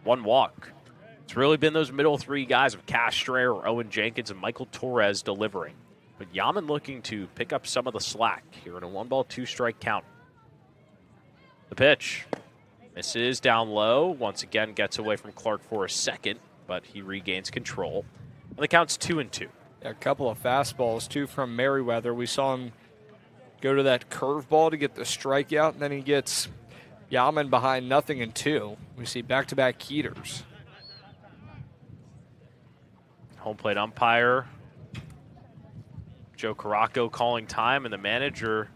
1 walk. It's really been those middle 3 guys of Cash Strayer, Owen Jenkins, and Michael Torres delivering. But Yaman looking to pick up some of the slack here in a 1-ball, 2-strike count. The pitch misses down low. Once again gets away from Clark for a second, but he regains control. And the count's 2-2. A couple of fastballs, too, from Merriweather. We saw him go to that curveball to get the strikeout, and then he gets Yaman behind 0-2. We see back-to-back heaters. Home plate umpire Joe Caraco calling time, and the manager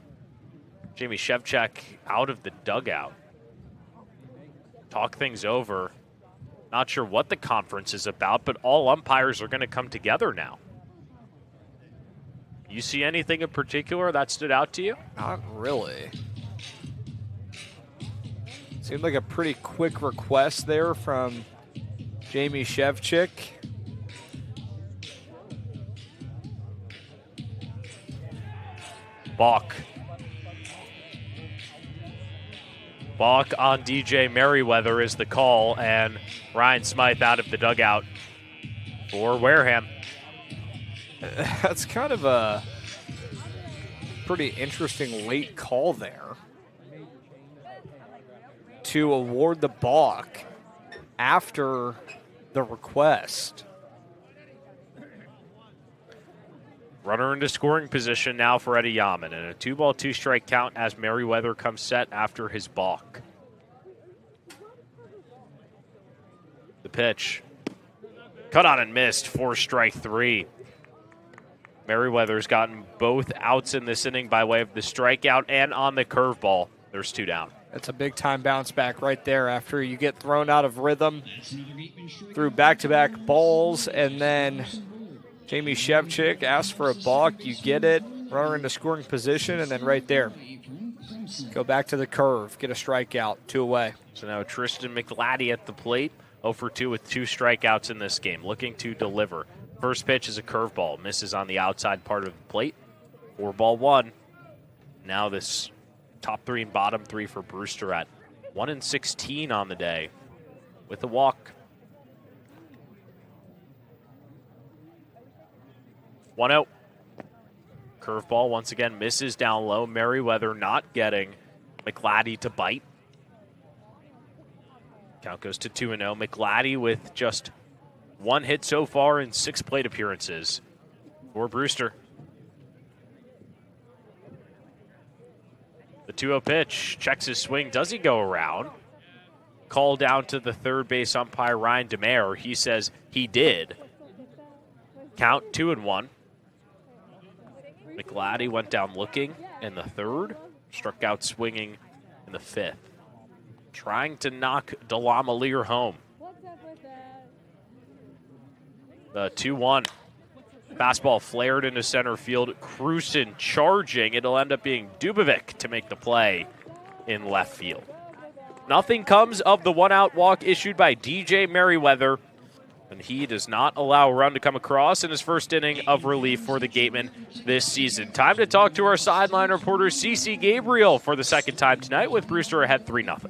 Jamie Shevchuk out of the dugout. Talk things over. Not sure what the conference is about, but all umpires are going to come together now. You see anything in particular that stood out to you? Not really. Seemed like a pretty quick request there from Jamie Shevchuk. Balk. Balk on DJ Merriweather is the call, and Ryan Smythe out of the dugout for Wareham. That's kind of a pretty interesting late call there to award the balk after the request. Runner into scoring position now for Eddie Yaman, and a 2-ball, 2-strike count as Merriweather comes set after his balk. The pitch. Cut on and missed for strike 3. Merriweather's gotten both outs in this inning by way of the strikeout and on the curveball. There's 2 down. That's a big-time bounce back right there after you get thrown out of rhythm through back-to-back balls, and then Jamie Shevchuk asks for a balk. You get it. Runner into scoring position, and then right there, go back to the curve, get a strikeout, 2 away. So now Tristan McLaddy at the plate, 0 for 2 with 2 strikeouts in this game, looking to deliver. First pitch is a curveball, misses on the outside part of the plate. 4-1. Now this top 3 and bottom 3 for Brewster at 1-16 on the day with a walk. 1-0. Curveball once again misses down low. Merriweather not getting McLaddy to bite. Count goes to 2-0. McLaddy with just 1 hit so far in 6 plate appearances for Brewster. The 2-0 pitch, checks his swing. Does he go around? Call down to the third base umpire, Ryan DeMare. He says he did. Count 2-1. McLaddy went down looking in the 3rd, struck out swinging in the 5th. Trying to knock Delamalier home. The 2-1. Fastball flared into center field. Krusen charging. It'll end up being Dubovic to make the play in left field. Nothing comes of the 1-out walk issued by DJ Merriweather, and he does not allow a run to come across in his first inning of relief for the Gatemen this season. Time to talk to our sideline reporter, CeCe Gabriel, for the second time tonight with Brewster ahead 3-0.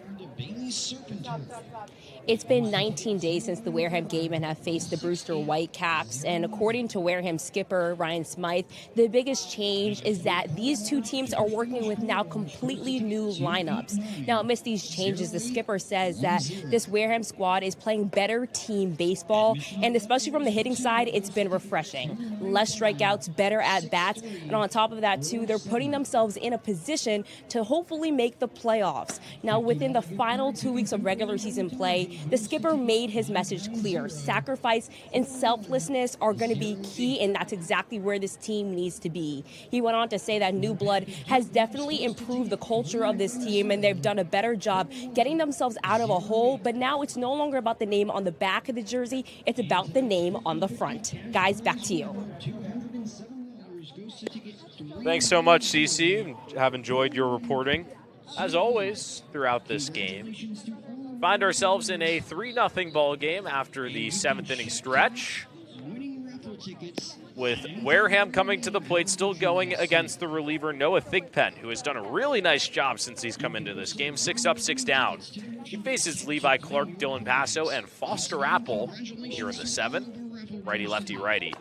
It's been 19 days since the Wareham Gatemen have faced the Brewster Whitecaps, and according to Wareham skipper Ryan Smythe, the biggest change is that these 2 teams are working with now completely new lineups. Now, amidst these changes, the skipper says that this Wareham squad is playing better team baseball, and especially from the hitting side, it's been refreshing. Less strikeouts, better at-bats, and on top of that, too, they're putting themselves in a position to hopefully make the playoffs. Now, within the final 2 weeks of regular season play, the skipper made his message clear. Sacrifice and selflessness are going to be key, and that's exactly where this team needs to be. He went on to say that new blood has definitely improved the culture of this team, and they've done a better job getting themselves out of a hole, but now it's no longer about the name on the back of the jersey, it's about the name on the front. Guys, back to you. Thanks so much, CeCe. Have enjoyed your reporting, as always, throughout this game. Find ourselves in a 3-0 ball game after the 7th inning stretch, with Wareham coming to the plate, still going against the reliever Noah Thigpen, who has done a really nice job since he's come into this game. 6 up, 6 down. He faces Levi Clark, Dylan Passo, and Foster Apple here in the 7th. Righty, lefty, righty.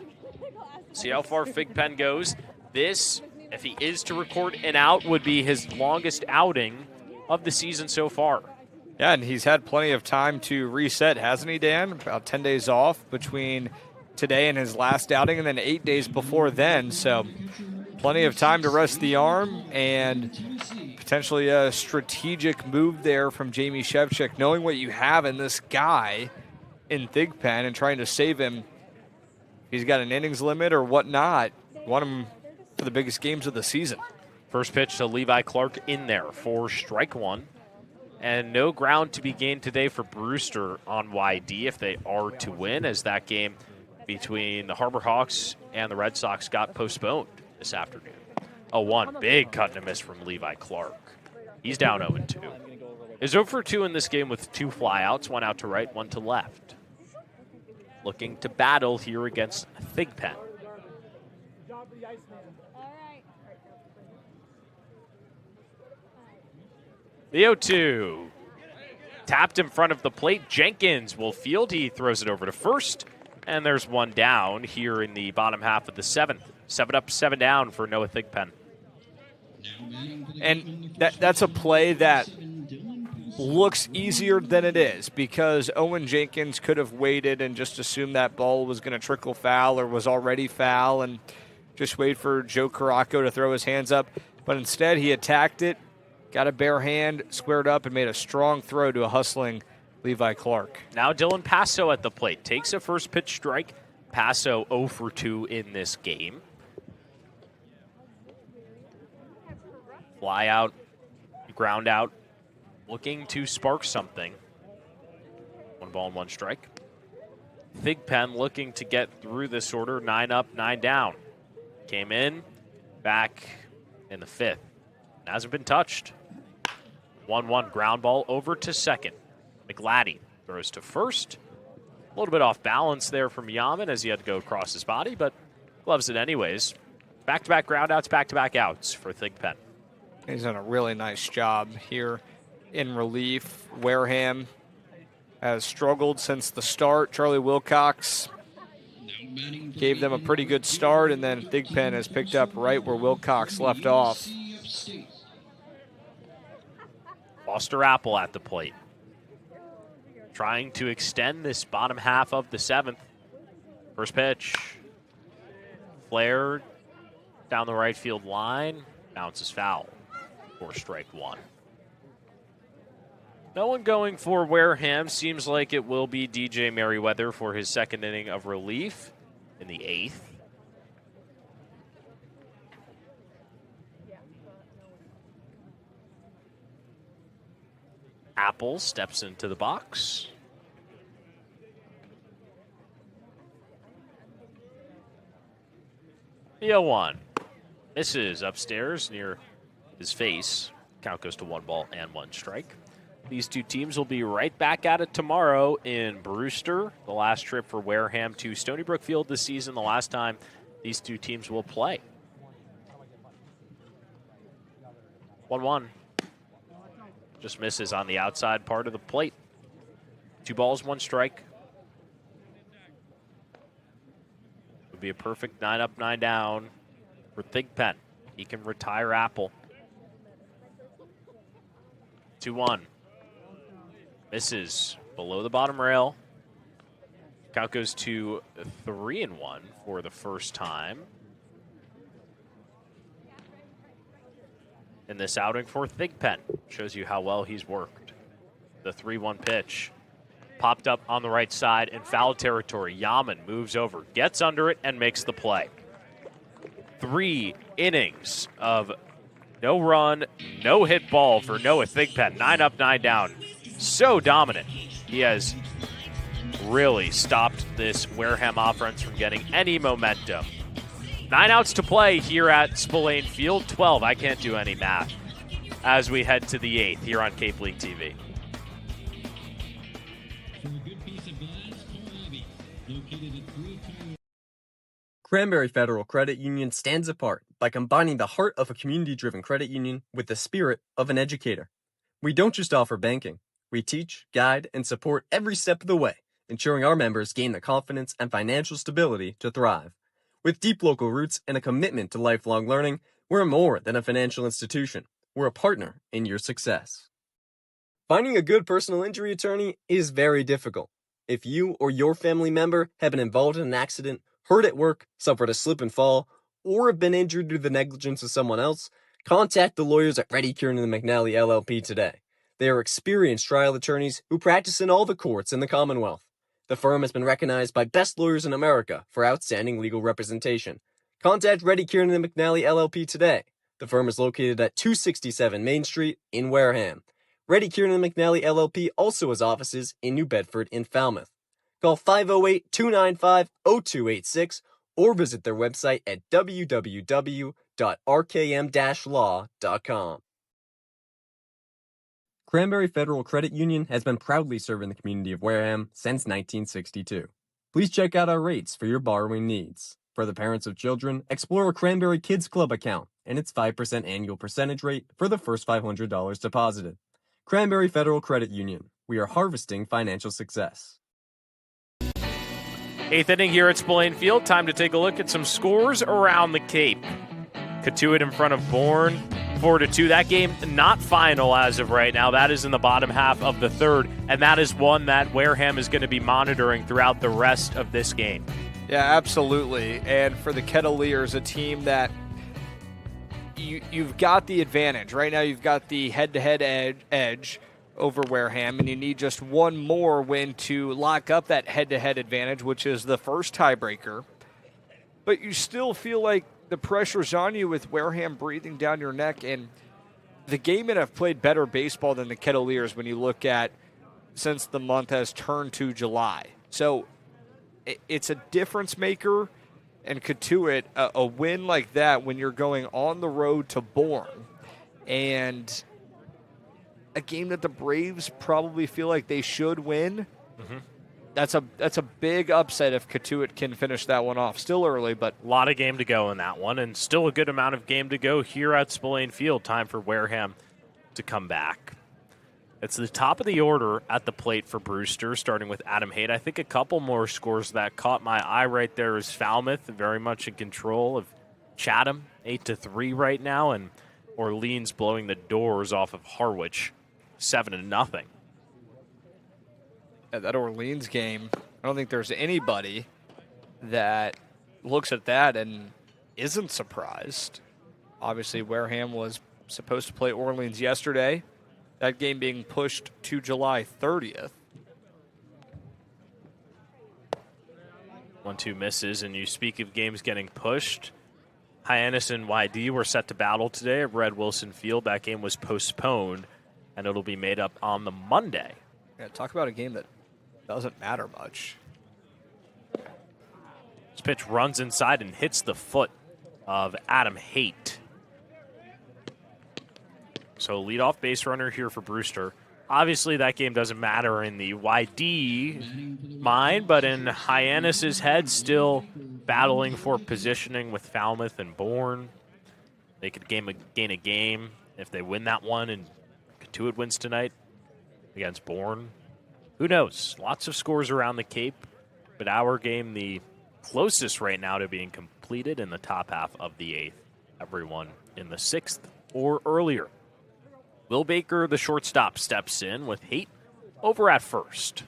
See how far Thigpen goes. This, if he is to record an out, would be his longest outing of the season so far. Yeah, and he's had plenty of time to reset, hasn't he, Dan? About 10 days off between today and his last outing, and then 8 days before then. So plenty of time to rest the arm, and potentially a strategic move there from Jamie Shevchik, knowing what you have in this guy in Thigpen and trying to save him. He's got an innings limit or whatnot. You want him for the biggest games of the season. First pitch to Levi Clark in there for strike one. And no ground to be gained today for Brewster on YD if they are to win, as that game between the Harbor Hawks and the Red Sox got postponed this afternoon. A 1, big cut and a miss from Levi Clark. He's down 0-2. Is 0 for 2 in this game with 2 flyouts, 1 out to right, 1 to left. Looking to battle here against Thigpen. The 0-2. Tapped in front of the plate. Jenkins will field. He throws it over to first. And there's 1 down here in the bottom half of the 7th. 7 up, 7 down for Noah Thigpen. And that's a play that looks easier than it is, because Owen Jenkins could have waited and just assumed that ball was going to trickle foul or was already foul and just wait for Joe Caraco to throw his hands up. But instead he attacked it, got a bare hand, squared up, and made a strong throw to a hustling Levi Clark. Now Dylan Passo at the plate. Takes a first pitch strike. Passo 0 for 2 in this game. Fly out, ground out. Looking to spark something. 1 ball and 1 strike. Thigpen looking to get through this order. 9 up, 9 down. Came in, back in the 5th. Hasn't been touched. 1-1 ground ball over to second. McGladdy throws to first. A little bit off balance there from Yaman as he had to go across his body, but gloves it anyways. Back-to-back ground outs, back-to-back outs for Thigpen. He's done a really nice job here in relief. Wareham has struggled since the start. Charlie Wilcox gave them a pretty good start, and then Thigpen has picked up right where Wilcox left off. Foster Apple at the plate. Trying to extend this bottom half of the 7th. First pitch. Flared down the right field line. Bounces foul for strike 1. No one going for Wareham. Seems like it will be DJ Merriweather for his 2nd inning of relief in the 8th. Apple steps into the box. The 0-1. Misses upstairs near his face. Count goes to 1 ball and 1 strike. These two teams will be right back at it tomorrow in Brewster. The last trip for Wareham to Stony Brook Field this season. The last time these two teams will play. 1-1. Just misses on the outside part of the plate. 2 balls, 1 strike. Would be a perfect 9 up, 9 down for Thigpen. He can retire Apple. 2-1. Misses below the bottom rail. Count goes to 3-1 for the first time in this outing for Thigpen. Shows you how well he's worked. The 3-1 pitch. Popped up on the right side in foul territory. Yaman moves over, gets under it, and makes the play. 3 innings of no run, no hit ball for Noah Thigpen. 9 up, 9 down. So dominant. He has really stopped this Wareham offense from getting any momentum. 9 outs to play here at Spillane Field. 12. I can't do any math as we head to the 8th here on Cape League TV. Cranberry Federal Credit Union stands apart by combining the heart of a community-driven credit union with the spirit of an educator. We don't just offer banking. We teach, guide, and support every step of the way, ensuring our members gain the confidence and financial stability to thrive. With deep local roots and a commitment to lifelong learning, we're more than a financial institution. We're a partner in your success. Finding a good personal injury attorney is very difficult. If you or your family member have been involved in an accident, hurt at work, suffered a slip and fall, or have been injured due to the negligence of someone else, contact the lawyers at Reddy Kieran and McNally LLP today. They are experienced trial attorneys who practice in all the courts in the Commonwealth. The firm has been recognized by Best Lawyers in America for outstanding legal representation. Contact Reddy Kieran and McNally LLP today. The firm is located at 267 Main Street in Wareham. Reddy Kieran and McNally LLP also has offices in New Bedford and Falmouth. Call 508-295-0286 or visit their website at www.rkm-law.com. Cranberry Federal Credit Union has been proudly serving the community of Wareham since 1962. Please check out our rates for your borrowing needs. For the parents of children, explore a Cranberry Kids Club account and its 5% annual percentage rate for the first $500 deposited. Cranberry Federal Credit Union. We are harvesting financial success. 8th inning here at Spillane Field. Time to take a look at some scores around the Cape. Katuitt in front of Bourne, 4-2. That game not final as of right now. That is in the bottom half of the 3rd, and that is one that Wareham is going to be monitoring throughout the rest of this game. Yeah, absolutely. And for the Kettleers, a team that you've got the advantage. Right now you've got the head-to-head edge over Wareham, and you need just one more win to lock up that head-to-head advantage, which is the first tiebreaker. But you still feel like the pressure's on you with Wareham breathing down your neck, and the Gatemen have played better baseball than the Kettleers when you look at since the month has turned to July. So it's a difference maker, and Katuitt, a win like that when you're going on the road to Bourne, and a game that the Braves probably feel like they should win. Mm-hmm. That's a big upset if Katuitt can finish that one off. Still early, but a lot of game to go in that one, and still a good amount of game to go here at Spillane Field. Time for Wareham to come back. It's the top of the order at the plate for Brewster, starting with Adam Haight. I think a couple more scores that caught my eye right there is Falmouth, very much in control of Chatham, 8-3 right now, and Orleans blowing the doors off of Harwich, 7-0. Yeah, that Orleans game, I don't think there's anybody that looks at that and isn't surprised. Obviously, Wareham was supposed to play Orleans yesterday. That game being pushed to July 30th. 1-2 misses, and you speak of games getting pushed. Hyannis and YD were set to battle today at Red Wilson Field. That game was postponed, and it'll be made up on the Monday. Yeah, talk about a game that doesn't matter much. This pitch runs inside and hits the foot of Adam Haight. So leadoff base runner here for Brewster. Obviously, that game doesn't matter in the YD mind, but in Hyannis' head, still battling for positioning with Falmouth and Bourne. They could gain a game if they win that one, and Katuitt wins tonight against Bourne. Who knows? Lots of scores around the Cape, but our game the closest right now to being completed in the top half of the 8th. Everyone in the 6th or earlier. Will Baker, the shortstop, steps in with Haight over at first.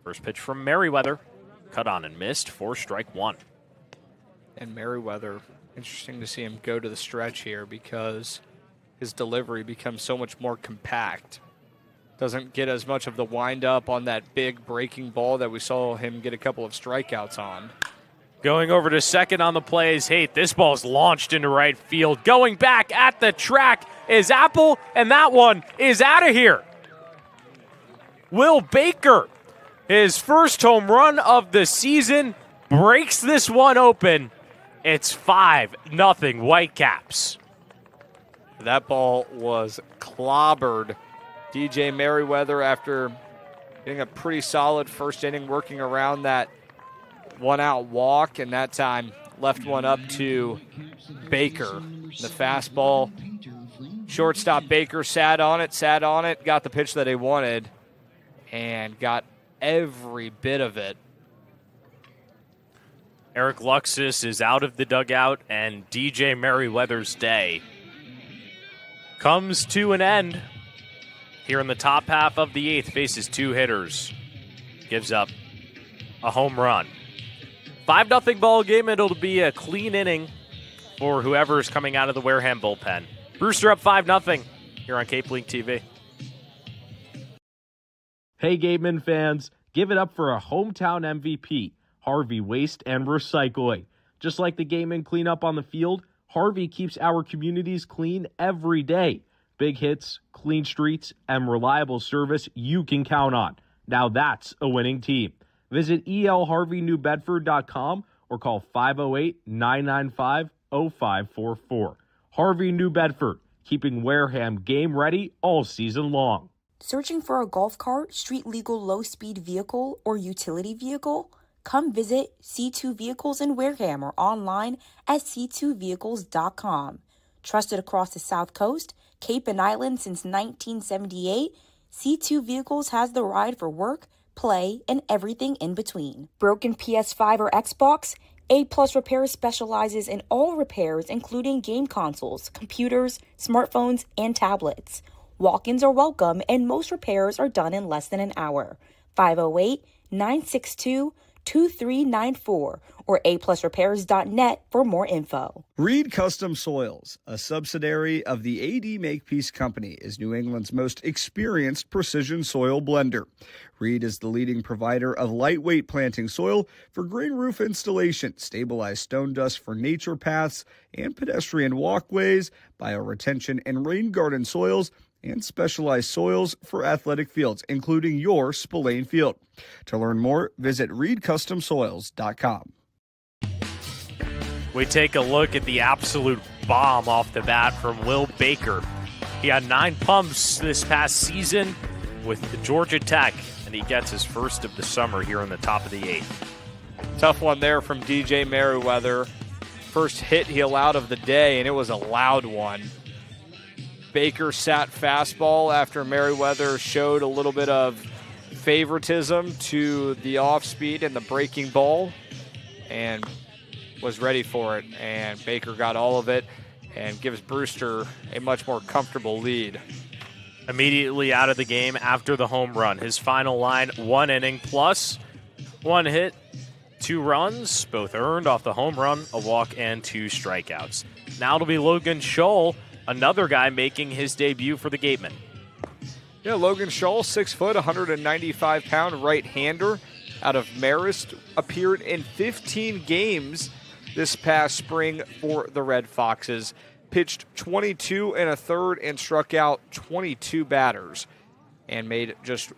First pitch from Merriweather. Cut on and missed for strike one. And Merriweather, interesting to see him go to the stretch here because his delivery becomes so much more compact. doesn't get as much of the wind up on that big breaking ball that we saw him get a couple of strikeouts on. Going over to second on the play is Haight. This ball's launched into right field. Going back at the track is Apple, and that one is out of here. Will Baker, his first home run of the season, breaks this one open. It's 5-0 Whitecaps. That ball was clobbered. DJ Merriweather, after getting a pretty solid first inning, working around that one-out walk, and that time left one up to Baker. The fastball, shortstop Baker sat on it, got the pitch that he wanted, and got every bit of it. Eric Luxus is out of the dugout, and DJ Merriweather's day comes to an end. Here in the top half of the eighth, faces two hitters. Gives up a home run. 5-0 ball game. It'll be a clean inning for whoever's coming out of the Wareham bullpen. Brewster up 5-0 here on Cape League TV. Hey, Gatemen fans, give it up for a hometown MVP, Harvey Waste and Recycling. Just like the Gatemen clean up on the field, Harvey keeps our communities clean every day. Big hits, clean streets, and reliable service you can count on. Now that's a winning team. Visit elharveynewbedford.com or call 508-995-0544. Harvey New Bedford, keeping Wareham game ready all season long. Searching for a golf cart, street legal low-speed vehicle, or utility vehicle? Come visit C2 Vehicles in Wareham or online at c2vehicles.com. Trusted across the South Coast, Cape and Island since 1978, C2 Vehicles has the ride for work, play, and everything in between. Broken PS5 or Xbox? A+ Repair specializes in all repairs, including game consoles, computers, smartphones, and tablets. Walk-ins are welcome, and most repairs are done in less than an hour. 508-962-2394 or aplusrepairs.net for more info. Reed Custom Soils, a subsidiary of the AD Makepeace Company, is New England's most experienced precision soil blender. Reed is the leading provider of lightweight planting soil for green roof installation, stabilized stone dust for nature paths and pedestrian walkways, bioretention and rain garden soils, and specialized soils for athletic fields, including your Spillane Field. To learn more, visit reedcustomsoils.com. We take a look at the absolute bomb off the bat from Will Baker. He had 9 pumps this past season with Georgia Tech, and he gets his first of the summer here in the top of the 8th. Tough one there from DJ Merriweather. First hit he allowed of the day, and it was a loud one. Baker sat fastball after Merriweather showed a little bit of favoritism to the off speed and the breaking ball, and was ready for it, and Baker got all of it and gives Brewster a much more comfortable lead. Immediately out of the game after the home run. His final line, 1 inning plus 1 hit, 2 runs, both earned off the home run, a walk, and 2 strikeouts. Now it'll be Logan Scholl, another guy making his debut for the Gatemen. Yeah, Logan Scholl, 6 foot, 195-pound right-hander out of Marist, appeared in 15 games this past spring for the Red Foxes. Pitched 22 1/3 and struck out 22 batters, and made just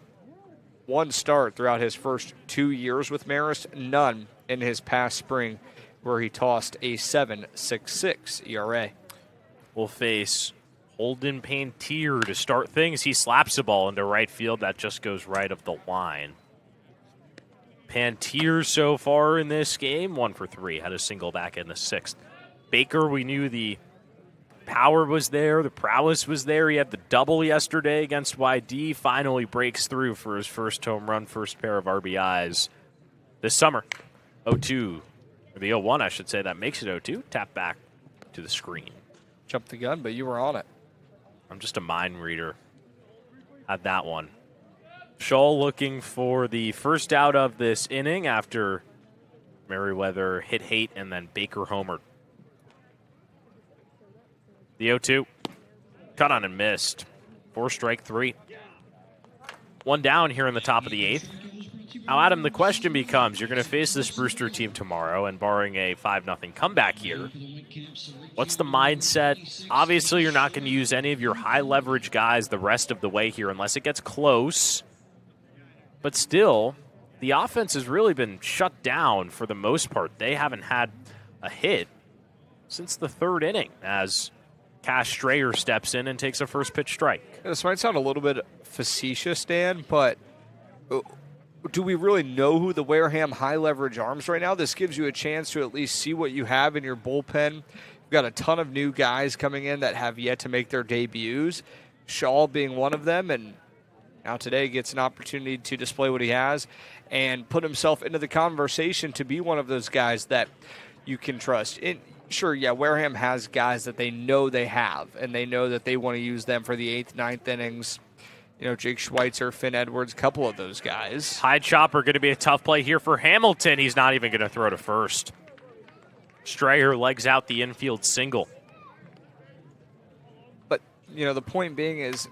1 start throughout his first 2 years with Marist, none in his past spring, where he tossed a 7.66 ERA. Will face Holden Pantier to start things. He slaps the ball into right field. That just goes right of the line. Pantier so far in this game, 1 for 3. Had a single back in the 6th. Baker, we knew the power was there. The prowess was there. He had the double yesterday against YD. Finally breaks through for his first home run, first pair of RBIs this summer. 0-2, or the 0-1, I should say. That makes it 0-2. Tap back to the screen. Jumped the gun, but you were on it. I'm just a mind reader. Had that one. Scholl looking for the first out of this inning after Merriweather hit Haight and then Baker homered. The 0-2. Cut on and missed. 4 strike 3. One down here in the top of the 8th. Now, Adam, the question becomes, you're going to face this Brewster team tomorrow, and barring a 5-0 comeback here, what's the mindset? Obviously, you're not going to use any of your high-leverage guys the rest of the way here unless it gets close. But still, the offense has really been shut down for the most part. They haven't had a hit since the 3rd inning as Cash Strayer steps in and takes a first pitch strike. This might sound a little bit facetious, Dan, but do we really know who the Wareham high-leverage arms right now? This gives you a chance to at least see what you have in your bullpen. You've got a ton of new guys coming in that have yet to make their debuts, Shaw being one of them, and now today gets an opportunity to display what he has and put himself into the conversation to be one of those guys that you can trust. Sure, yeah, Wareham has guys that they know they have, and they know that they want to use them for the 8th, 9th innings. You know, Jake Schweitzer, Finn Edwards, a couple of those guys. High chopper going to be a tough play here for Hamilton. He's not even going to throw to first. Strayer legs out the infield single. But, you know, the point being is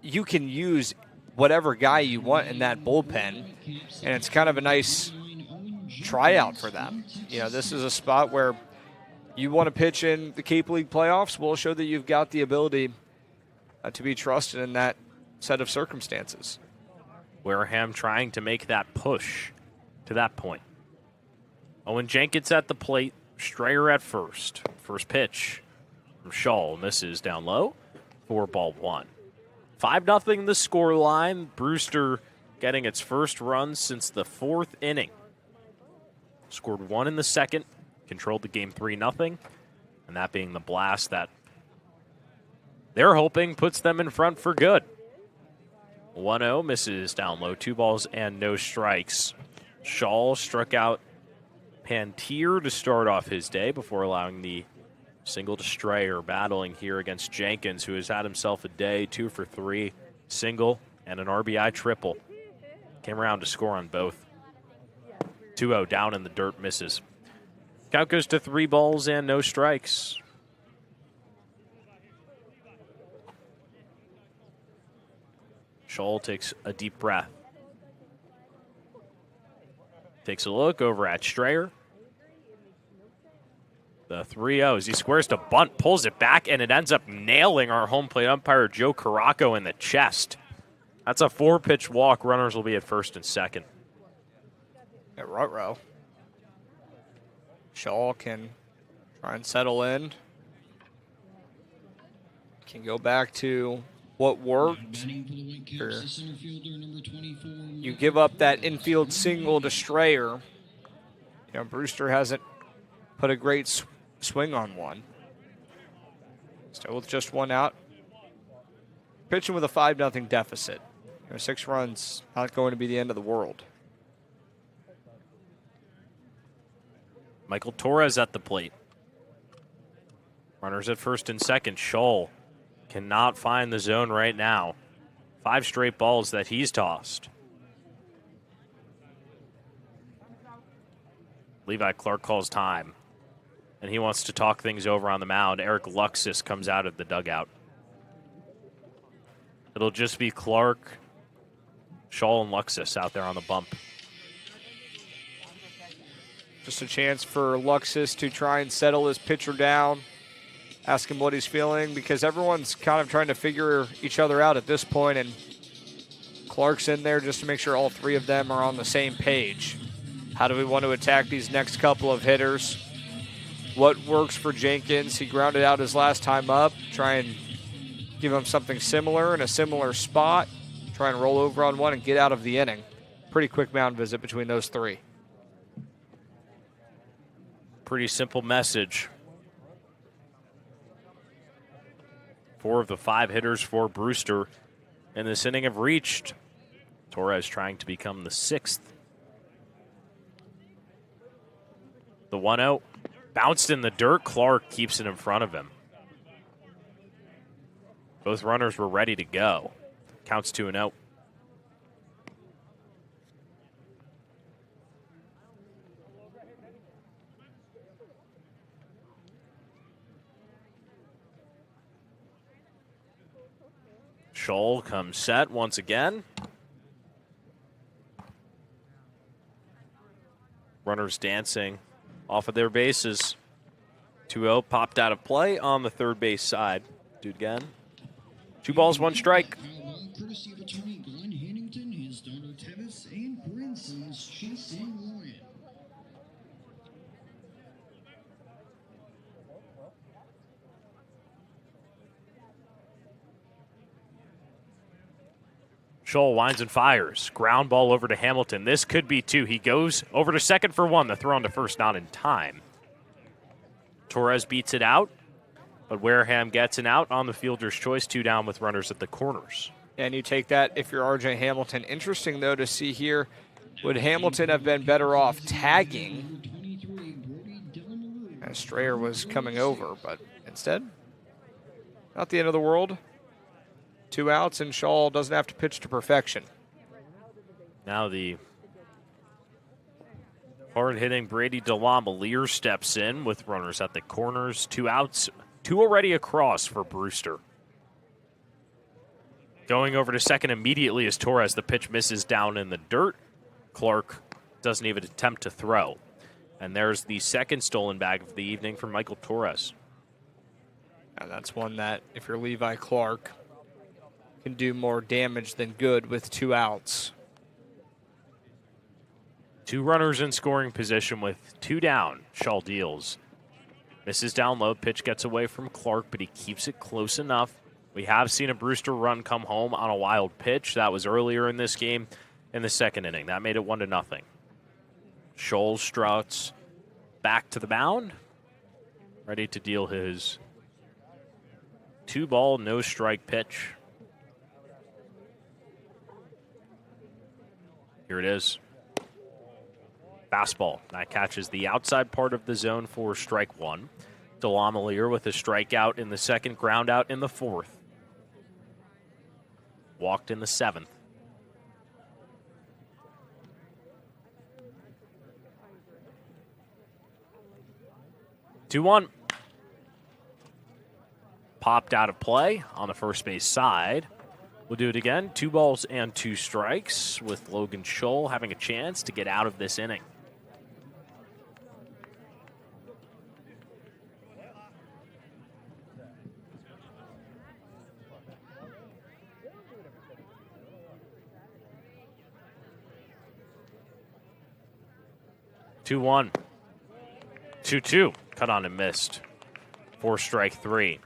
you can use whatever guy you want in that bullpen, and it's kind of a nice tryout for them. You know, this is a spot where you want to pitch in the Cape League playoffs. We'll show that you've got the ability to be trusted in that set of circumstances. Wareham trying to make that push to that point. Owen Jenkins at the plate, Strayer at first. First pitch from Shaw misses down low for ball 1. 5-0 the score line. Brewster getting its first run since the 4th inning. Scored 1 in the 2nd, controlled the game 3-0, and that being the blast that they're hoping puts them in front for good. 1-0 misses down low, 2 balls and no strikes. Shaw struck out Pantier to start off his day before allowing the single to Strayer, battling here against Jenkins, who has had himself a day, 2 for 3, single and an RBI triple. Came around to score on both. 2-0 down in the dirt, misses. Count goes to 3 balls and no strikes. Shaw takes a deep breath. Takes a look over at Strayer. The 3-0s. He squares to bunt, pulls it back, and it ends up nailing our home plate umpire, Joe Caraco, in the chest. That's a 4-pitch walk. Runners will be at first and second. At Rutrow. Shaw can try and settle in. Can go back to what worked. You give up that infield single to Strayer. You know, Brewster hasn't put a great swing on one. Still with just 1 out. Pitching with a 5-0 deficit. You know, 6 runs, not going to be the end of the world. Michael Torres at the plate. Runners at first and second. Shaw cannot find the zone right now. 5 straight balls that he's tossed. Levi Clark calls time, and he wants to talk things over on the mound. Eric Luxus comes out of the dugout. It'll just be Clark, Shaw, and Luxus out there on the bump. Just a chance for Luxus to try and settle his pitcher down, ask him what he's feeling, because everyone's kind of trying to figure each other out at this point, and Clark's in there just to make sure all 3 of them are on the same page. How do we want to attack these next couple of hitters? What works for Jenkins? He grounded out his last time up. Try and give him something similar in a similar spot. Try and roll over on one and get out of the inning. Pretty quick mound visit between those 3. Pretty simple message. 4 of the 5 hitters for Brewster in this inning have reached. Torres trying to become the 6th. The 1-0 bounced in the dirt. Clark keeps it in front of him. Both runners were ready to go. Counts 2-0. Scholl comes set once again. Runners dancing off of their bases. 2-0 popped out of play on the third base side. Do it again. 2 balls, 1 strike. Courtesy of attorney Glenn Hannington, his daughter Tevis, and grandsons Chase and Ryan. Scholl winds and fires. Ground ball over to Hamilton. This could be 2. He goes over to second for 1. The throw on to first not in time. Torres beats it out, but Wareham gets an out on the fielder's choice. 2 down with runners at the corners. And you take that if you're RJ Hamilton. Interesting, though, to see here, would Hamilton have been better off tagging as Strayer was coming over, but instead, not the end of the world. 2 outs, and Scholl doesn't have to pitch to perfection. Now the hard-hitting Brady DeLonglear steps in with runners at the corners. 2 outs, 2 already across for Brewster. Going over to second immediately as Torres. The pitch misses down in the dirt. Clark doesn't even attempt to throw. And there's the second stolen bag of the evening from Michael Torres. And that's one that, if you're Levi Clark, can do more damage than good with 2 outs. 2 runners in scoring position with 2 down. Scholl deals. Misses down low. Pitch gets away from Clark, but he keeps it close enough. We have seen a Brewster run come home on a wild pitch. That was earlier in this game in the second inning. That made it 1-0. Scholl struts back to the mound, ready to deal his 2-ball, no-strike pitch. Here it is. Fastball. That catches the outside part of the zone for strike 1. DeLonglear with a strikeout in the second, ground out in the 4th. Walked in the 7th. Two one. Popped out of play on the first base side. We'll do it again. 2 balls and 2 strikes with Logan Scholl having a chance to get out of this inning. Two one. 2-2. Cut on and missed. 4 strike 3.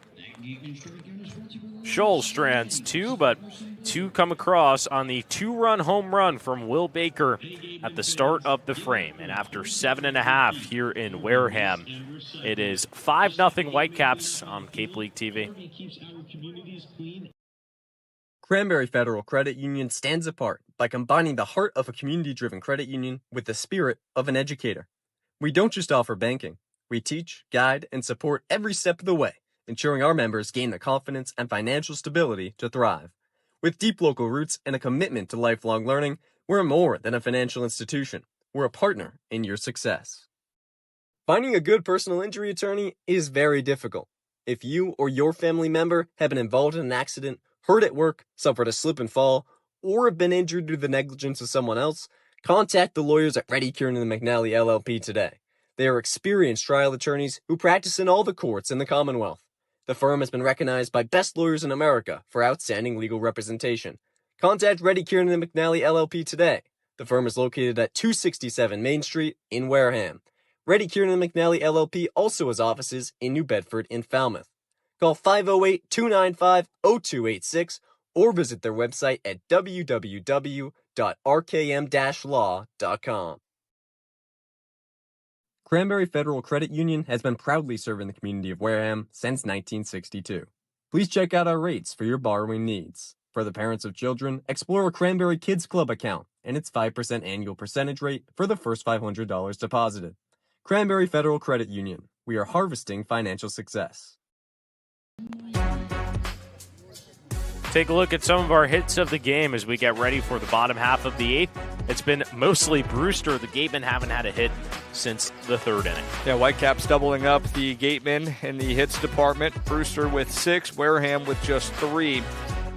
Scholl strands 2, but 2 come across on the 2-run home run from Will Baker at the start of the frame. And after 7.5 here in Wareham, it is 5-0 Whitecaps on Cape League TV. Cranberry Federal Credit Union stands apart by combining the heart of a community-driven credit union with the spirit of an educator. We don't just offer banking. We teach, guide, and support every step of the way, ensuring our members gain the confidence and financial stability to thrive. With deep local roots and a commitment to lifelong learning, we're more than a financial institution. We're a partner in your success. Finding a good personal injury attorney is very difficult. If you or your family member have been involved in an accident, hurt at work, suffered a slip and fall, or have been injured due to the negligence of someone else, contact the lawyers at Reddy Kiernan and McNally LLP today. They are experienced trial attorneys who practice in all the courts in the Commonwealth. The firm has been recognized by Best Lawyers in America for outstanding legal representation. Contact Reddy Kiernan and McNally LLP today. The firm is located at 267 Main Street in Wareham. Reddy Kiernan and McNally LLP also has offices in New Bedford and Falmouth. Call 508-295-0286 or visit their website at www.rkm-law.com. Cranberry Federal Credit Union has been proudly serving the community of Wareham since 1962. Please check out our rates for your borrowing needs. For the parents of children, explore a Cranberry Kids Club account and its 5% annual percentage rate for the first $500 deposited. Cranberry Federal Credit Union. We are harvesting financial success. Take a look at some of our hits of the game as we get ready for the bottom half of the 8th. It's been mostly Brewster. The Gatemen haven't had a hit since the 3rd inning. Yeah, Whitecaps doubling up the Gatemen in the hits department. Brewster with 6, Wareham with just 3.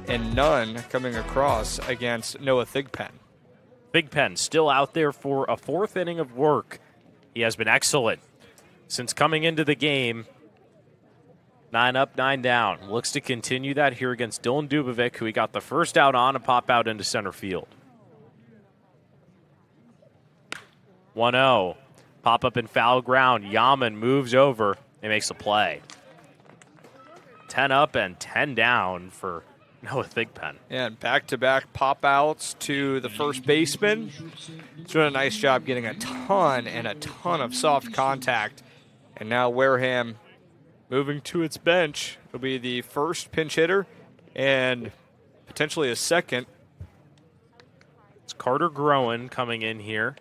and none coming across against Noah Thigpen. Thigpen still out there for a fourth inning of work. He has been excellent since coming into the game. 9 up, 9 down. Looks to continue that here against Dylan Dubovic, who he got the first out on and pop out into center field. 1-0. Pop up in foul ground. Yaman moves over and makes a play. 10 up and 10 down for Noah Thigpen. And back-to-back pop-outs to the first baseman. He's doing a nice job getting a ton of soft contact. And now Wareham moving to its bench. It'll be the first pinch hitter and potentially a second. It's Carter Groen coming in here.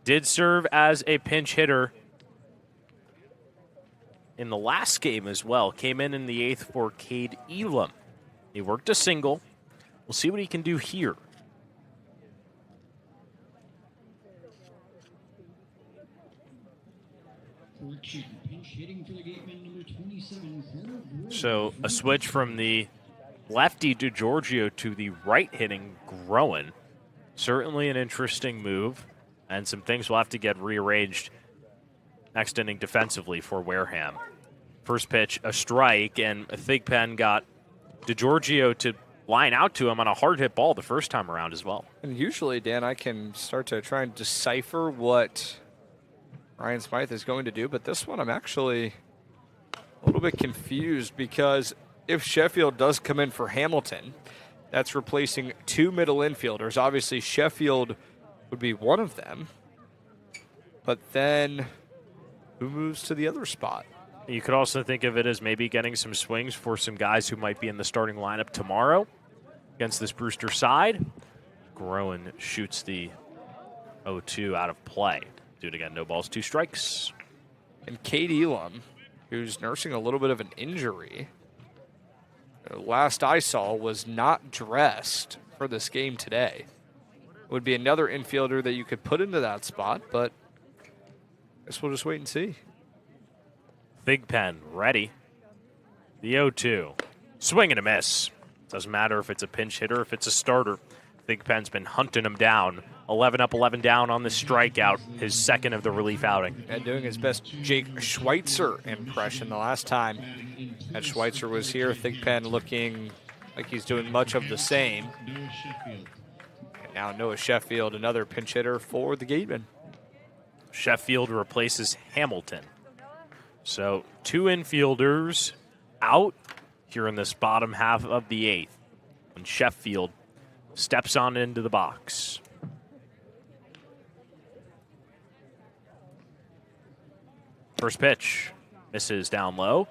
Did serve as a pinch hitter in the last game as well. Came in the 8th for Cade Elam. He worked a single. We'll see what he can do here. So a switch from the lefty DeGiorgio to the right-hitting Groen. Certainly an interesting move, and some things will have to get rearranged next inning defensively for Wareham. First pitch, a strike, and Thigpen got DeGiorgio to line out to him on a hard hit ball the first time around as well. And usually, Dan, I can start to try and decipher what Ryan Smythe is going to do, but this one I'm actually a little bit confused, because if Sheffield does come in for Hamilton, that's replacing 2 middle infielders. Obviously, Sheffield would be one of them, but then who moves to the other spot? You could also think of it as maybe getting some swings for some guys who might be in the starting lineup tomorrow against this Brewster side. Groen shoots the 0-2 out of play. Do it again, no balls, 2 strikes. And Cade Elam, who's nursing a little bit of an injury, last I saw was not dressed for this game today. Would be another infielder that you could put into that spot, but I guess we'll just wait and see. Thigpen ready. The 0-2. Swing and a miss. Doesn't matter if it's a pinch hitter, if it's a starter. Thigpen's been hunting him down. 11 up, 11 down on the strikeout, his second of the relief outing. And doing his best Jake Schweitzer impression the last time that Schweitzer was here. Thigpen looking like he's doing much of the same. And now Noah Sheffield, another pinch hitter for the Gatemen. Sheffield replaces Hamilton. So 2 infielders out here in this bottom half of the 8th when Sheffield steps on into the box. First pitch misses down low.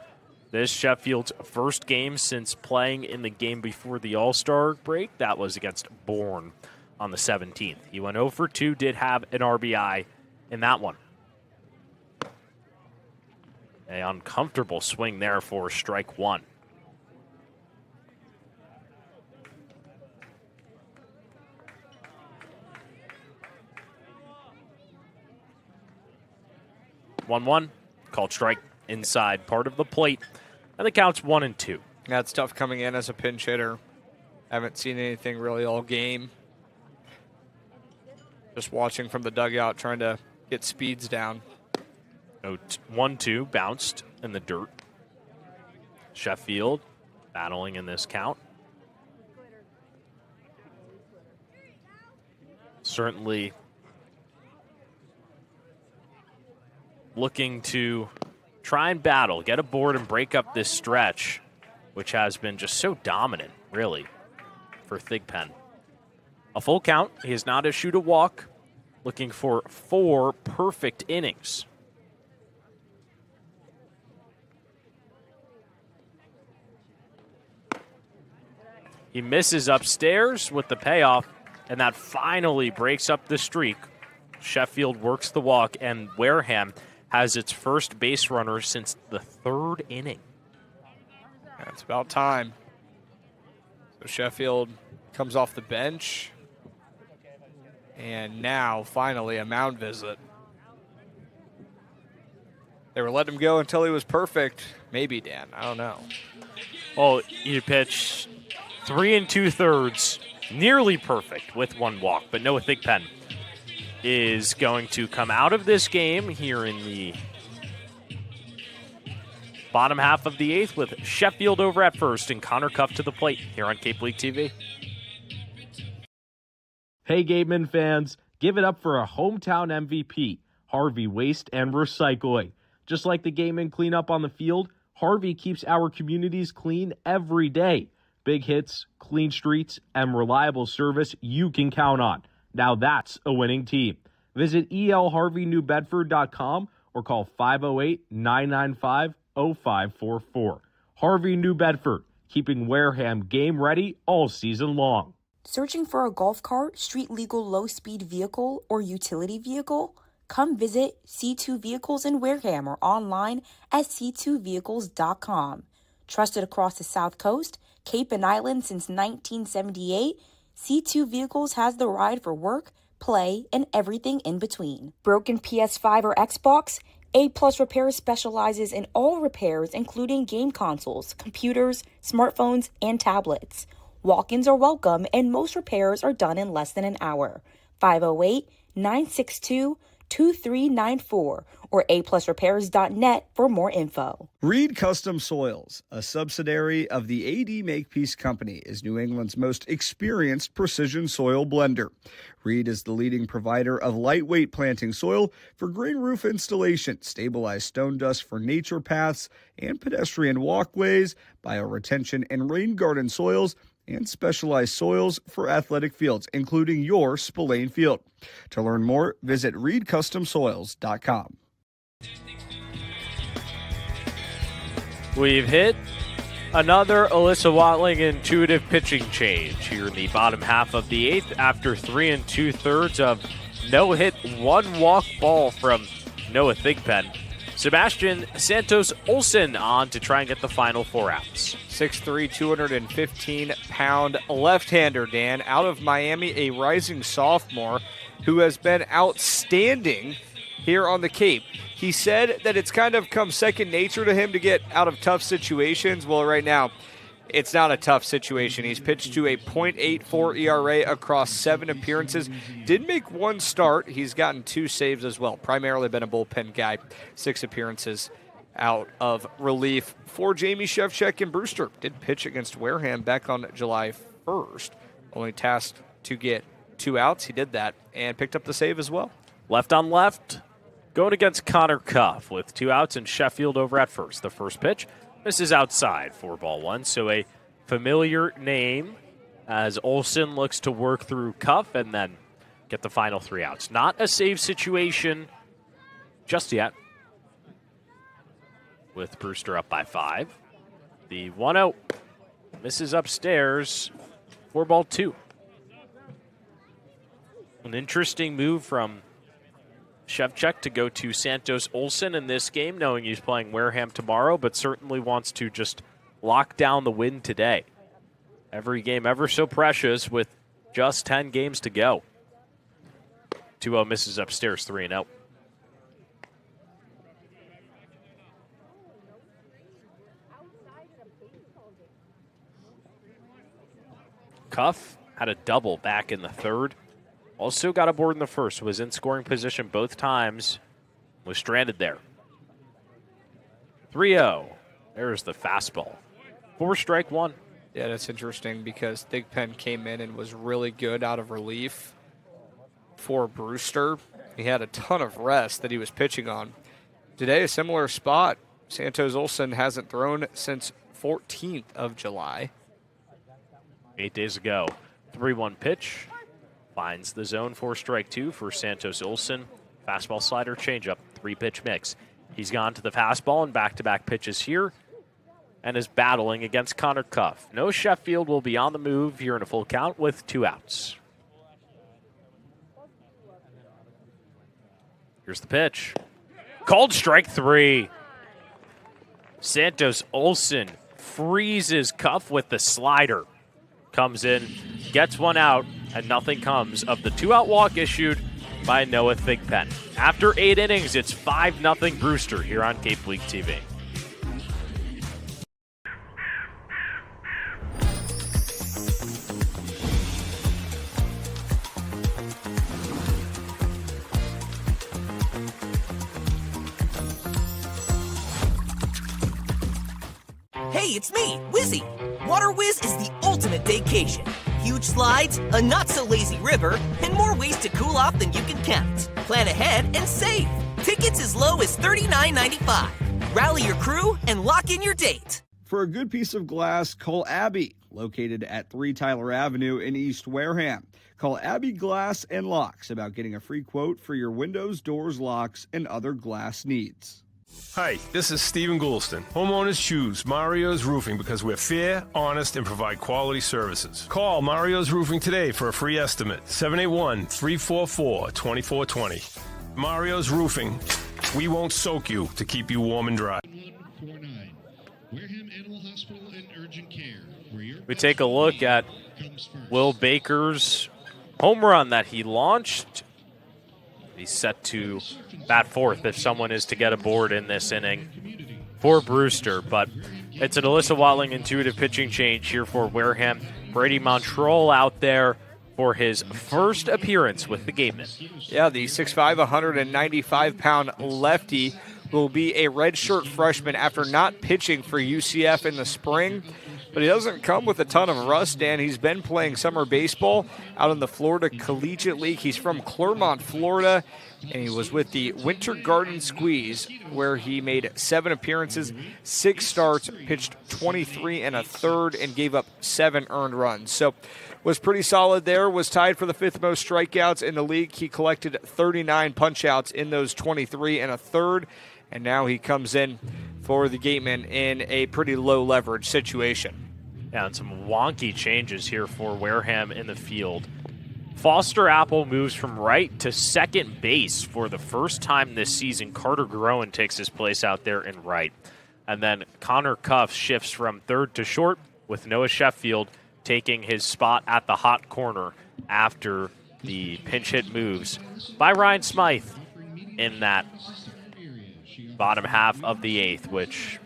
This Sheffield's first game since playing in the game before the All-Star break. That was against Bourne on the 17th. He went 0 for 2, did have an RBI in that one. An uncomfortable swing there for strike 1. One, called strike inside part of the plate, and the count's 1-2. That's tough coming in as a pinch hitter. Haven't seen anything really all game. Just watching from the dugout, trying to get speeds down. 1-2 bounced in the dirt. Sheffield battling in this count. Certainly looking to try and battle, get aboard and break up this stretch, which has been just so dominant, really, for Thigpen. A full count. He has not issued a walk. Looking for 4 perfect innings. He misses upstairs with the payoff, and that finally breaks up the streak. Sheffield works the walk, and Wareham has its first base runner since the 3rd inning. It's about time. So Sheffield comes off the bench. And now, finally, a mound visit. They were letting him go until he was perfect. Maybe, Dan. I don't know. Oh, you pitch 3 2/3, nearly perfect with one walk, but Noah Thigpen is going to come out of this game here in the bottom half of the 8th with Sheffield over at first and Connor Cuff to the plate here on Cape League TV. Hey, Gatemen fans, give it up for a hometown MVP, Harvey Waste and Recycling. Just like the Gatemen cleanup on the field, Harvey keeps our communities clean every day. Big hits, clean streets, and reliable service you can count on. Now that's a winning team. Visit elharveynewbedford.com or call 508-995-0544. Harvey New Bedford, keeping Wareham game ready all season long. Searching for a golf cart, street legal low-speed vehicle, or utility vehicle? Come visit C2 Vehicles in Wareham or online at c2vehicles.com. Trusted across the South Coast, Cape and Island since 1978, C2 Vehicles has the ride for work, play, and everything in between. Broken PS5 or Xbox? A-Plus Repair specializes in all repairs, including game consoles, computers, smartphones, and tablets. Walk-ins are welcome, and most repairs are done in less than an hour. 508-962-2394 or aplusrepairs.net for more info. Reed Custom Soils, a subsidiary of the AD Makepeace Company, is New England's most experienced precision soil blender. Reed is the leading provider of lightweight planting soil for green roof installation, stabilized stone dust for nature paths and pedestrian walkways, bioretention and rain garden soils, and specialized soils for athletic fields, including your Spillane Field. To learn more, visit reedcustomsoils.com. We've hit another Alyssa Watling intuitive pitching change here in the bottom half of the 8th after 3 2/3 of no hit, one walk ball from Noah Thigpen. Sebastian Santos Olsen on to try and get the final 4 outs. 6'3", 215-pound left-hander, Dan, out of Miami, a rising sophomore who has been outstanding here on the Cape. He said that it's kind of come second nature to him to get out of tough situations. Well, right now, it's not a tough situation. He's pitched to a .84 ERA across 7 appearances. Did make 1 start. He's gotten 2 saves as well. Primarily been a bullpen guy. 6 appearances out of relief for Jamie Shevchuk and Brewster. Did pitch against Wareham back on July 1st. Only tasked to get 2 outs. He did that and picked up the save as well. Left on left, going against Connor Cuff with 2 outs and Sheffield over at first. The first pitch misses outside for ball 1, so a familiar name as Olsen looks to work through Cuff and then get the final 3 outs. Not a save situation just yet with Brewster up by 5. The 1-0 misses upstairs for ball 2. An interesting move from Shevchuk to go to Santos Olsen in this game, knowing he's playing Wareham tomorrow, but certainly wants to just lock down the win today. Every game ever so precious with just 10 games to go. 2-0 misses upstairs, 3-0. Cuff had a double back in the 3rd. Also got aboard in the 1st, was in scoring position both times, was stranded there. 3-0. There's the fastball. 4 strike 1. Yeah, that's interesting because Thigpen came in and was really good out of relief for Brewster. He had a ton of rest that he was pitching on. Today, a similar spot. Santos Olsen hasn't thrown since 14th of July. 8 days ago. 3-1 pitch. Finds the zone, 4 strike 2 for Santos Olsen. Fastball, slider, changeup, 3-pitch mix. He's gone to the fastball and back-to-back pitches here and is battling against Connor Cuff. No Sheffield will be on the move here in a full count with 2 outs. Here's the pitch. Called strike 3. Santos Olsen freezes Cuff with the slider. Comes in, gets 1 out, and nothing comes of the 2-out walk issued by Noah Thigpen. After 8 innings, it's 5-0 Brewster here on Cape League TV. Hey, it's me, Wizzy. Water Whiz is the ultimate vacation. Huge slides, a not-so-lazy river, and more ways to cool off than you can count. Plan ahead and save. Tickets as low as $39.95. Rally your crew and lock in your date. For a good piece of glass, call Abby, located at 3 Tyler Avenue in East Wareham. Call Abby Glass and Locks about getting a free quote for your windows, doors, locks, and other glass needs. Hi, this is Stephen Goulston. Homeowners choose Mario's Roofing because we're fair, honest, and provide quality services. Call Mario's Roofing today for a free estimate. 781-344-2420. Mario's Roofing. We won't soak you to keep you warm and dry. Wareham Animal Hospital and Urgent Care. We take a look at Will Baker's home run that he launched. He's set to bat fourth if someone is to get aboard in this inning for Brewster. But it's an Alyssa Watling intuitive pitching change here for Wareham. Brady Montrol out there for his first appearance with the Gatemen. Yeah, the 6'5", 195-pound lefty will be a redshirt freshman after not pitching for UCF in the spring. But he doesn't come with a ton of rust, Dan. He's been playing summer baseball out in the Florida Collegiate League. He's from Clermont, Florida, and he was with the Winter Garden Squeeze, where he made 7 appearances, 6 starts, pitched 23 1/3, and gave up 7 earned runs. So was pretty solid there, was tied for the 5th most strikeouts in the league. He collected 39 punch-outs in those 23 1/3, and now he comes in for the Gatemen in a pretty low-leverage situation. Yeah, and some wonky changes here for Wareham in the field. Foster Apple moves from right to second base for the first time this season. Carter Groen takes his place out there in right. And then Connor Cuff shifts from third to short, with Noah Sheffield taking his spot at the hot corner after the pinch hit moves by Ryan Smythe in that bottom half of the 8th, which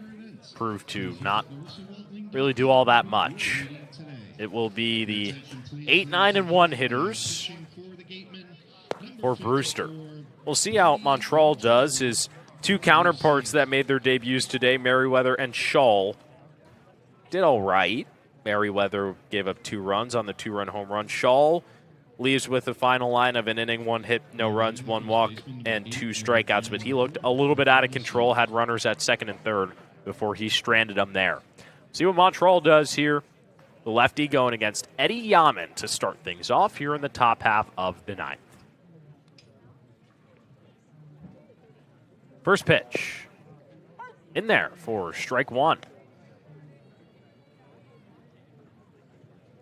proved to not really do all that much. It will be the 8, 9, and 1 hitters for Brewster. We'll see how Montrol does. His 2 counterparts that made their debuts today, Merriweather and Shull, did all right. Merriweather gave up 2 runs on the 2-run home run. Shull leaves with a final line of an inning, 1 hit, no runs, 1 walk, and 2 strikeouts. But he looked a little bit out of control, had runners at second and third before he stranded them there. See what Montrol does here. The lefty going against Eddie Yaman to start things off here in the top half of the 9th. First pitch. In there for strike 1.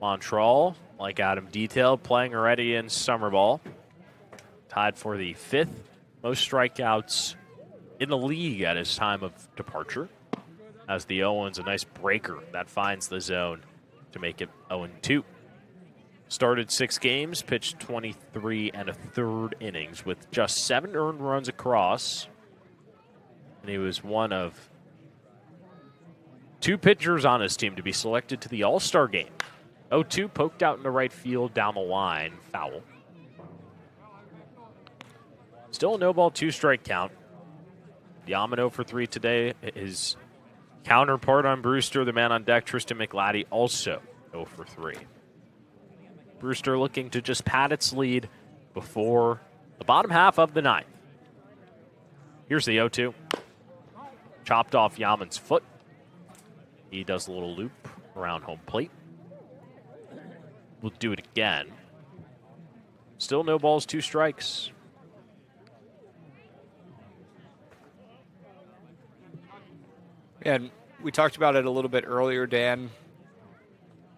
Montrol, like Adam detailed, playing already in summer ball. Tied for the 5th most strikeouts in the league at his time of departure. As the 0-1's a nice breaker that finds the zone to make it 0-2. Started 6 games, pitched 23 1/3 innings with just 7 earned runs across. And he was one of 2 pitchers on his team to be selected to the All-Star game. 0-2 poked out into right field down the line, foul. Still a no ball, 2 strike count. Yaman 0 for 3 today. His counterpart on Brewster, the man on deck, Tristan McLatty, also 0 for 3. Brewster looking to just pad its lead before the bottom half of the 9th. Here's the 0-2. Chopped off Yaman's foot. He does a little loop around home plate. We'll do it again. Still no balls, 2 strikes. And we talked about it a little bit earlier, Dan.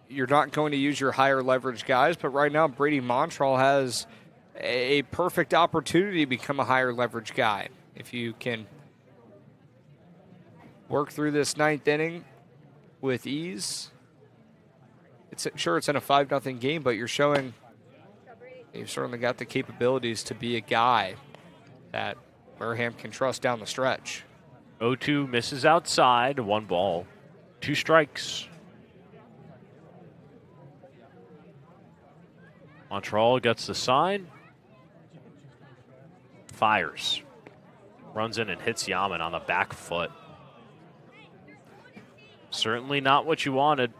You're not going to use your higher leverage guys, but right now Brady Montrol has a perfect opportunity to become a higher leverage guy. If you can work through this 9th inning with ease, it's in a 5-0 game, but you're showing you've certainly got the capabilities to be a guy that Wareham can trust down the stretch. 0-2 misses outside, 1 ball, 2 strikes. Montrol gets the sign. Fires. Runs in and hits Yaman on the back foot. Certainly not what you wanted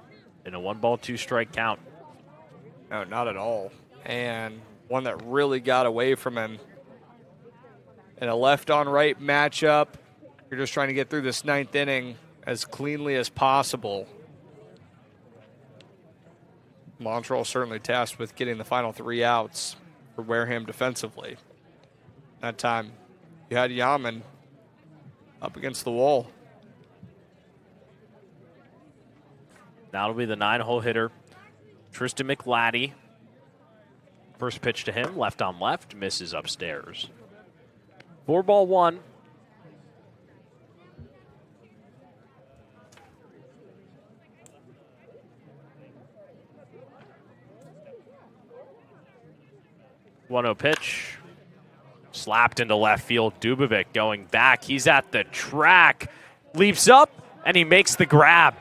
in a 1-ball, 2-strike count. No, not at all. And one that really got away from him. In a left-on-right matchup, you're just trying to get through this 9th inning as cleanly as possible. Montreal certainly tasked with getting the final 3 outs for Wareham defensively. That time, you had Yaman up against the wall. That'll be the 9-hole hitter, Tristan McLaddy. First pitch to him, left on left, misses upstairs. 4-1. One-oh pitch. Slapped into left field. Dubovic going back. He's at the track. Leaps up, and he makes the grab.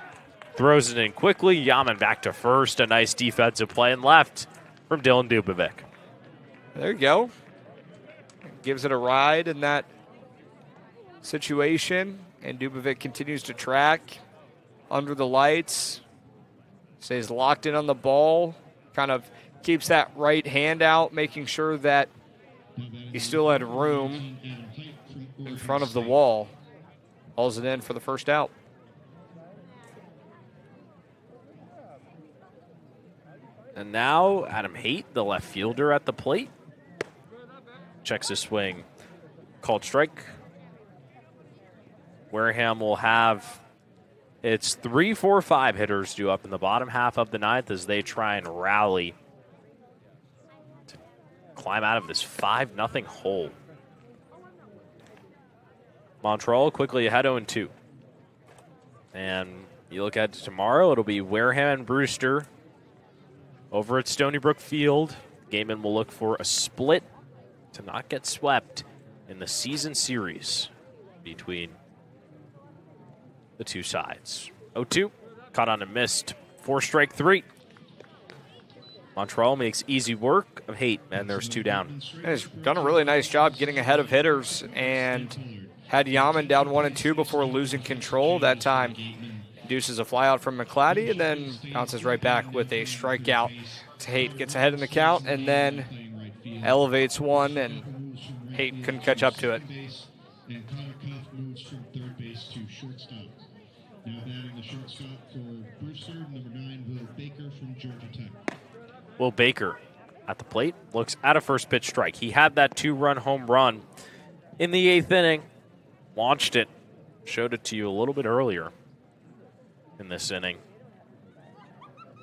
Throws it in quickly. Yaman back to first. A nice defensive play in left from Dylan Dubovic. There you go. Gives it a ride in that situation. And Dubovic continues to track under the lights. Stays locked in on the ball. Kind of keeps that right hand out, making sure that he still had room in front of the wall. Hauls it in for the first out. And now Adam Haight, the left fielder at the plate. Checks his swing. Called strike. Wareham will have its 3, 4, 5 hitters due up in the bottom half of the 9th as they try and rally to climb out of this 5-0 hole. Montreal quickly ahead 0-2. And you look at tomorrow, it'll be Wareham and Brewster over at Stony Brook Field. Gatemen will look for a split to not get swept in the season series between the two sides. 0-2, caught on and missed. 4-strike 3. Montreal makes easy work of Haight, and there's 2 down. He's done a really nice job getting ahead of hitters and had Yaman down 1-2 before losing control. That time, induces a flyout from McLaddy and then bounces right back with a strikeout. Haight gets ahead in the count and then elevates one, and Haight couldn't catch up to it. Now batting the shortstop for Brewster, number 9, Will Baker from Georgia Tech. Will Baker at the plate looks at a first pitch strike. He had that 2-run home run in the 8th inning. Launched it. Showed it to you a little bit earlier in this inning.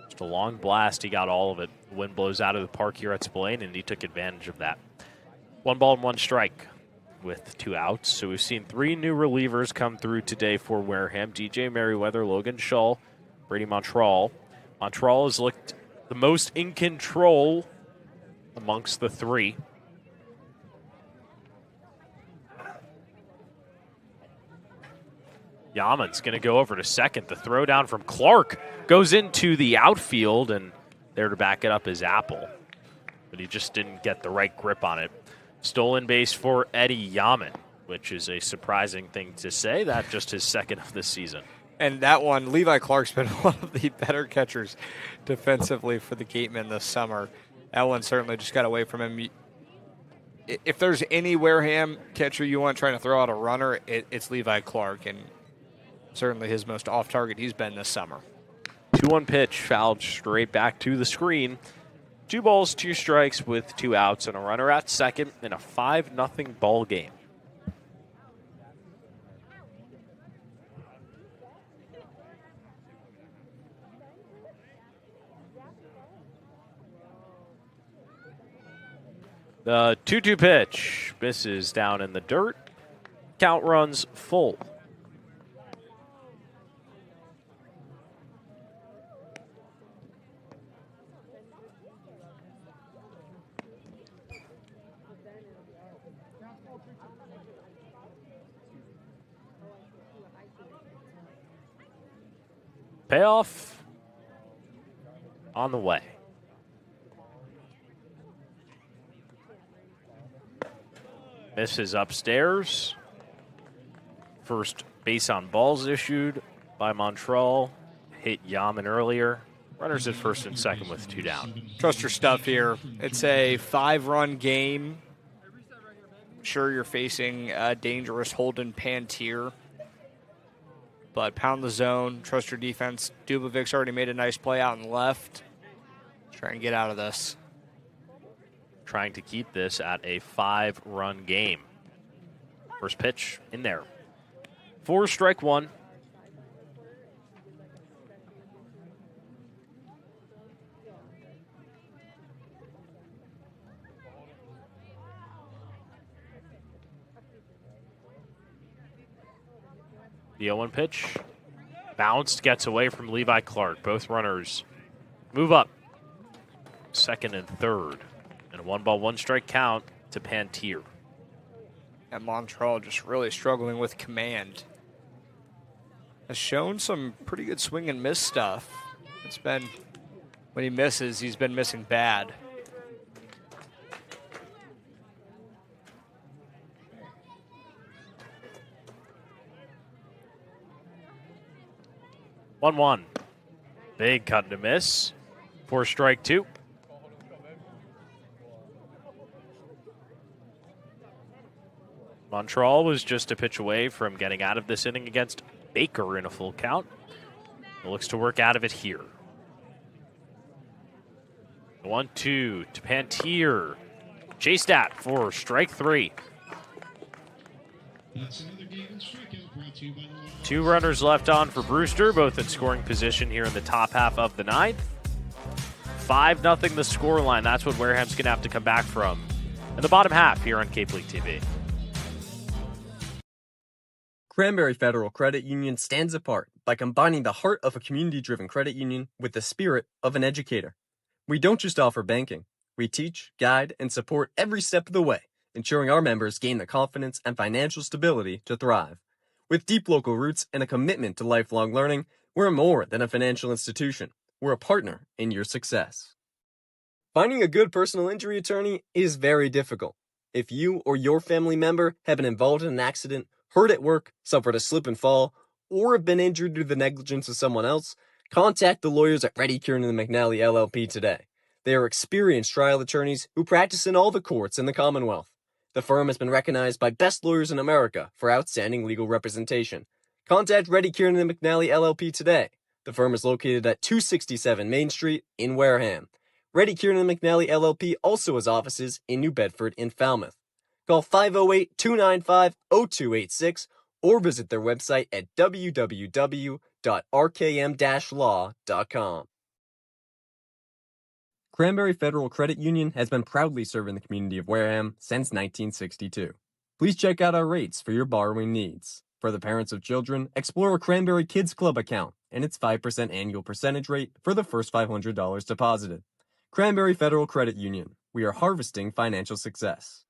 Just a long blast. He got all of it. The wind blows out of the park here at Spillane, and he took advantage of that. 1-1 strike with 2 outs. So we've seen 3 new relievers come through today for Wareham. DJ Merriweather, Logan Shull, Brady Montreal. Montreal has looked the most in control amongst the 3. Yaman's going to go over to second. The throw down from Clark goes into the outfield, and there to back it up is Apple. But he just didn't get the right grip on it. Stolen base for Eddie Yaman, which is a surprising thing to say. That just his 2nd of the season. And that one, Levi Clark's been one of the better catchers defensively for the Gatemen this summer. That one certainly just got away from him. If there's any Wareham catcher you want trying to throw out a runner, it's Levi Clark, and certainly his most off-target he's been this summer. 2-1 pitch, fouled straight back to the screen. 2 balls, 2 strikes with 2 outs and a runner at second in a 5-0 ball game. The 2-2 pitch misses down in the dirt. Count runs full. Payoff on the way. Misses upstairs. First base on balls issued by Montreal. Hit Yaman earlier. Runners at first and second with 2 down. Trust your stuff here. It's a 5-run game. Sure, you're facing a dangerous Holden Pantier, but pound the zone. Trust your defense. Dubovic's already made a nice play out and left. Try and get out of this. Trying to keep this at a 5-run game. First pitch in there. 4 strike 1. The 0-1 pitch. Bounced, gets away from Levi Clark. Both runners move up. Second and third. And a 1-1 strike count to Pantier. And Montreal just really struggling with command. Has shown some pretty good swing and miss stuff. It's been, when he misses, he's been missing bad. One. Big cut and a miss. 4 strike 2. Montreal was just a pitch away from getting out of this inning against Baker in a full count. It looks to work out of it here. 1-2 to Pantier. Chased at for strike 3. That's another game and strikeout brought to you by the 2 runners left on for Brewster, both in scoring position here in the top half of the 9th. 5-0 the score line. That's what Wareham's going to have to come back from in the bottom half here on Cape League TV. Cranberry Federal Credit Union stands apart by combining the heart of a community-driven credit union with the spirit of an educator. We don't just offer banking. We teach, guide, and support every step of the way, ensuring our members gain the confidence and financial stability to thrive. With deep local roots and a commitment to lifelong learning, we're more than a financial institution. We're a partner in your success. Finding a good personal injury attorney is very difficult. If you or your family member have been involved in an accident, hurt at work, suffered a slip and fall, or have been injured due to the negligence of someone else, contact the lawyers at Reddy Kiernan and McNally LLP today. They are experienced trial attorneys who practice in all the courts in the Commonwealth. The firm has been recognized by Best Lawyers in America for outstanding legal representation. Contact Reddy Kiernan and McNally LLP today. The firm is located at 267 Main Street in Wareham. Reddy Kiernan and McNally LLP also has offices in New Bedford and Falmouth. Call 508-295-0286 or visit their website at www.rkm-law.com. Cranberry Federal Credit Union has been proudly serving the community of Wareham since 1962. Please check out our rates for your borrowing needs. For the parents of children, explore a Cranberry Kids Club account and its 5% annual percentage rate for the first $500 deposited. Cranberry Federal Credit Union. We are harvesting financial success.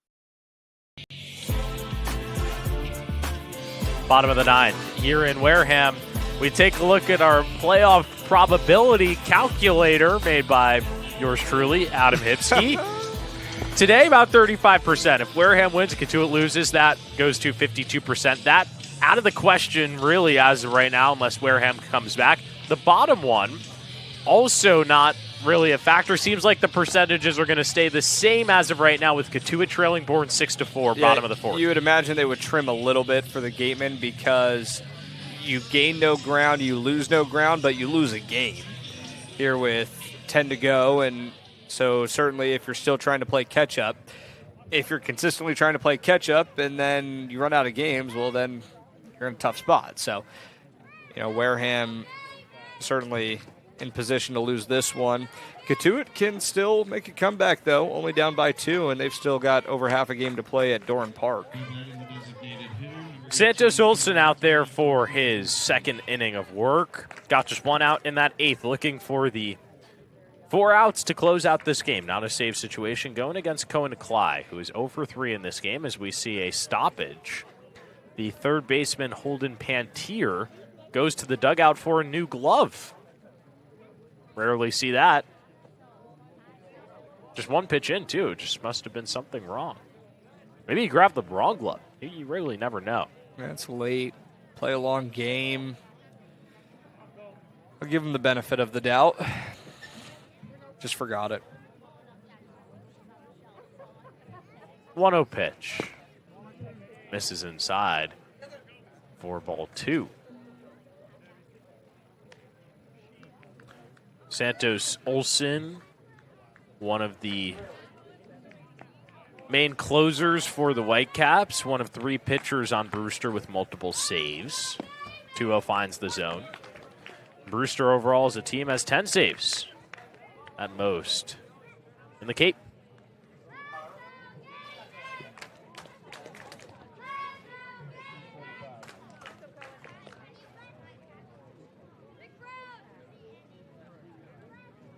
Bottom of the 9 here in Wareham. We take a look at our playoff probability calculator made by yours truly, Adam Hipsky. Today, about 35%. If Wareham wins and Cotuit loses, that goes to 52%. That out of the question, really, as of right now, unless Wareham comes back. The bottom one, also not really a factor. Seems like the percentages are going to stay the same as of right now, with Cotuit trailing Bourne 6-4, bottom of the 4th. You would imagine they would trim a little bit for the Gatemen because you gain no ground, you lose no ground, but you lose a game here with 10 to go. And so certainly if you're still trying to play catch-up, if you're consistently trying to play catch-up and then you run out of games, well, then you're in a tough spot. So, Wareham certainly in position to lose this one. Cotuit can still make a comeback, though, only down by 2, and they've still got over half a game to play at Doran Park. Santos Olsen out there for his second inning of work. Got just 1 out in that 8th, looking for the 4 outs to close out this game. Not a save situation going against Cohen Cly, who is 0 for 3 in this game as we see a stoppage. The third baseman, Holden Pantier, goes to the dugout for a new glove. Rarely see that. Just 1 pitch in, too. Just must have been something wrong. Maybe he grabbed the wrong glove. You really never know. That's late. Play a long game. I'll give him the benefit of the doubt. Just forgot it. 1-0 pitch. Misses inside. 4-2. Santos Olsen, one of the main closers for the Whitecaps, one of 3 pitchers on Brewster with multiple saves. 2-0 finds the zone. Brewster overall as a team has 10 saves at most in the Cape.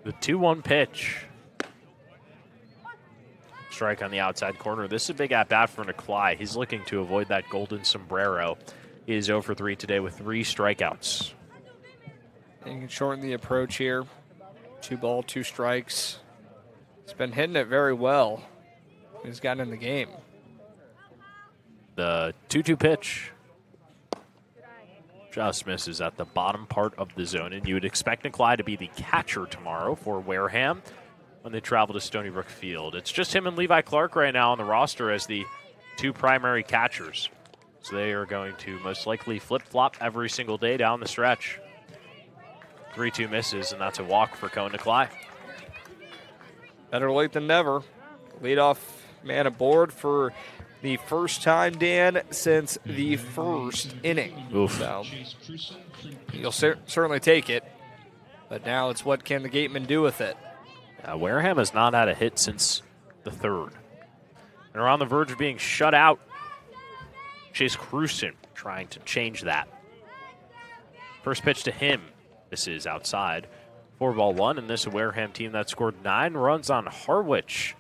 The 2-1 pitch. Strike on the outside corner. This is a big at-bat for Nikolai. He's looking to avoid that golden sombrero. He is 0 for 3 today with 3 strikeouts. And you can shorten the approach here. 2 ball, 2 strikes. He's been hitting it very well. He's gotten in the game. The 2-2 pitch just misses at the bottom part of the zone, and you would expect Nikolai to be the catcher tomorrow for Wareham when they travel to Stony Brook Field. It's just him and Levi Clark right now on the roster as the 2 primary catchers. So they are going to most likely flip-flop every single day down the stretch. 3-2 misses, and that's a walk for Cohen Nikolai. Better late than never. Leadoff man aboard for the first time, Dan, since the first inning. Oof. So you'll certainly take it. But now it's what can the Gatemen do with it. Wareham has not had a hit since the 3rd. And are on the verge of being shut out. Chase Cruson trying to change that. First pitch to him. This is outside. 4-1, and this is a Wareham team that scored 9 runs on Harwich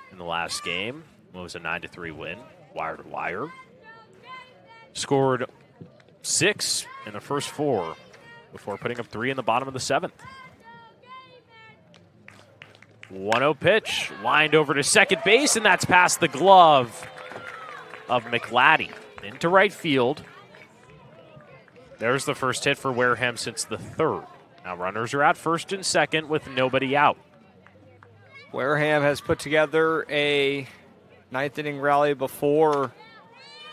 in the last game. It was a 9-3 win, wire to wire. Scored 6 in the first 4 before putting up 3 in the bottom of the 7th. 1-0 pitch, lined over to second base, and that's past the glove of McLaddy into right field. There's the first hit for Wareham since the 3rd. Now runners are at first and second with nobody out. Wareham has put together a 9th inning rally before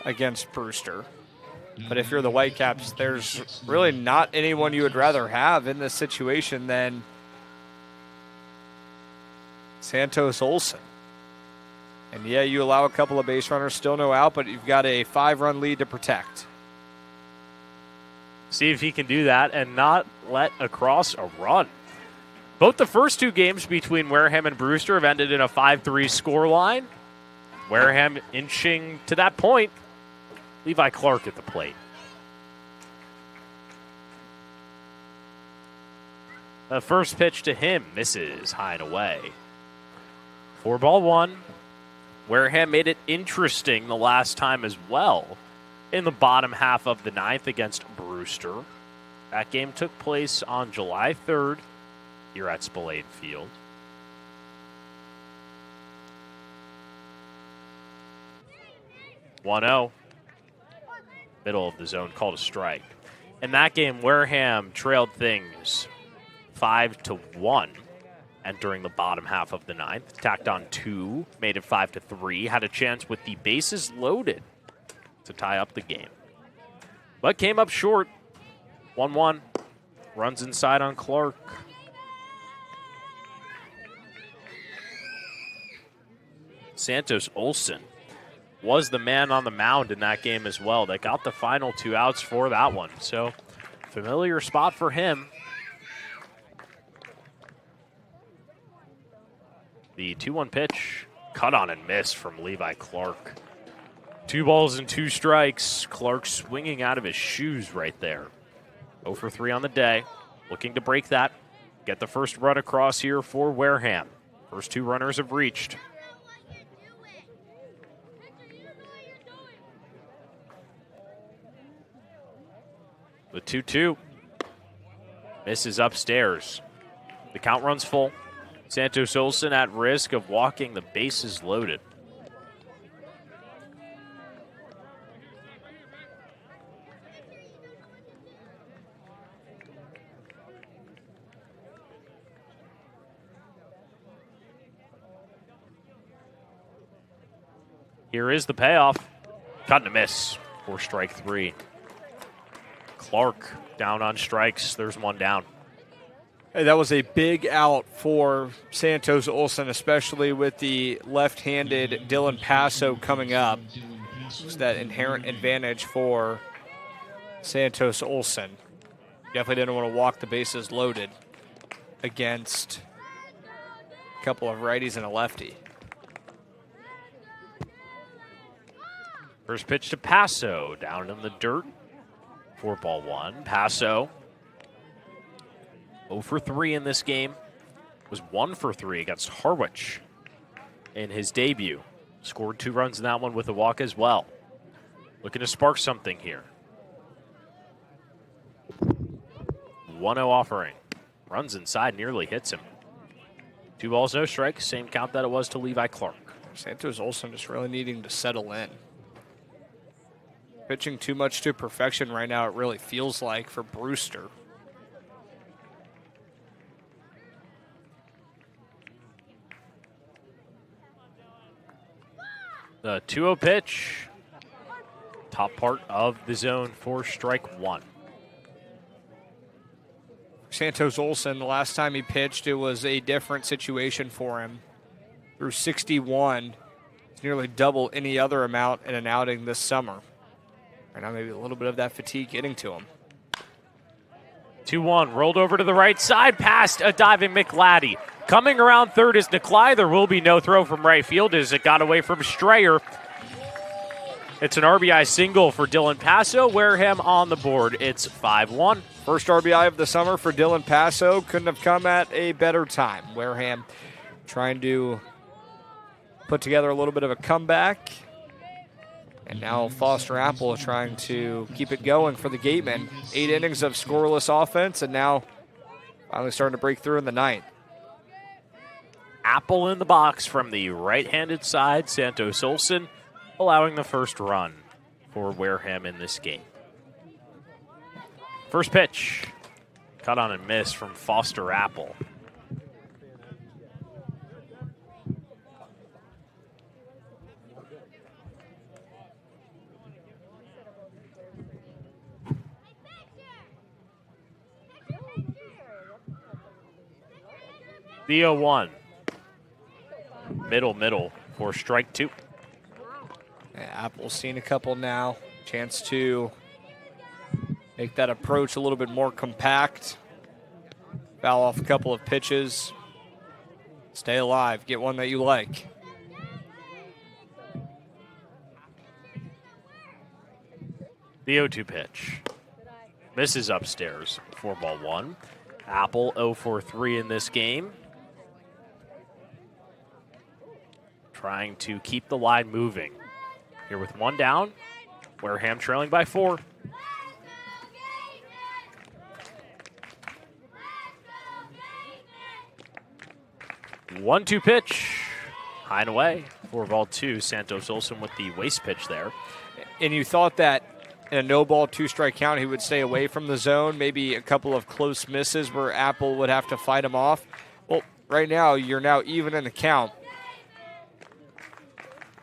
against Brewster. But if you're the Whitecaps, there's really not anyone you would rather have in this situation than Santos Olsen. And yeah, you allow a couple of base runners, still no out, but you've got a 5-run lead to protect. See if he can do that and not let across a run. Both the first 2 games between Wareham and Brewster have ended in a 5-3 scoreline. Wareham inching to that point. Levi Clark at the plate. The first pitch to him misses high and away. 4-1. Wareham made it interesting the last time as well in the bottom half of the 9th against Brewster. That game took place on July 3rd here at Spillane Field. (1-0). Middle of the zone, called a strike. In that game, Wareham trailed things 5-1 entering the bottom half of the 9th. Tacked on 2, made it 5-3. Had a chance with the bases loaded to tie up the game, but came up short. 1-1. Runs inside on Clark. Santos Olsen was the man on the mound in that game as well. They got the final 2 outs for that one, so familiar spot for him. The 2-1 pitch, cut on and miss from Levi Clark. 2 balls and 2 strikes. Clark swinging out of his shoes right there. 0 for 3 on the day. Looking to break that. Get the first run across here for Wareham. First 2 runners have reached. The 2-2 misses upstairs. The count runs full. Santos Olsen at risk of walking the bases loaded. Here is the payoff. Cut and a miss for strike 3. Clark down on strikes. There's one down. Hey, that was a big out for Santos Olsen, especially with the left-handed Dylan Passo coming up. It's that inherent advantage for Santos Olsen. Definitely didn't want to walk the bases loaded against a couple of righties and a lefty. First pitch to Passo, down in the dirt. 4-1. Passo 0 for 3 in this game. Was 1 for 3 against Harwich in his debut. Scored 2 runs in that one with a walk as well. Looking to spark something here. 1-0 offering. Runs inside, nearly hits him. 2 balls, no strikes. Same count that it was to Levi Clark. Santos Olsen just really needing to settle in. Pitching too much to perfection right now, it really feels like, for Brewster. The 2-0 pitch. Top part of the zone for strike 1. Santos Olsen, the last time he pitched, it was a different situation for him. Through 61, it's nearly double any other amount in an outing this summer. Right now, maybe a little bit of that fatigue getting to him. 2-1, rolled over to the right side, past a diving McLaddy. Coming around third is Nikolai. There will be no throw from right field as it got away from Strayer. It's an RBI single for Dylan Passo. Wareham on the board. It's 5-1. First RBI of the summer for Dylan Passo. Couldn't have come at a better time. Wareham trying to put together a little bit of a comeback. And now Foster Apple trying to keep it going for the Gatemen. 8 innings of scoreless offense, and now finally starting to break through in the ninth. Apple in the box from the right-handed side. Santos Olsen allowing the first run for Wareham in this game. First pitch. Cut on and miss from Foster Apple. The 0-1. Middle for strike 2. Apple's seen a couple now. Chance to make that approach a little bit more compact. Foul off a couple of pitches. Stay alive. Get one that you like. The 0-2 pitch. Misses upstairs. 4-1. Apple 0 for 3 in this game. Trying to keep the line moving. Here with 1 down. Wareham trailing by 4. One-two pitch. High and away. 4-2. Santos Olsen with the waste pitch there. And you thought that in a no-ball, 2-strike count, he would stay away from the zone. Maybe a couple of close misses where Apple would have to fight him off. Well, right now, you're now even in the count.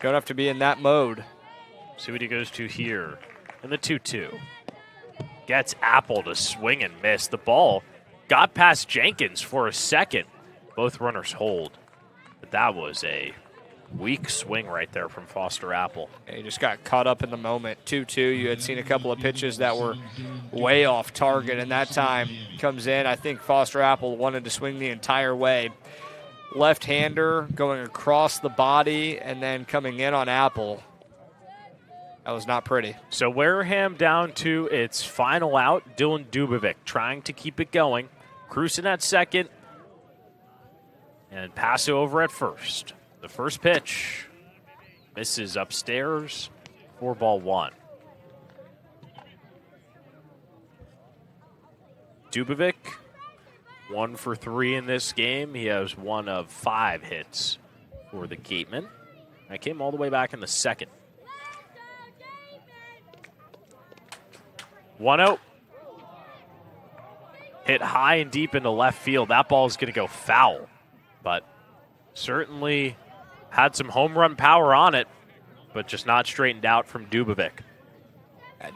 Don't have to be in that mode. See what he goes to here in the 2-2. Gets Apple to swing and miss. The ball got past Jenkins for a second. Both runners hold. But that was a weak swing right there from Foster Apple. Yeah, he just got caught up in the moment. 2-2. You had seen a couple of pitches that were way off target, and that time comes in. I think Foster Apple wanted to swing the entire way. Left-hander going across the body and then coming in on Apple. That was not pretty. So Wareham down to its final out. Dylan Dubovic trying to keep it going. Cruising at second. And Passo over at first. The first pitch misses upstairs. 4-1. Dubovic 1 for 3 in this game. He has 1 of 5 hits for the Gatemen. That came all the way back in the second. 1-0. Hit high and deep into left field. That ball is going to go foul, but certainly had some home run power on it. but just not straightened out from Dubovic.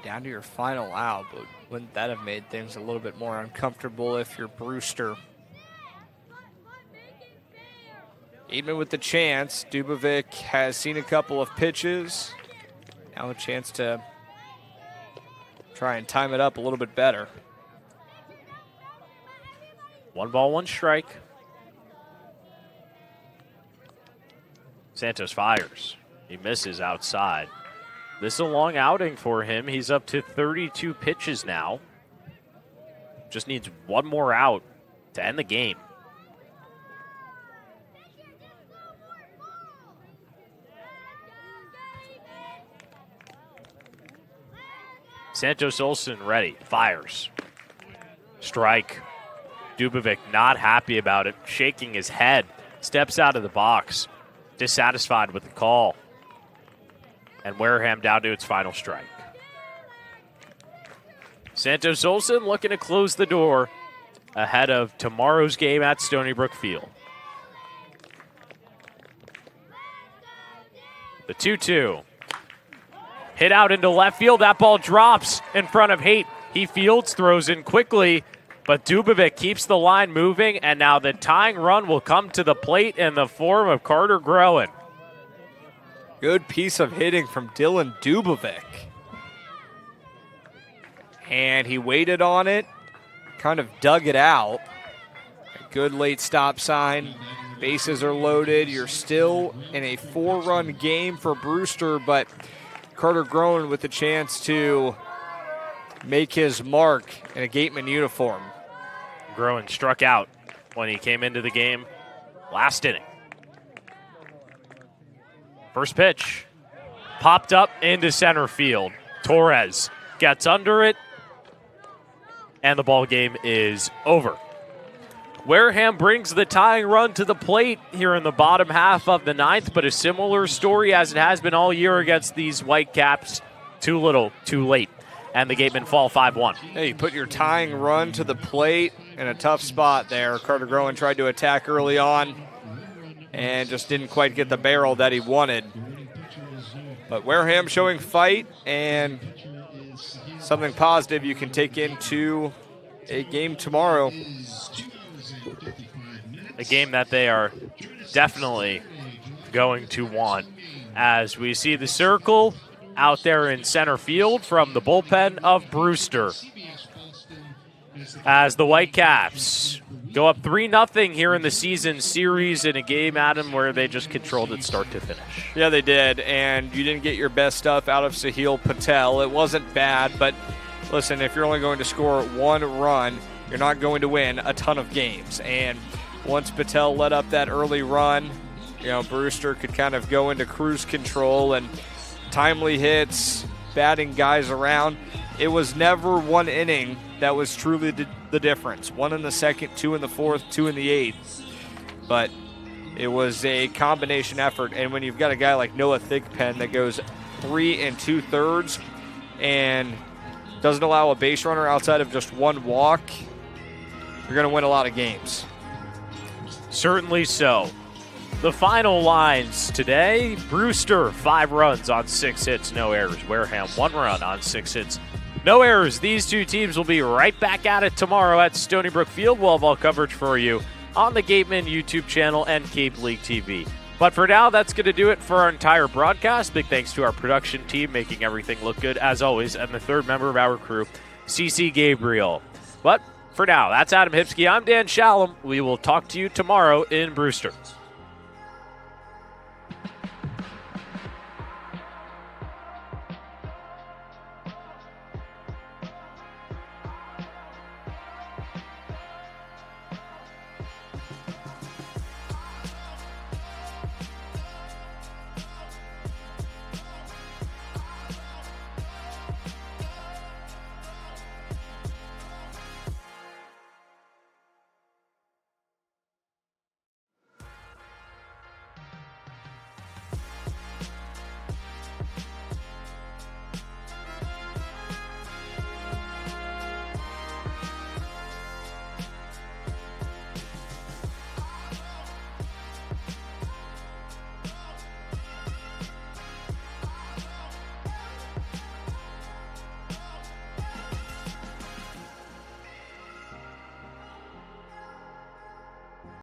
Down to your final out, but wouldn't that have made things a little bit more uncomfortable if you're Brewster? Gatemen with the chance. Dubovic has seen a couple of pitches. Now a chance to try and time it up a little bit better. 1 ball, 1 strike. Santos fires. He misses outside. This is a long outing for him. He's up to 32 pitches now. Just needs 1 more out to end the game. Santos Olsen ready. Fires. Strike. Dubovic not happy about it. Shaking his head. Steps out of the box. Dissatisfied with the call. And Wareham down to its final strike. Santos Olsen looking to close the door ahead of tomorrow's game at Stony Brook Field. The 2-2. Hit out into left field. That ball drops in front of Haight. He fields, throws in quickly, but Dubovic keeps the line moving, and now the tying run will come to the plate in the form of Carter Groen. Good piece of hitting from Dylan Dubovic. And he waited on it, kind of dug it out. A good late stop sign. Bases are loaded. You're still in a 4-run game for Brewster, but Carter Groen with the chance to make his mark in a Gateman uniform. Groen struck out when he came into the game last inning. First pitch popped up into center field. Torres gets under it, and the ball game is over. Wareham brings the tying run to the plate here in the bottom half of the 9th, but a similar story as it has been all year against these Whitecaps. Too little, too late, and the Gatemen fall 5-1. Hey, you put your tying run to the plate in a tough spot there. Carter Groen tried to attack early on and just didn't quite get the barrel that he wanted. But Wareham showing fight and something positive you can take into a game tomorrow. A game that they are definitely going to want, as we see the circle out there in center field from the bullpen of Brewster. As the Whitecaps go up 3-0 here in the season series in a game, Adam, where they just controlled it start to finish. Yeah, they did, and you didn't get your best stuff out of Sahil Patel. It wasn't bad, but listen, if you're only going to score 1 run, you're not going to win a ton of games. And once Patel let up that early run, Brewster could kind of go into cruise control and timely hits, batting guys around. It was never 1 inning that was truly the difference. 1 in the 2nd, 2 in the 4th, 2 in the 8th. But it was a combination effort. And when you've got a guy like Noah Thigpen that goes 3 2/3 and doesn't allow a base runner outside of just 1 walk, you're going to win a lot of games. Certainly so. The final lines today: Brewster 5 runs on 6 hits, no errors. Wareham 1 run on 6 hits, no errors. These two teams will be right back at it tomorrow at Stony Brook Field. We'll have all coverage for you on the Gatemen YouTube channel and Cape League TV. But for now, that's going to do it for our entire broadcast. Big thanks to our production team making everything look good as always, and the third member of our crew, CeCe Gabriel. But for now, that's Adam Hipsky. I'm Dan Shalam. We will talk to you tomorrow in Brewster.